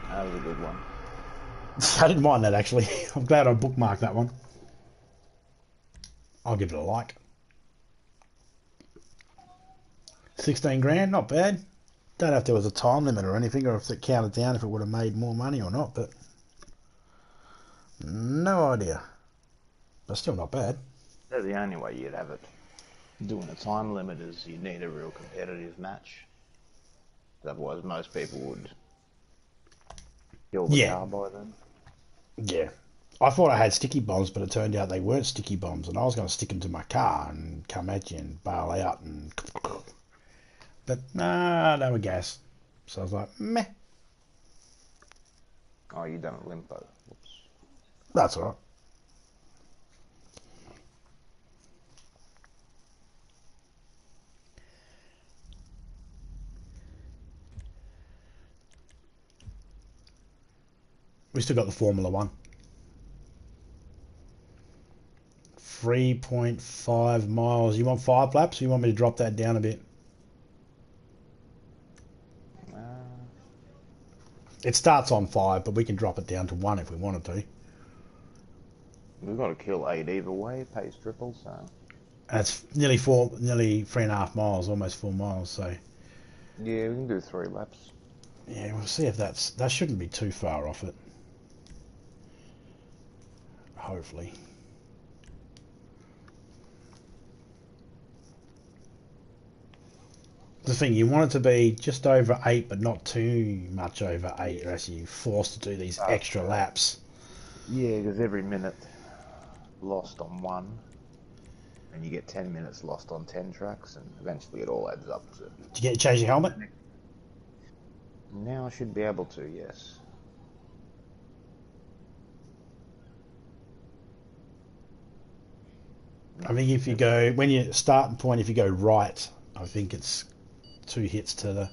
That was a good one. I didn't mind that, actually. I'm glad I bookmarked that one. I'll give it a like. 16 grand, not bad. Don't know if there was a time limit or anything, or if it counted down if it would have made more money or not, but no idea. But still not bad. That's the only way you'd have it. Doing a time limit is you'd need a real competitive match. Otherwise, most people would kill the car by then. Yeah. I thought I had sticky bombs, but it turned out they weren't sticky bombs, and I was going to stick them to my car and come at you and bail out and... But nah, they were gas. So I was like, meh. Oh, you done a limpo. Whoops. That's alright. We still got the Formula 1. 3.5 miles. You want 5 laps, or you want me to drop that down a bit? It starts on 5, but we can drop it down to 1 if we wanted to. We've got to kill 8 either way. It pays triple, so... That's nearly 3.5 miles, almost 4 miles, so... Yeah, we can do 3 laps. Yeah, we'll see if that shouldn't be too far off it. Hopefully. The thing, you want it to be just over 8, but not too much over 8, or else you're forced to do these extra laps. Yeah, because every minute lost on 1, and you get 10 minutes lost on 10 tracks, and eventually it all adds up to... Did you change your helmet? Now I should be able to, yes. I think if you go, when you starting point, if you go right, I think it's 2 hits to the...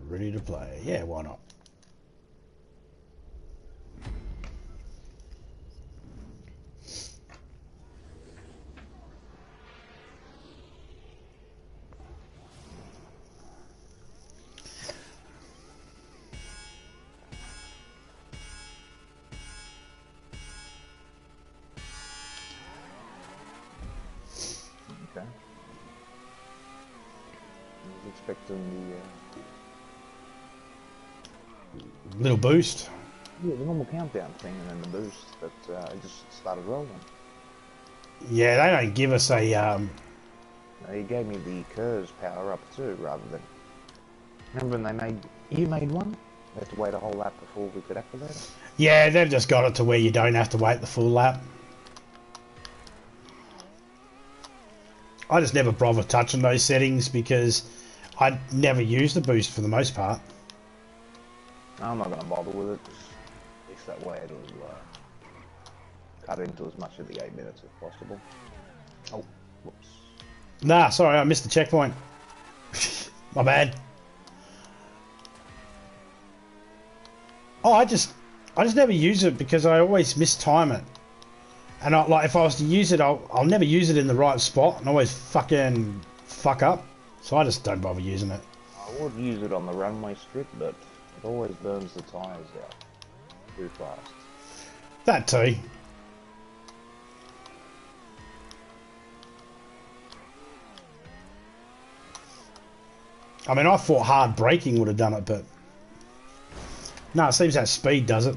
Ready to play. Yeah, why not? Okay. I was expecting Little boost. the normal countdown thing and then the boost, but it just started rolling. Yeah, they don't give us a... He gave me the Curse power up too, rather than... Remember when you made one? We had to wait a whole lap before we could activate it? Yeah, they've just got it to where you don't have to wait the full lap. I just never bother touching those settings because I never use the boost for the most part. I'm not going to bother with it, just at least that way it'll cut into as much of the 8 minutes as possible. Oh, whoops. Nah, sorry, I missed the checkpoint. My bad. Oh, I just never use it because I always mistime it. And if I was to use it, I'll never use it in the right spot and always fucking fuck up. So I just don't bother using it. I would use it on the runway strip, but it always burns the tyres out too fast. That too. I mean, I thought hard braking would have done it, but... No, it seems that speed does it.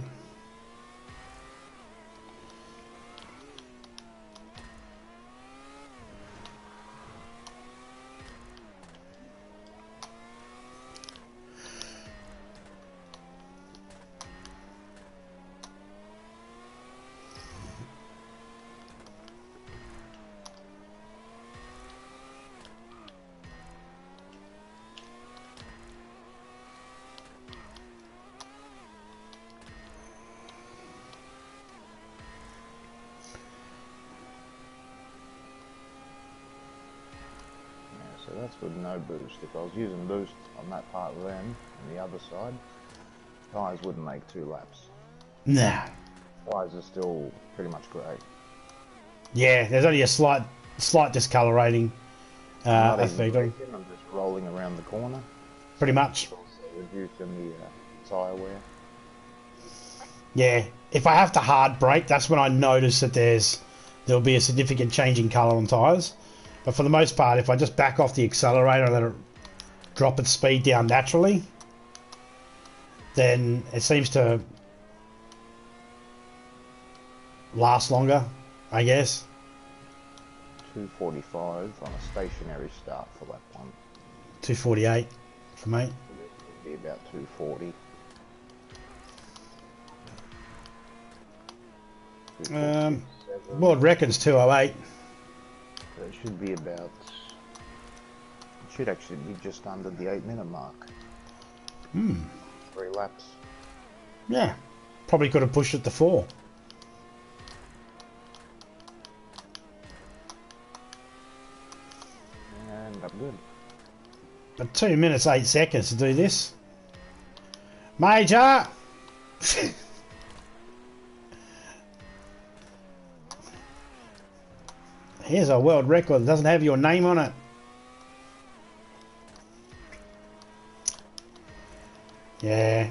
So that's with no boost. If I was using boost on that part of them, and the other side, tyres wouldn't make 2 laps. Nah. Tyres are still pretty much grey. Yeah, there's only a slight discolorating I'm not even effect. braking, I'm just rolling around the corner. Pretty much. Also reducing the tyre wear. Yeah, if I have to hard brake, that's when I notice that there'll be a significant change in colour on tyres. But for the most part, if I just back off the accelerator and let it drop its speed down naturally, then it seems to last longer, I guess. 245 on a stationary start for lap 1. 248 for me. It'd be about 240. World record's 208. So it should be about... It should actually be just under the 8-minute mark. 3 laps. Yeah, probably could have pushed it to 4. And I'm good. But 2 minutes 8 seconds to do this. Major! Here's a world record that doesn't have your name on it. Yeah.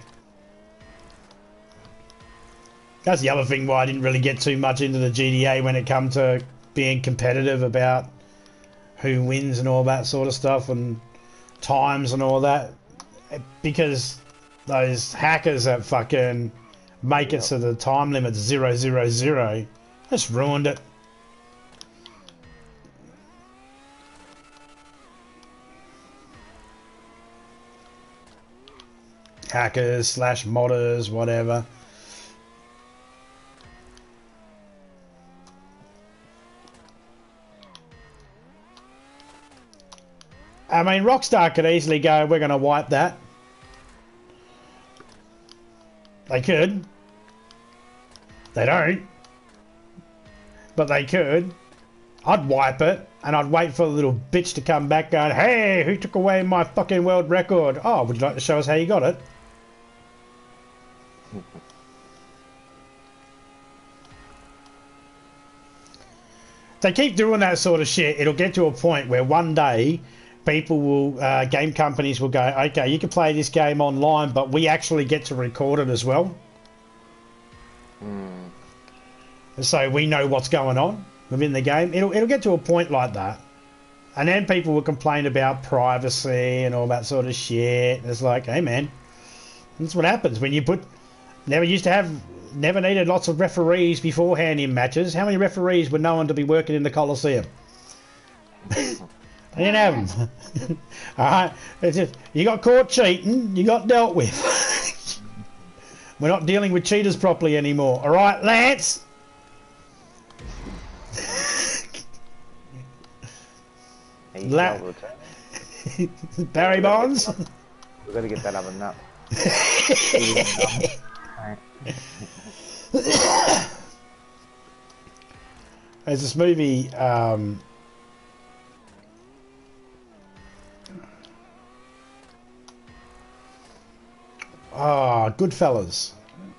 That's the other thing why I didn't really get too much into the GTA when it come to being competitive about who wins and all that sort of stuff and times and all that. Because those hackers that fucking make it so the time limit's 000 just ruined it. Hackers / modders, whatever. I mean, Rockstar could easily go, we're going to wipe that. They could. They don't. But they could. I'd wipe it, and I'd wait for the little bitch to come back going, hey, who took away my fucking world record? Oh, would you like to show us how you got it? They keep doing that sort of shit. It'll get to a point where one day people will, game companies will go, okay, you can play this game online, but we actually get to record it as well. So we know what's going on within the game. It'll get to a point like that. And then people will complain about privacy and all that sort of shit. And it's like, hey man, that's what happens when you put... Never needed lots of referees beforehand in matches. How many referees were known to be working in the Coliseum? They didn't have them. Alright, it's just, you got caught cheating, you got dealt with. We're not dealing with cheaters properly anymore. Alright, Lance? Barry Bonds? We've got to get that other nut. There's this movie, Goodfellas,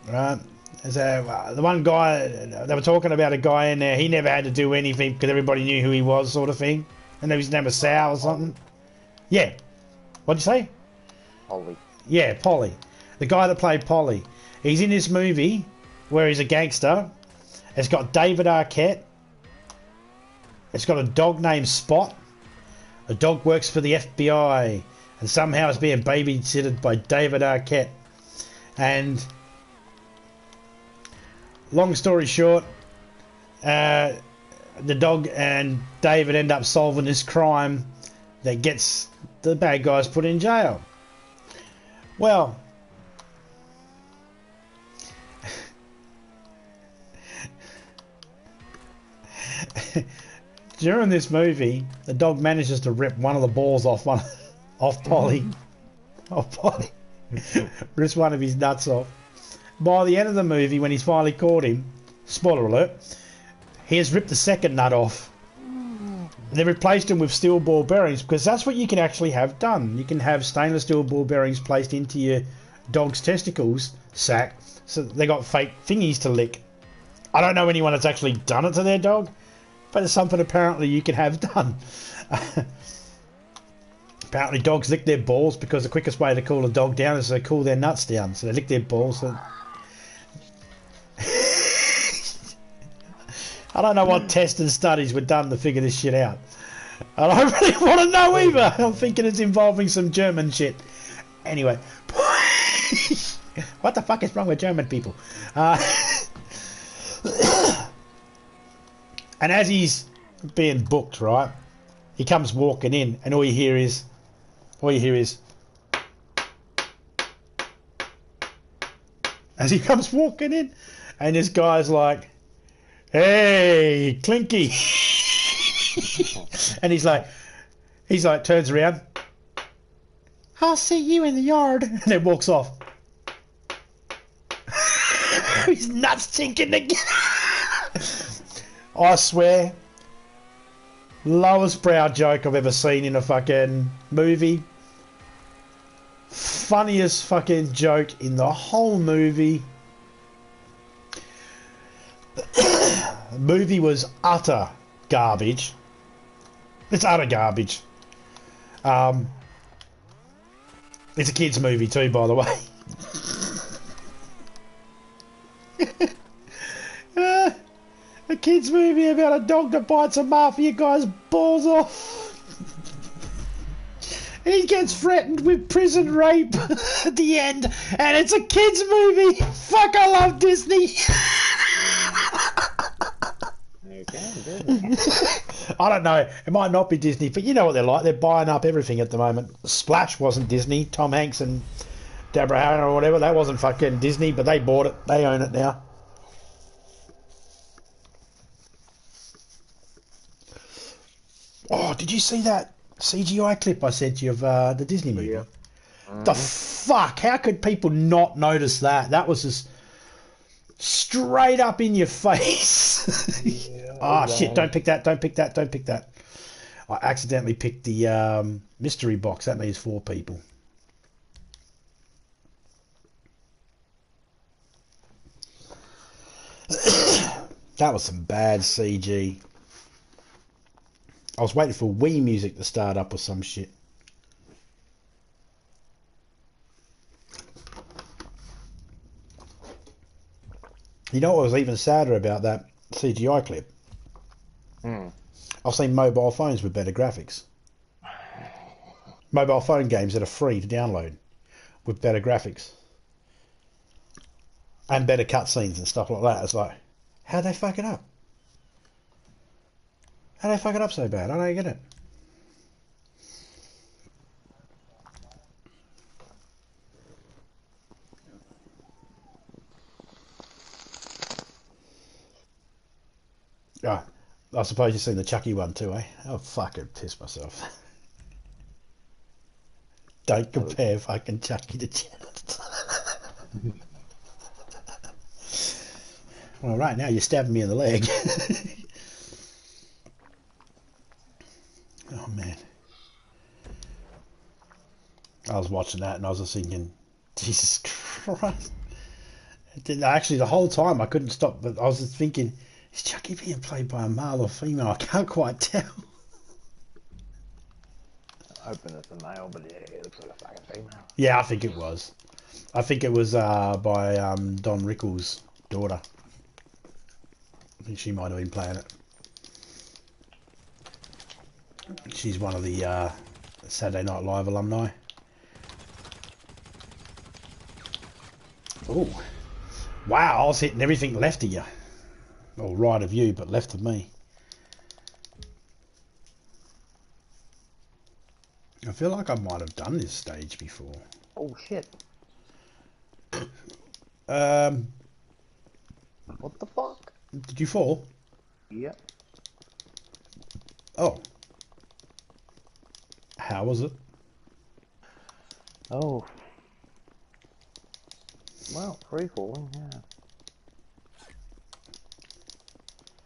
right? The one guy, they were talking about a guy in there, he never had to do anything because everybody knew who he was, sort of thing. And his name was Sal or something. Yeah. What'd you say? Polly. Yeah, Polly. The guy that played Polly. He's in this movie where he's a gangster. It's got David Arquette. It's got a dog named Spot. The dog works for the FBI and somehow is being babysitted by David Arquette. And long story short, the dog and David end up solving this crime that gets the bad guys put in jail. Well, during this movie, the dog manages to rip one of the balls off Polly. Rips one of his nuts off. By the end of the movie, when he's finally caught him, spoiler alert, he has ripped the second nut off. They replaced them with steel ball bearings because that's what you can actually have done. You can have stainless steel ball bearings placed into your dog's testicles sack, so they got fake thingies to lick. I don't know anyone that's actually done it to their dog, but it's something apparently you can have done. Apparently dogs lick their balls because the quickest way to cool a dog down is to cool their nuts down. So they lick their balls. And... I don't know what tests and studies were done to figure this shit out. I don't really want to know either. I'm thinking it's involving some German shit. Anyway. What the fuck is wrong with German people? And as he's being booked, right, he comes walking in, and all you hear is, as he comes walking in, and this guy's like, "Hey, Clinky," and he's like, turns around, "I'll see you in the yard," and then walks off. He's nuts tinking again. I swear, lowest brow joke I've ever seen in a fucking movie. Funniest fucking joke in the whole movie. The movie was utter garbage. It's utter garbage. It's a kids' movie too, by the way. A kids' movie about a dog that bites a mafia guy's balls off. And he gets threatened with prison rape at the end. And it's a kids' movie. Fuck, I love Disney. I don't know. It might not be Disney, but you know what they're like. They're buying up everything at the moment. Splash wasn't Disney. Tom Hanks and Deborah Harry or whatever. That wasn't fucking Disney, but they bought it. They own it now. Oh, did you see that CGI clip I sent you of the Disney movie? Yeah. The fuck? How could people not notice that? That was just straight up in your face. Yeah, oh, shit. Don't pick that. Don't pick that. Don't pick that. I accidentally picked the mystery box. That means 4 people. That was some bad CG. I was waiting for Wii music to start up or some shit. You know what was even sadder about that CGI clip? I've seen mobile phones with better graphics. Mobile phone games that are free to download with better graphics. And better cutscenes and stuff like that. It's like, how'd they fuck it up? How'd they fuck it up so bad? I don't get it. Oh, I suppose you've seen the Chucky one too, eh? I'll fucking piss myself. Don't compare fucking Chucky to Janet. Well, right now you're stabbing me in the leg. Oh, man. I was watching that and I was just thinking, Jesus Christ. Actually, the whole time I couldn't stop, but I was just thinking, is Chucky being played by a male or female? I can't quite tell. Hoping it's a male, but yeah, it looks like a fucking female. Yeah, I think it was. I think it was by Don Rickles' daughter. I think she might have been playing it. She's one of the Saturday Night Live alumni. Oh, wow! I was hitting everything left of you, or right of you, but left of me. I feel like I might have done this stage before. Oh shit! What the fuck? Did you fall? Yep. Oh. How was it? Oh. Well, free falling, yeah.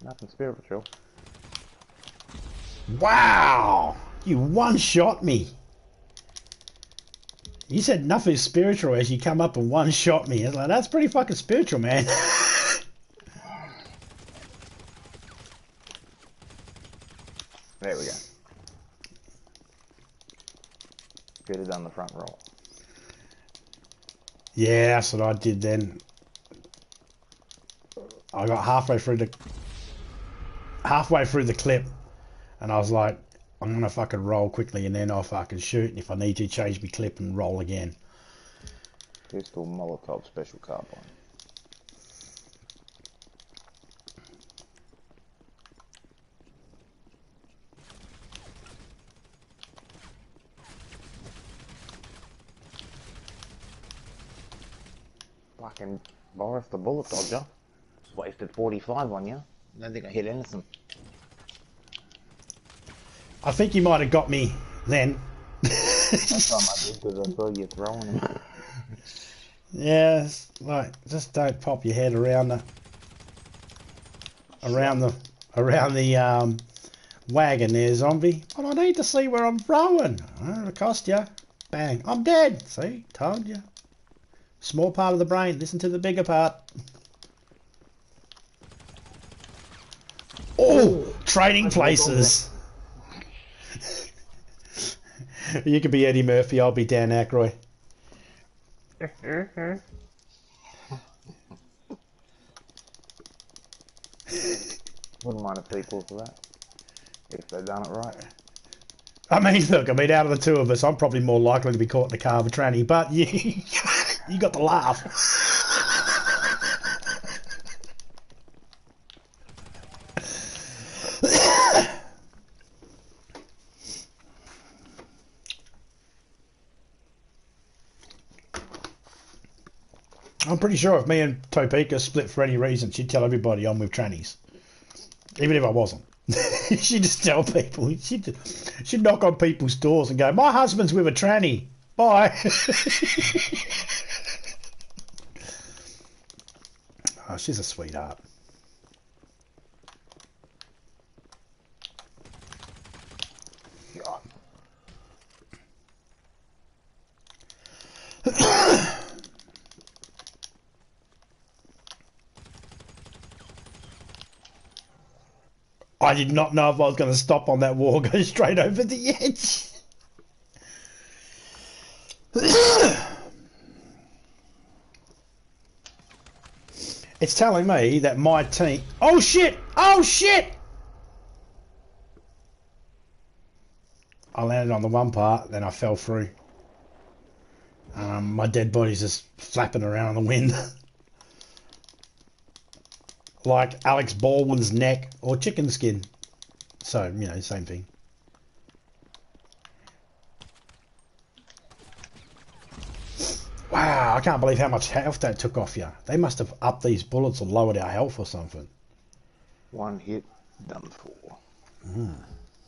Nothing spiritual. Wow! You one-shot me. You said nothing spiritual as you come up and one-shot me. I was like, that's pretty fucking spiritual, man. There we go. Could have done the front roll. Yeah, that's what I did then. I got halfway through the clip, and I was like, I'm gonna fucking roll quickly, and then I'll fucking shoot. And if I need to, change my clip and roll again. Pistol Molotov special carbine. Fucking Boris the bullet dodger. Just wasted 45 on you. I don't think I hit anything. I think you might have got me then. That's what I did because I saw you throwing him. Yeah, like just don't pop your head around the wagon there, zombie. But I need to see where I'm throwing. It'll cost you. Bang! I'm dead. See, told you. Small part of the brain. Listen to the bigger part. Oh, trading places. You could be Eddie Murphy. I'll be Dan Aykroyd. Wouldn't mind a sequel for that. If they've done it right. I mean, look, out of the two of us, I'm probably more likely to be caught in the car of a tranny, but you got the laugh. I'm pretty sure if me and Topeka split for any reason, she'd tell everybody I'm with trannies. Even if I wasn't. She'd just tell people. She'd knock on people's doors and go, my husband's with a tranny. Bye. Oh, she's a sweetheart. I did not know if I was going to stop on that wall, go straight over the edge. It's telling me that my team... Oh shit! Oh shit! I landed on the one part, then I fell through. My dead body's just flapping around in the wind. Like Alex Baldwin's neck or chicken skin. So, you know, same thing. Wow, I can't believe how much health that took off you. They must have upped these bullets or lowered our health or something. One hit, done for.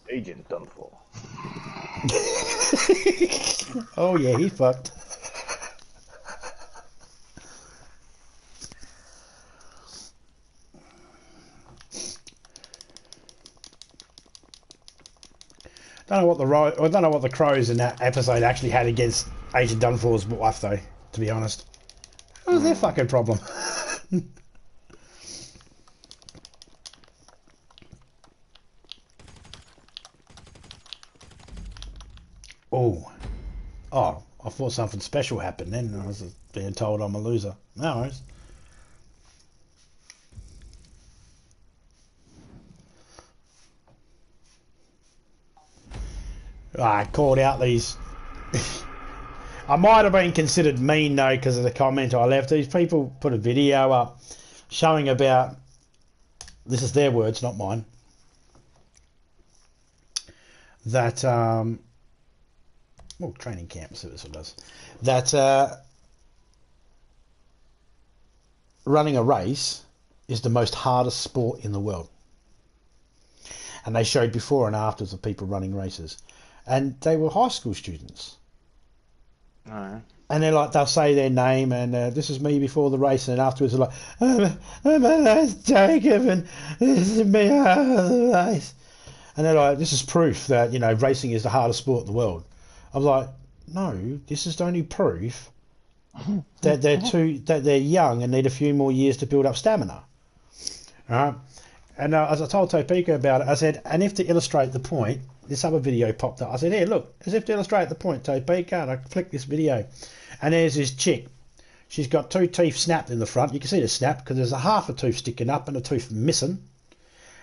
Agent done for. Oh yeah, he fucked. I don't know what the crows in that episode actually had against Agent Dunfor's wife, though. To be honest, what was their fucking problem? Oh, I thought something special happened. Then I was being told I'm a loser. No worries. I called out these. I might have been considered mean though because of the comment I left. These people put a video up showing about. This is their words, not mine. That well, training camp, so this one does. That running a race is the most hardest sport in the world, and they showed before and afters of people running races. And they were high school students. Alright. And they're like, they'll say their name and this is me before the race, and then afterwards they're like, my name's Jacob and this is me after the race. And they're like, this is proof that, you know, racing is the hardest sport in the world. I'm like, no, this is only proof that they're young and need a few more years to build up stamina. All right? And as I told Topeka about it, I said, and if to illustrate the point, this other video popped up. I said, here, look, as if to illustrate the point, Topeka, and I clicked this video. And there's this chick. She's got 2 teeth snapped in the front. You can see the snap because there's a half a tooth sticking up and a tooth missing.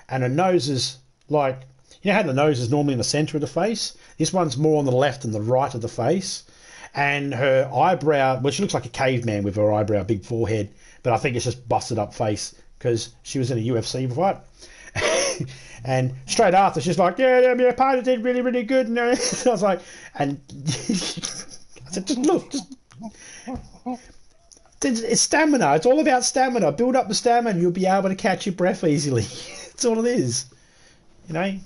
And her nose is like, you know how the nose is normally in the centre of the face? This one's more on the left and the right of the face. And her eyebrow, well, she looks like a caveman with her eyebrow, big forehead. But I think it's just busted up face because she was in a UFC fight. And straight after, she's like, yeah, my opponent did really, really good. And I was like, and I said, just look, it's stamina. It's all about stamina. Build up the stamina and you'll be able to catch your breath easily. That's all it is. You know?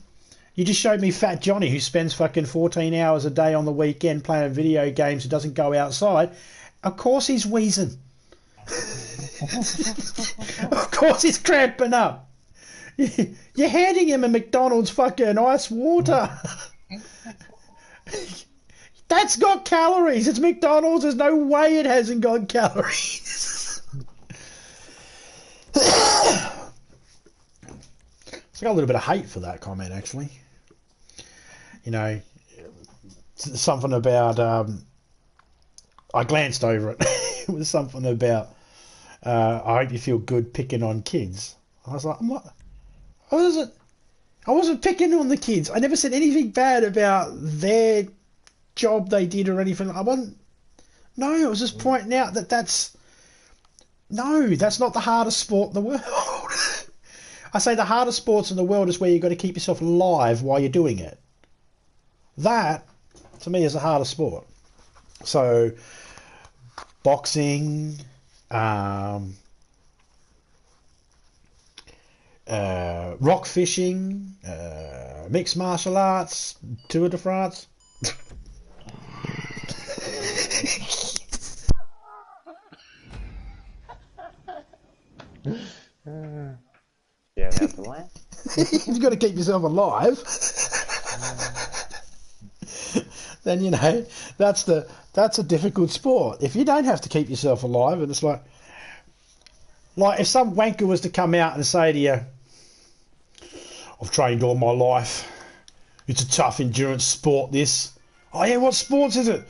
You just showed me Fat Johnny, who spends fucking 14 hours a day on the weekend playing video games, who doesn't go outside. Of course he's wheezing. Of course he's cramping up. You're handing him a McDonald's fucking ice water. That's got calories. It's McDonald's. There's no way it hasn't got calories. So I got a little bit of hate for that comment, actually. You know, something about, I glanced over it. It was something about, I hope you feel good picking on kids. I was like, I wasn't picking on the kids. I never said anything bad about their job they did or anything. I was just pointing out that's not the hardest sport in the world. I say the hardest sports in the world is where you've got to keep yourself alive while you're doing it. That, to me, is the hardest sport. So, boxing, rock fishing, mixed martial arts, Tour de France. Yeah, that's the land. You've got to keep yourself alive. Then, you know, that's a difficult sport. If you don't have to keep yourself alive, and it's like if some wanker was to come out and say to you, I've trained all my life. It's a tough endurance sport, this. Oh, yeah, what sports is it?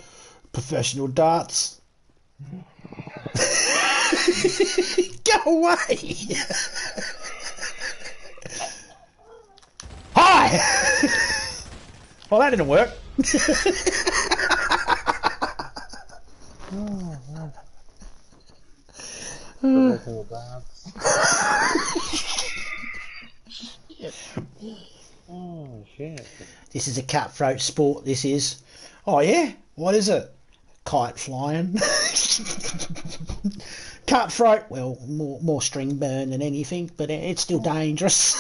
Professional darts. Go away. Hi. Well, that didn't work. Professional darts. Oh, shit. This is a cutthroat sport, this is. Oh, yeah? What is it? Kite flying. Cutthroat, well, more string burn than anything, but it's still dangerous.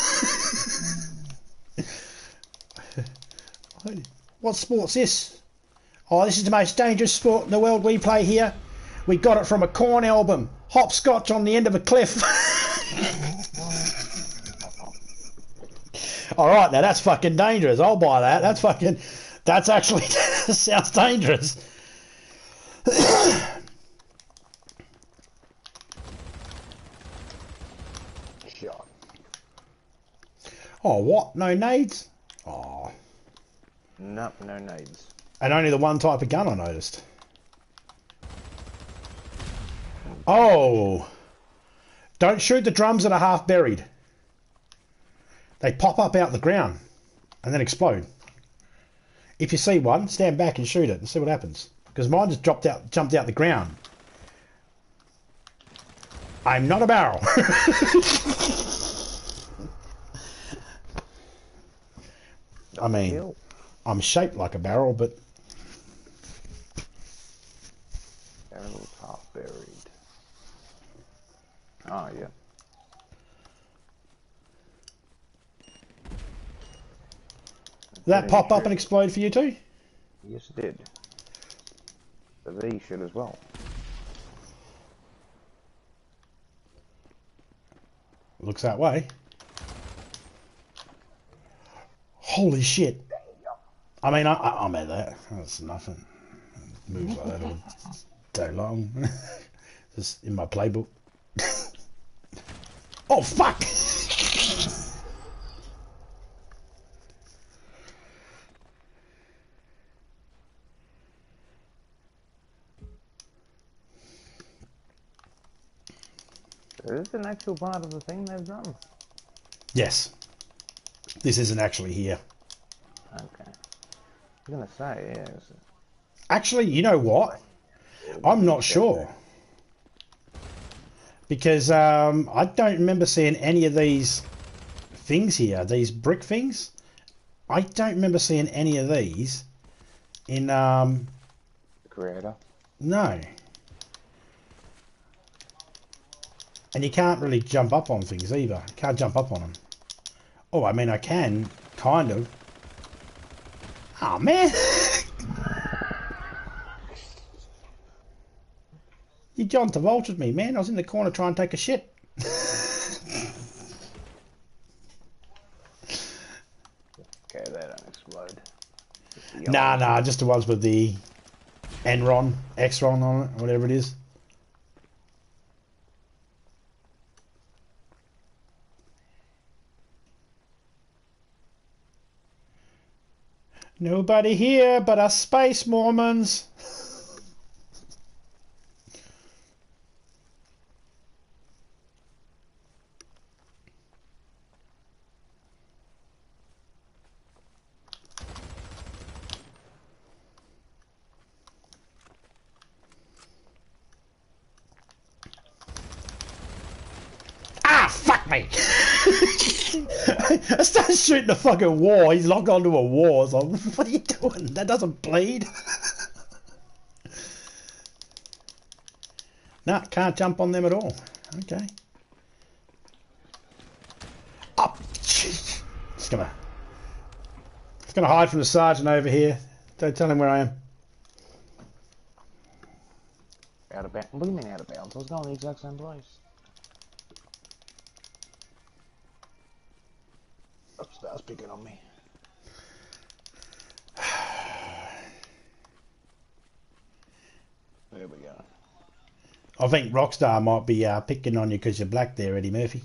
What sport's this? Oh, this is the most dangerous sport in the world we play here. We got it from a Korn album. Hopscotch on the end of a cliff. Alright, now that's fucking dangerous. I'll buy that. That's actually, sounds dangerous. Shot. Oh, what? No nades? Oh. Nope, no nades. And only the one type of gun I noticed. Oh. Don't shoot the drums that are half buried. They pop up out the ground and then explode. If you see one, stand back and shoot it and see what happens. Because mine just jumped out the ground. I'm not a barrel. I mean, I'm shaped like a barrel, but... Barrel's half buried. Oh, yeah. Did that pop up and explode for you too? Yes, it did. The V should as well. Looks that way. Holy shit. I mean, I'm at that. That's nothing. Moves like that all day long. Just in my playbook. Oh, fuck! Is this an actual part of the thing they've done? Yes. This isn't actually here. Okay. I was going to say, yeah. Actually, you know what? I'm not sure. Because I don't remember seeing any of these things here. These brick things. I don't remember seeing any of these in... The creator? No. And you can't really jump up on things either. You can't jump up on them. Oh, I mean, I can, kind of. Oh, man. You John Travolta'd me, man. I was in the corner trying to take a shit. Okay, they don't explode. Nah, just the ones with the Enron, Xron on it, whatever it is. Nobody here but us space Mormons. Ah, fuck me! I started shooting the fucking wall. He's locked onto a wall. I was like, what are you doing? That doesn't bleed. No, can't jump on them at all. Okay. Up. Just gonna hide from the sergeant over here. Don't tell him where I am. Out of bounds? What do you mean out of bounds? I was going the exact same place. Upstairs picking on me. There we go. I think Rockstar might be picking on you because you're black there, Eddie Murphy.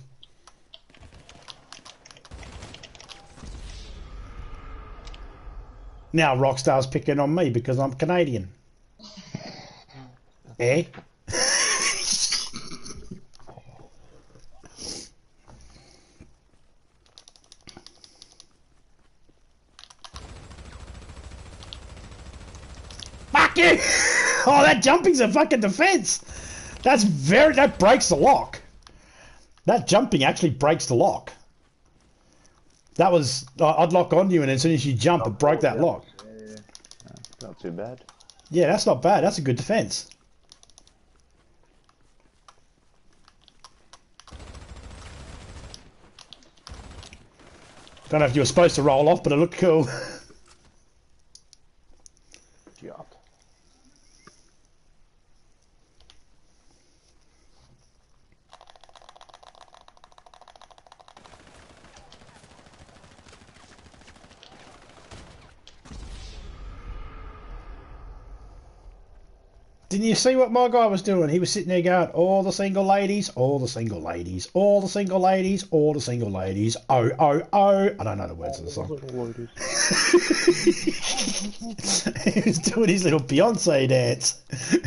Now Rockstar's picking on me because I'm Canadian. Eh? Fuck you! Oh, that jumping's a fucking defense. That breaks the lock. That jumping actually breaks the lock. That was, I'd lock onto you, and as soon as you jump, it broke that lock. Yeah. Not too bad. Yeah, that's not bad. That's a good defense. Don't know if you were supposed to roll off, but it looked cool. Jump. Didn't you see what my guy was doing? He was sitting there going, all the single ladies, all the single ladies, all the single ladies, all the single ladies, oh, oh, oh. I don't know the words of the song. He was doing his little Beyonce dance.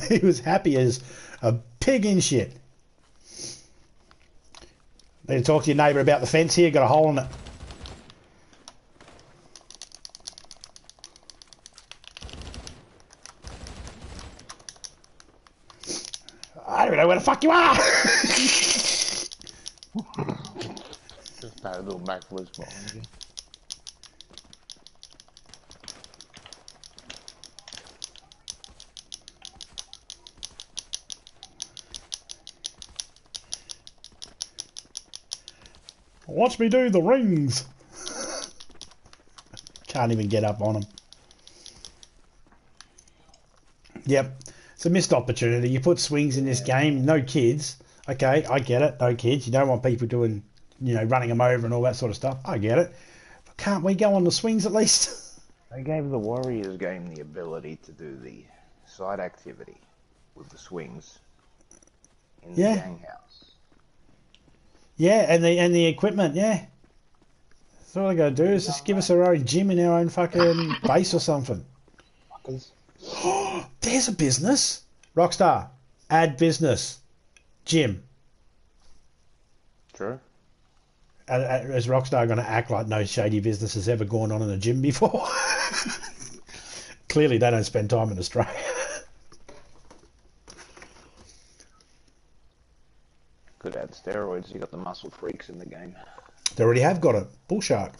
He was happy as a pig in shit. Need to talk to your neighbour about the fence here, got a hole in it. I don't know where the fuck you are! Just had a little backwards behind you. Watch me do the rings! Can't even get up on them. Yep. It's a missed opportunity. You put swings in this game, no kids. Okay, I get it, no kids. You don't want people doing, running them over and all that sort of stuff. I get it. Can't we go on the swings at least? They gave the Warriors game the ability to do the side activity with the swings in the gang house. Yeah, and the equipment, yeah. So all I gotta do is just give us our own gym in our own fucking base or something. There's a business. Rockstar, add business. Gym. True. Is Rockstar going to act like no shady business has ever gone on in a gym before? Clearly they don't spend time in Australia. Could add steroids. You got the muscle freaks in the game. They already have got it. Bullshark.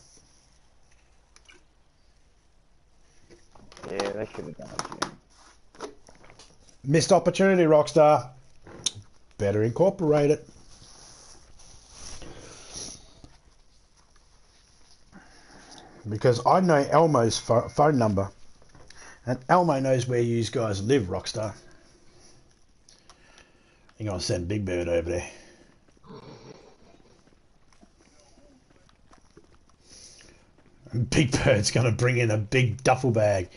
Yeah, they should have done a gym. Missed opportunity, Rockstar. Better incorporate it. Because I know Elmo's phone number. And Elmo knows where you guys live, Rockstar. You're going to send Big Bird over there. And Big Bird's going to bring in a big duffel bag.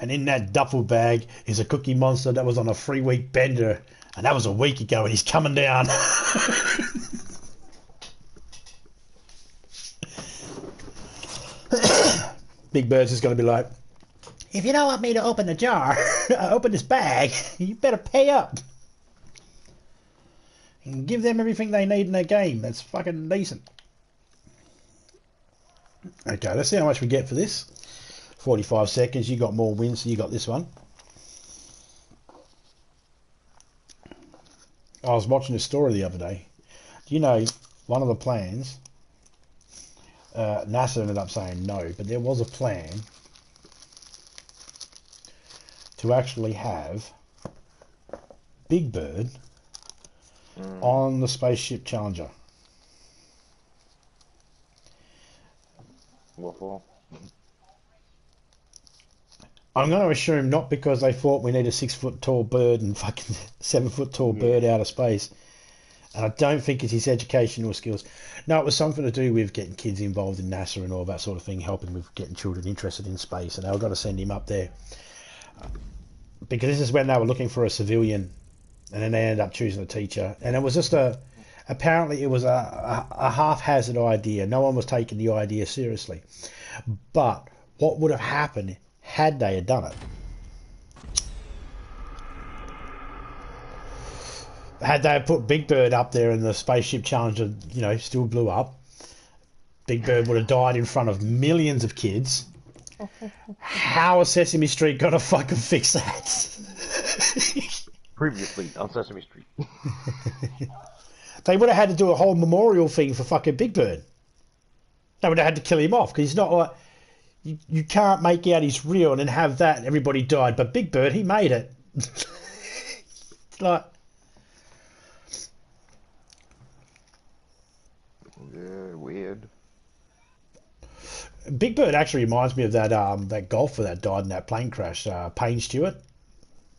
And in that duffel bag is a Cookie Monster that was on a 3-week bender. And that was a week ago and he's coming down. Big Bird's just going to be like, if you don't want me to open the jar, open this bag, you better pay up. And give them everything they need in their game. That's fucking decent. Okay, let's see how much we get for this. 45 seconds. You got more wins, so you got this one. I was watching this story the other day. Do you know, one of the plans, NASA ended up saying no, but there was a plan to actually have Big Bird on the Spaceship Challenger. What for? I'm going to assume not because they thought we need a 6-foot tall bird and fucking 7-foot tall bird out of space. And I don't think it's his educational skills. No, it was something to do with getting kids involved in NASA and all that sort of thing, helping with getting children interested in space. And they were going to send him up there. Because this is when they were looking for a civilian. And then they ended up choosing a teacher. And it was just apparently it was a haphazard idea. No one was taking the idea seriously. But what would have happened had they had done it? Had they put Big Bird up there and the Spaceship Challenger, you know, still blew up, Big Bird would have died in front of millions of kids. How is Sesame Street gonna fucking fix that? Previously on Sesame Street. They would have had to do a whole memorial thing for fucking Big Bird. They would have had to kill him off because he's not like... You can't make out he's real and then have that and everybody died. But Big Bird, he made it. Like... Yeah, weird. Big Bird actually reminds me of that golfer that died in that plane crash, Payne Stewart.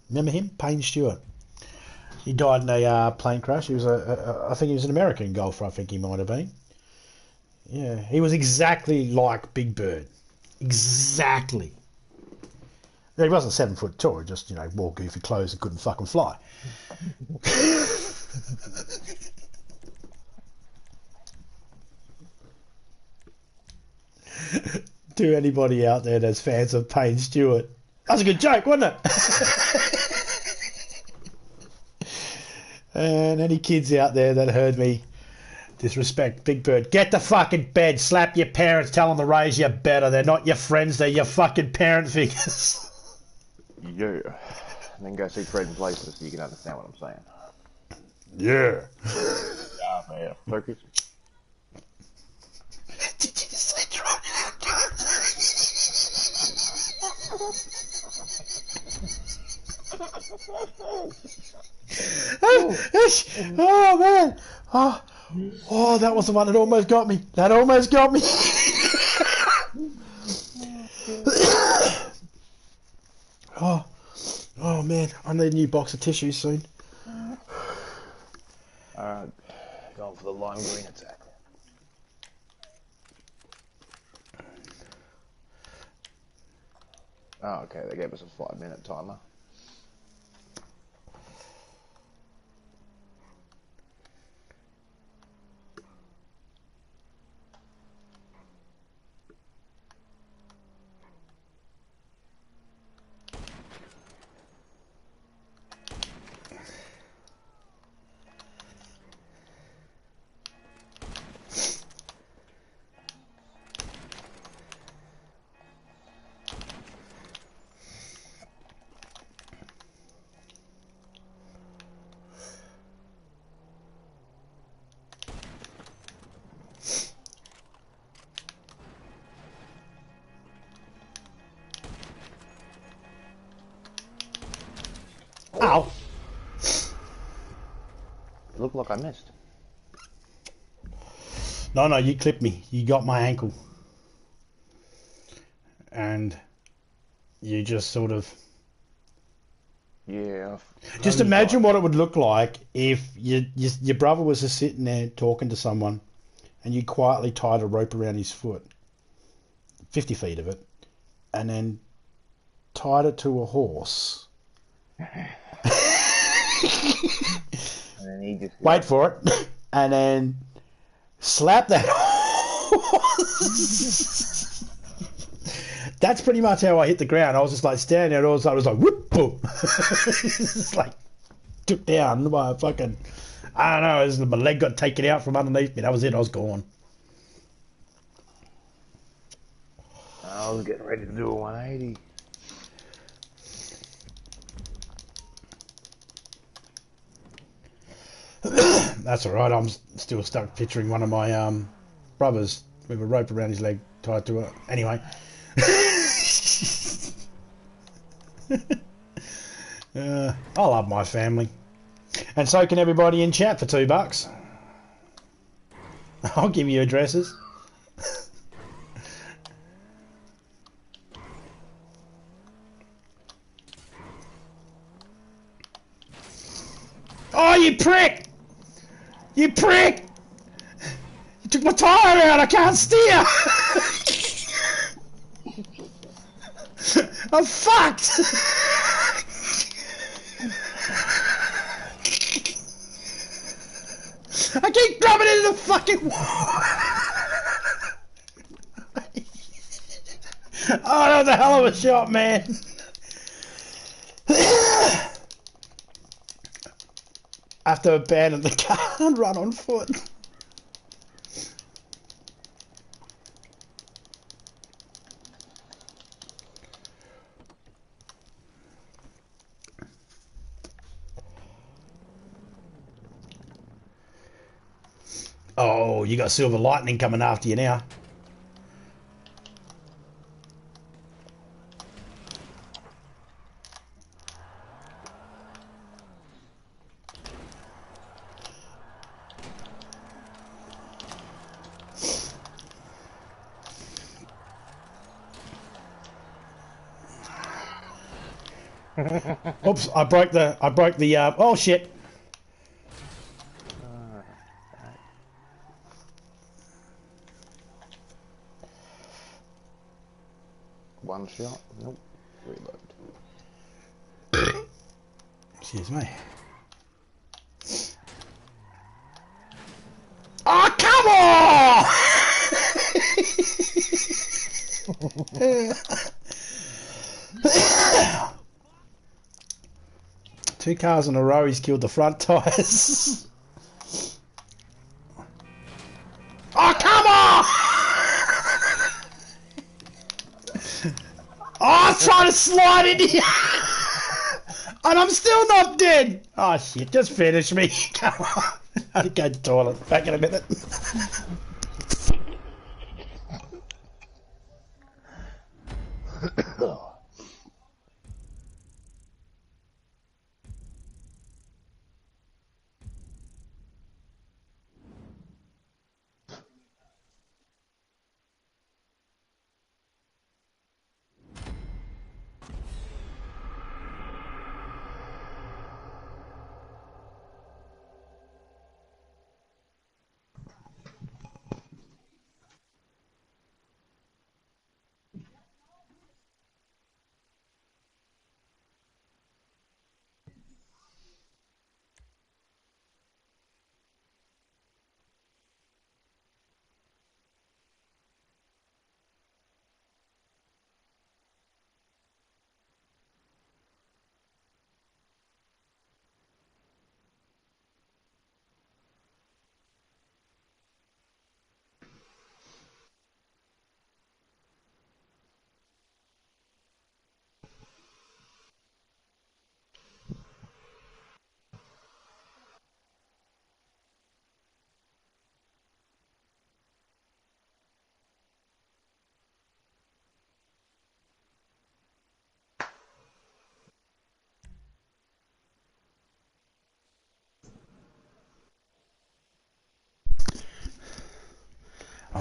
Remember him? Payne Stewart. He died in a plane crash. He was I think he was an American golfer, I think he might have been. Yeah, he was exactly like Big Bird. Exactly. He wasn't 7 foot tall, he just, you know, wore goofy clothes and couldn't fucking fly. To anybody out there that's fans of Payne Stewart, that was a good joke, wasn't it? And any kids out there that heard me disrespect Big Bird, get the fucking bed, slap your parents, tell them to raise you better. They're not your friends, they're your fucking parent figures. Yeah. And then go see Trading Places so you can understand what I'm saying. Yeah. Yeah, man. Turkish. Did you just say try? Oh man! Oh, that was the one that almost got me. That almost got me. Oh man! I need a new box of tissues soon. Alright, going for the lime green attack. Oh, okay, they gave us a 5-minute timer. Ow! It looked like I missed. No, no, you clipped me. You got my ankle. And you just sort of... Yeah. Just imagine what it would look like if your brother was just sitting there talking to someone and you quietly tied a rope around his foot, 50 feet of it, and then tied it to a horse. And then he just Wait for it. And then slap that horse. That's pretty much how I hit the ground. I was just like standing there and all of a sudden it was like whoop boom. It's like took down by a fucking, I don't know, it was, my leg got taken out from underneath me. That was it, I was gone. I was getting ready to do a 180. That's alright, I'm still stuck picturing one of my brothers with a rope around his leg tied to it. Anyway. I love my family. And so can everybody in chat for $2. I'll give you addresses. Oh, you prick! You prick! You took my tire out, I can't steer! I'm fucked! I keep grabbing into the fucking wall! Oh, that was a hell of a shot, man! I have to abandon the car and run on foot. Oh, you got silver lightning coming after you now. Oops, I broke the oh shit. One shot. Nope. Reload. Excuse me. Oh, come on! 2 cars in a row, he's killed the front tyres. Oh, come on! Oh, I was trying to slide in here! And I'm still not dead! Oh shit, just finish me. Come on. I had to go to the toilet. Back in a minute.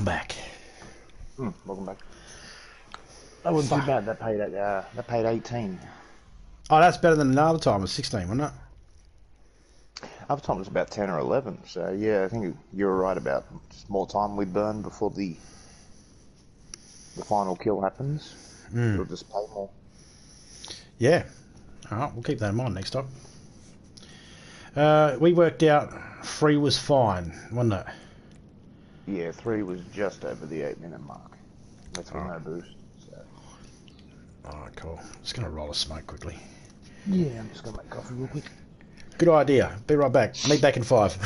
I'm back. Welcome back. That wasn't too bad. That paid 18. Oh, that's better than another time. It was 16, wasn't it? Other time it was about 10 or 11. So yeah, I think you were right about just more time we burn before the final kill happens. It'll just pay more. Yeah. All right, we'll keep that in mind next time. We worked out 3 was fine, wasn't it? Yeah, 3 was just over the 8-minute mark. That's with no boost. So. Alright, cool. Just going to roll a smoke quickly. Yeah, I'm just going to make coffee real quick. Good idea. Be right back. Meet back in 5.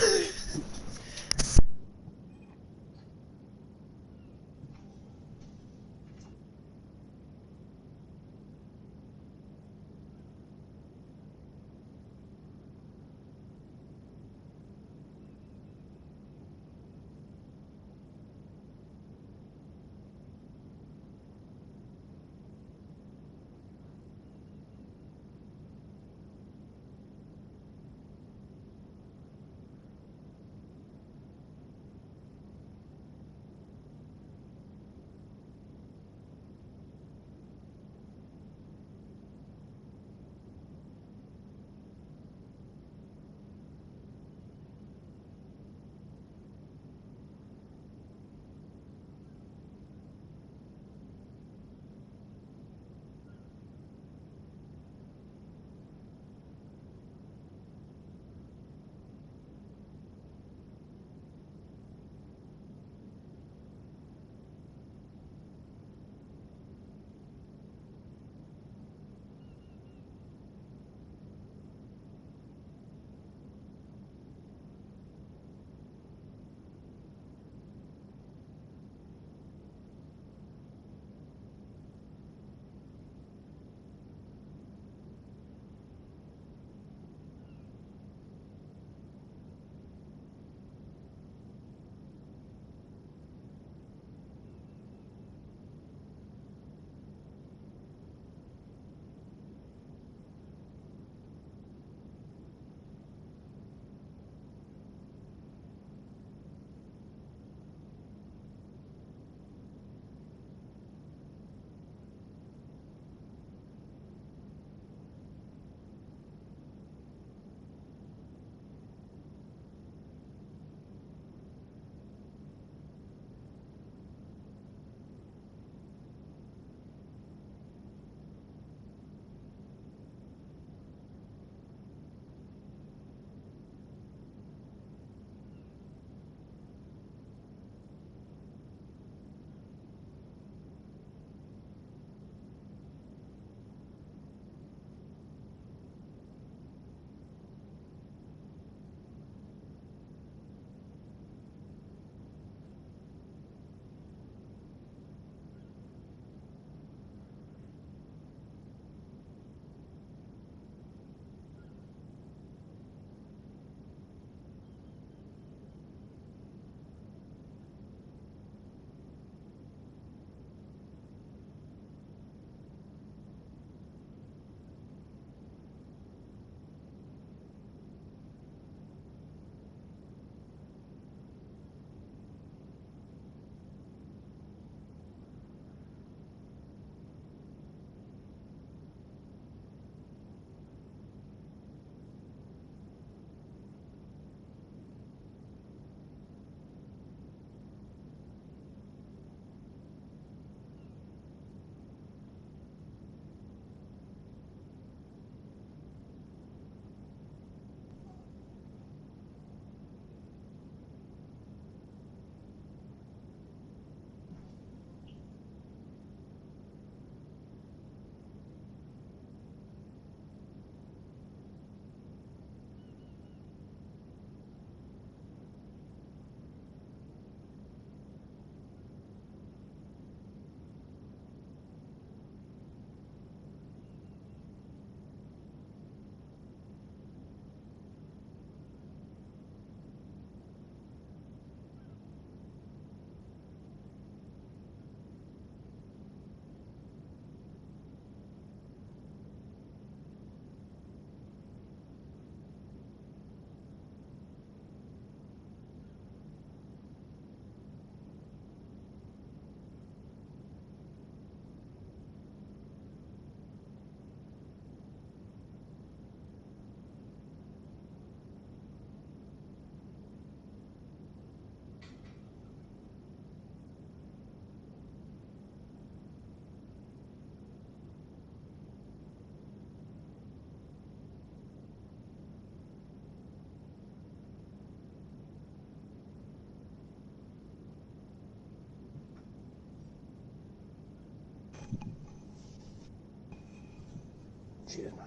Cheers, mate.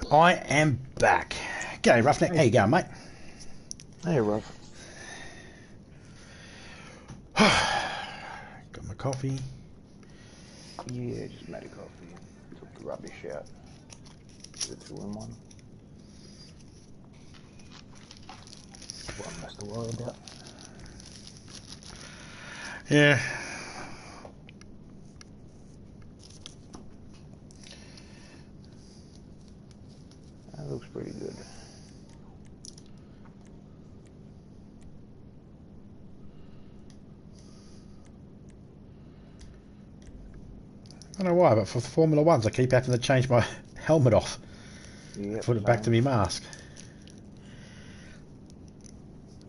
I am back. G'day, Roughneck. How you going, mate? Hey, Rob. Got my coffee. Yeah, just made a coffee and took the rubbish out. Put it through in one. One less to worry about. Yeah. That looks pretty good. I don't know why, but for Formula Ones, I keep having to change my helmet off. Yep, Put it back to me mask.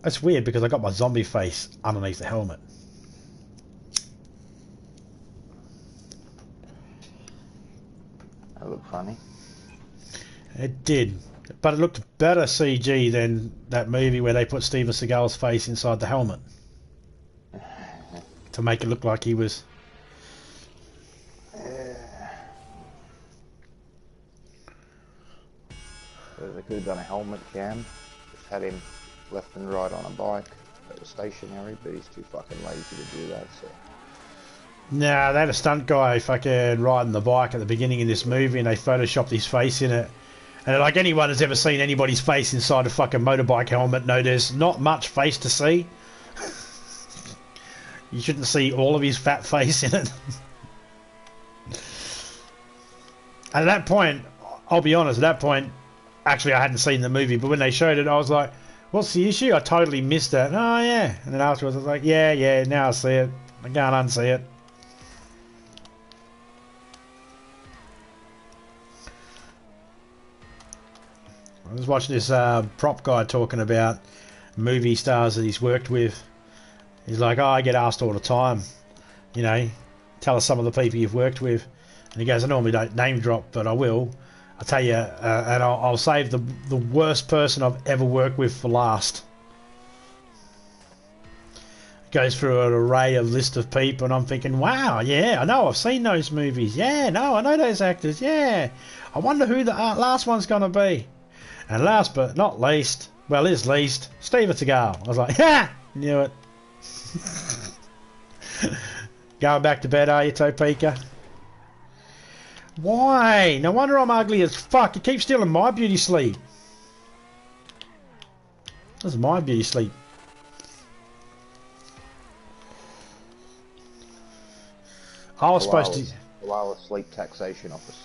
That's weird because I got my zombie face underneath the helmet. That looked funny. It did, but it looked better CG than that movie where they put Steven Seagal's face inside the helmet to make it look like he was. They could have done a helmet cam. Just had him left and right on a bike that was stationary, but he's too fucking lazy to do that, so... Nah, they had a stunt guy fucking riding the bike at the beginning of this movie and they photoshopped his face in it. And like anyone has ever seen anybody's face inside a fucking motorbike helmet, no, there's not much face to see. You shouldn't see all of his fat face in it. And at that point, I'll be honest, at that point, actually I hadn't seen the movie, but when they showed it, I was like, what's the issue? I totally missed it. Oh, yeah. And then afterwards, I was like, yeah, now I see it. I can't unsee it. I was watching this prop guy talking about movie stars that he's worked with. He's like, I get asked all the time, you know, tell us some of the people you've worked with. And he goes, I normally don't name drop, but I will. I'll tell you, and I'll save the worst person I've ever worked with for last. Goes through an array of list of people, and I'm thinking, wow, yeah, I know, I've seen those movies. Yeah, no, I know those actors. Yeah, I wonder who the last one's going to be. And last but not least, well, is least, Steven Seagal. I was like, ha! Knew it. Going back to bed, are you, Topeka? Why? No wonder I'm ugly as fuck. You keep stealing my beauty sleep. This is my beauty sleep. I was supposed to... Koala Sleep Taxation Office.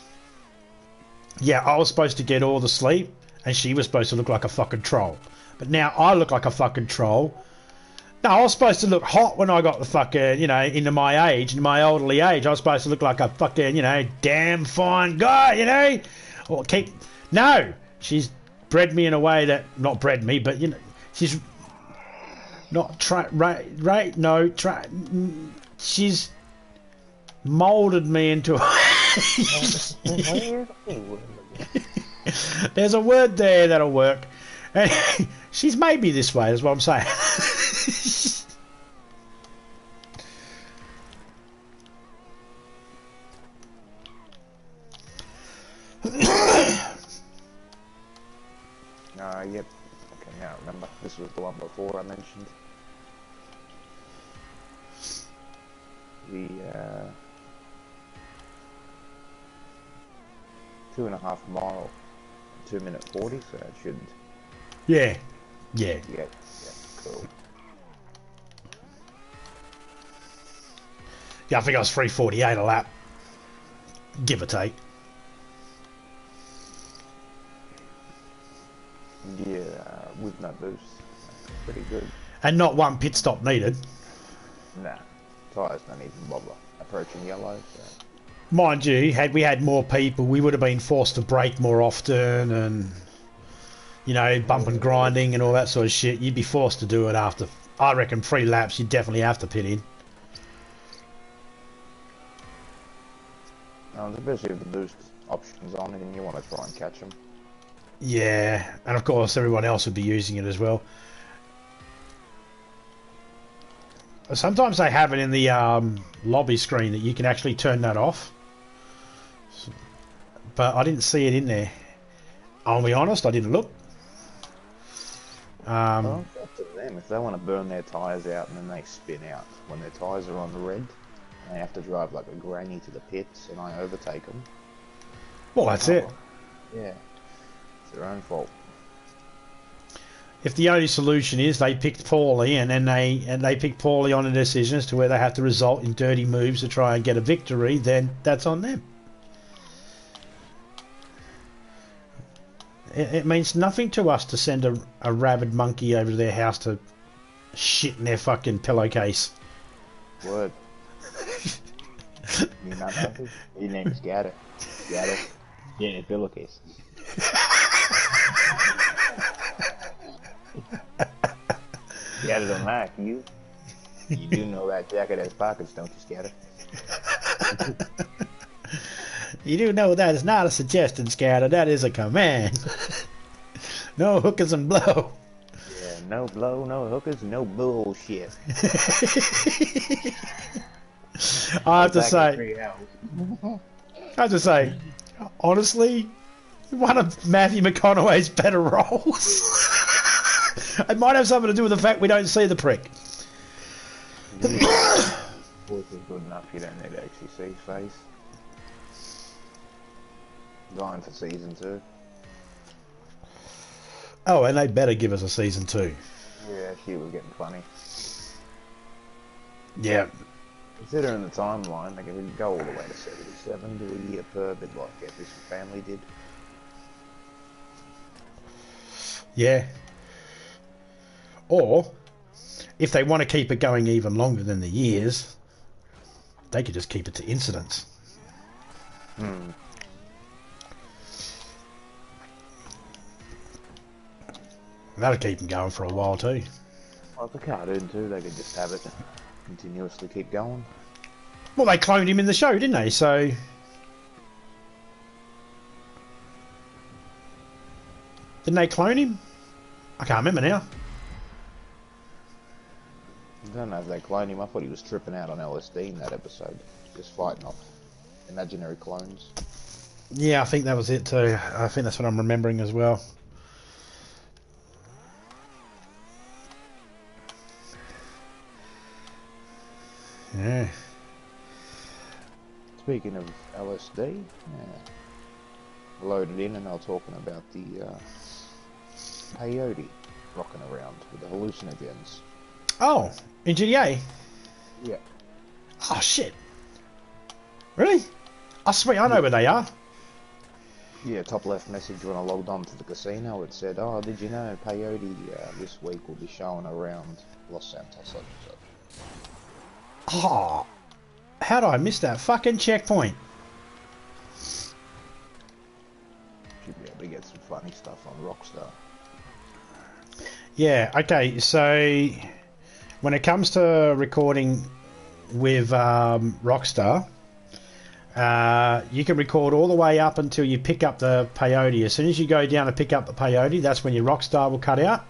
Yeah, I was supposed to get all the sleep, and she was supposed to look like a fucking troll. But now I look like a fucking troll. No, I was supposed to look hot when I got the fucking, you know, into my age, into my elderly age. I was supposed to look like a fucking, you know, damn fine guy, you know? Or keep... No! She's bred me in a way that... Not bred me, but, you know, she's... Not she's moulded me into There's a word there that'll work. She's made me this way, is what I'm saying. Yep. Okay, now I remember. This was the one before I mentioned. The 2.5 mile, 2:40, so it shouldn't. Yeah. Yeah, cool. Yeah, I think I was 3:48 a lap, give or take. Yeah, with no boost, pretty good. And not one pit stop needed. Nah, tyres don't even bother approaching yellow. So. Mind you, had we had more people, we would have been forced to brake more often, and you know, bump and grinding and all that sort of shit. You'd be forced to do it after, I reckon, 3 laps. You'd definitely have to pit in. Especially if the boost option's on and you want to try and catch them. Yeah, and of course everyone else would be using it as well. Sometimes they have it in the lobby screen that you can actually turn that off. But I didn't see it in there. I'll be honest, I didn't look. Well, it's up to them. If they want to burn their tyres out and then they spin out when their tyres are on red, they have to drive like a granny to the pits and I overtake them. Well, that's it. Yeah, it's their own fault. If the only solution is they picked poorly and then they picked poorly on a decision as to where they have to result in dirty moves to try and get a victory, then that's on them. It means nothing to us to send a rabid monkey over to their house to shit in their fucking pillowcase. Word. You know nothing? His name's Scatter. Scatter. Yeah, in a pillowcase. Scatter don't like you. You do know that jacket has pockets, don't you, Scatter? You do know that is not a suggestion, Scatter. That is a command. No hookers and blow. Yeah, no blow, no hookers, no bullshit. I have to say, honestly, one of Matthew McConaughey's better roles. It might have something to do with the fact we don't see the prick. Voice is good enough, you don't need to actually see his face. Going for season 2. Oh, and they better give us a season 2. Yeah, she was getting funny. Yeah. Considering the timeline, they can go all the way to 77, do a year per bit like every family did. Yeah. Or, if they want to keep it going even longer than the years, they could just keep it to incidents. That'll keep them going for a while too. Well, it's a cartoon too, they could just have it continuously keep going. Well, they cloned him in the show, didn't they? So... Didn't they clone him? I can't remember now. I don't know if they cloned him. I thought he was tripping out on LSD in that episode. Just fighting off imaginary clones. Yeah, I think that was it too. I think that's what I'm remembering as well. Yeah. Speaking of LSD, yeah. Loaded in and they were talking about the peyote rocking around with the hallucinogens. Oh, in GTA? Yeah. Oh, shit. Really? I swear I know where they are. Yeah, top left message when I logged on to the casino, it said, oh, did you know peyote this week will be showing around Los Santos. Oh, how did I miss that fucking checkpoint? Should be able to get some funny stuff on Rockstar. Yeah, okay, so when it comes to recording with Rockstar, you can record all the way up until you pick up the peyote. As soon as you go down to pick up the peyote, that's when your Rockstar will cut out.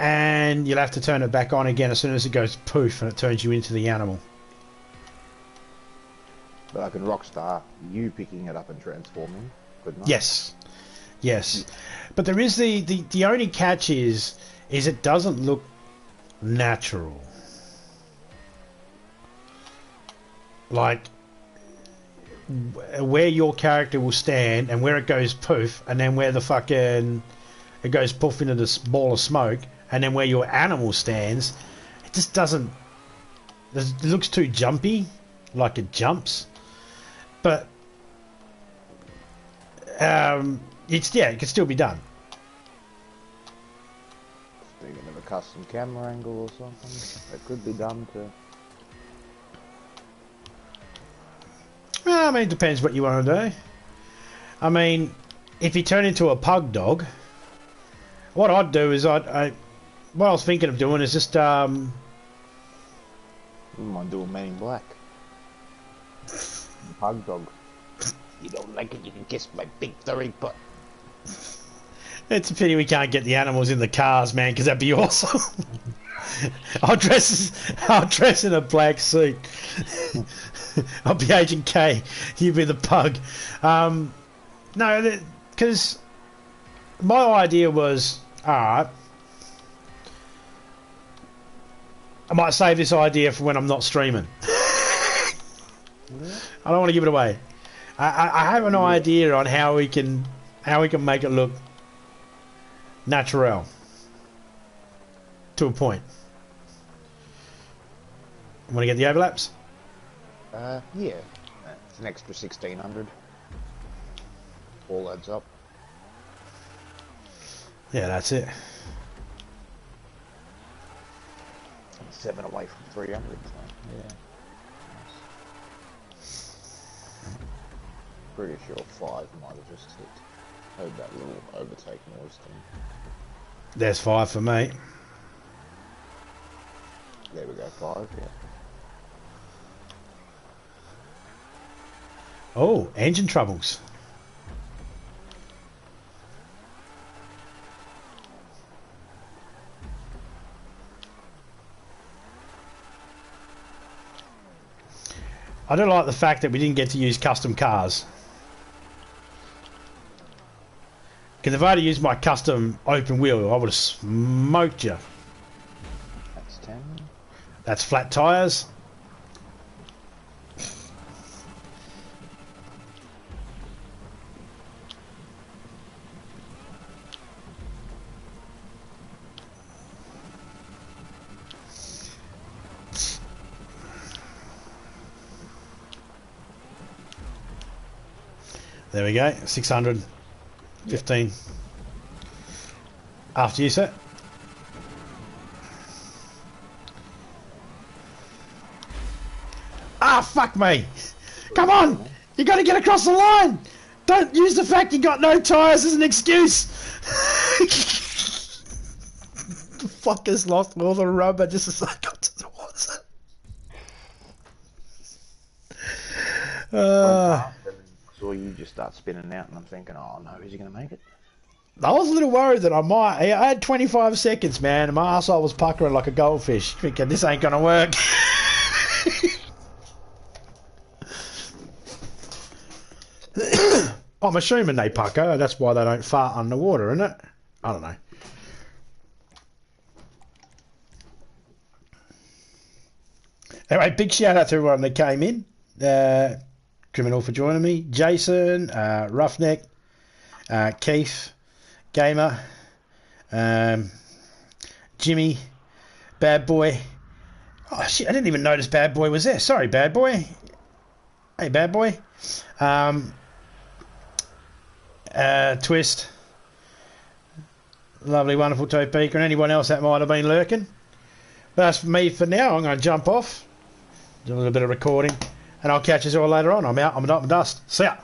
And you'll have to turn it back on again as soon as it goes poof and it turns you into the animal. But I can Rockstar you picking it up and transforming, couldn't I? Yes. Yes. But there is the only catch is it doesn't look natural. Like where your character will stand and where it goes poof and then where the fucking it goes poof into this ball of smoke and then where your animal stands, it just doesn't, it looks too jumpy, like it jumps. But it's, yeah, it can still be done. Speaking of a custom camera angle or something, that could be done to... Well, I mean, it depends what you want to do. I mean, if you turn into a pug dog, what I'd do is what I was thinking of doing is just Wouldn't mind doing Men in Black. Pug dog. You don't like it, you can kiss my big furry butt. It's a pity we can't get the animals in the cars, man, because that'd be awesome. I'll dress in a black suit. I'll be Agent K. You be the pug. No, because my idea was, alright, I might save this idea for when I'm not streaming. I don't want to give it away. I have an idea on how we can make it look natural to a point. Want to get the overlaps? Yeah. It's an extra 1,600. All adds up. Yeah, that's it. 7 away from 300. So, yeah. Pretty sure 5 might have just hit. Heard that little overtake noise thing. There's 5 for me. There we go, 5, yeah. Oh, engine troubles. I don't like the fact that we didn't get to use custom cars. Because if I had used my custom open wheel, I would have smoked you. That's 10. That's flat tyres. There we go, 615. Yep. After you, sir. Ah, fuck me! Come on! You got to get across the line! Don't use the fact you got no tyres as an excuse! The fuckers lost all the rubber just as I got towards it. Saw you just start spinning out, and I'm thinking, oh no, is he going to make it? I was a little worried that I might. I had 25 seconds, man, and my arsehole was puckering like a goldfish, thinking this ain't going to work. I'm assuming they pucker, that's why they don't fart underwater, isn't it? I don't know. Anyway, big shout out to everyone that came in. Criminal for joining me. Jason, Roughneck, Keith, Gamer, Jimmy, Bad Boy. Oh shit, I didn't even notice Bad Boy was there. Sorry, Bad Boy. Hey, Bad Boy. Twist. Lovely, wonderful Topeka, and anyone else that might have been lurking. But that's me for now. I'm going to jump off, do a little bit of recording, and I'll catch you all later on. I'm out. I'm dust. See ya.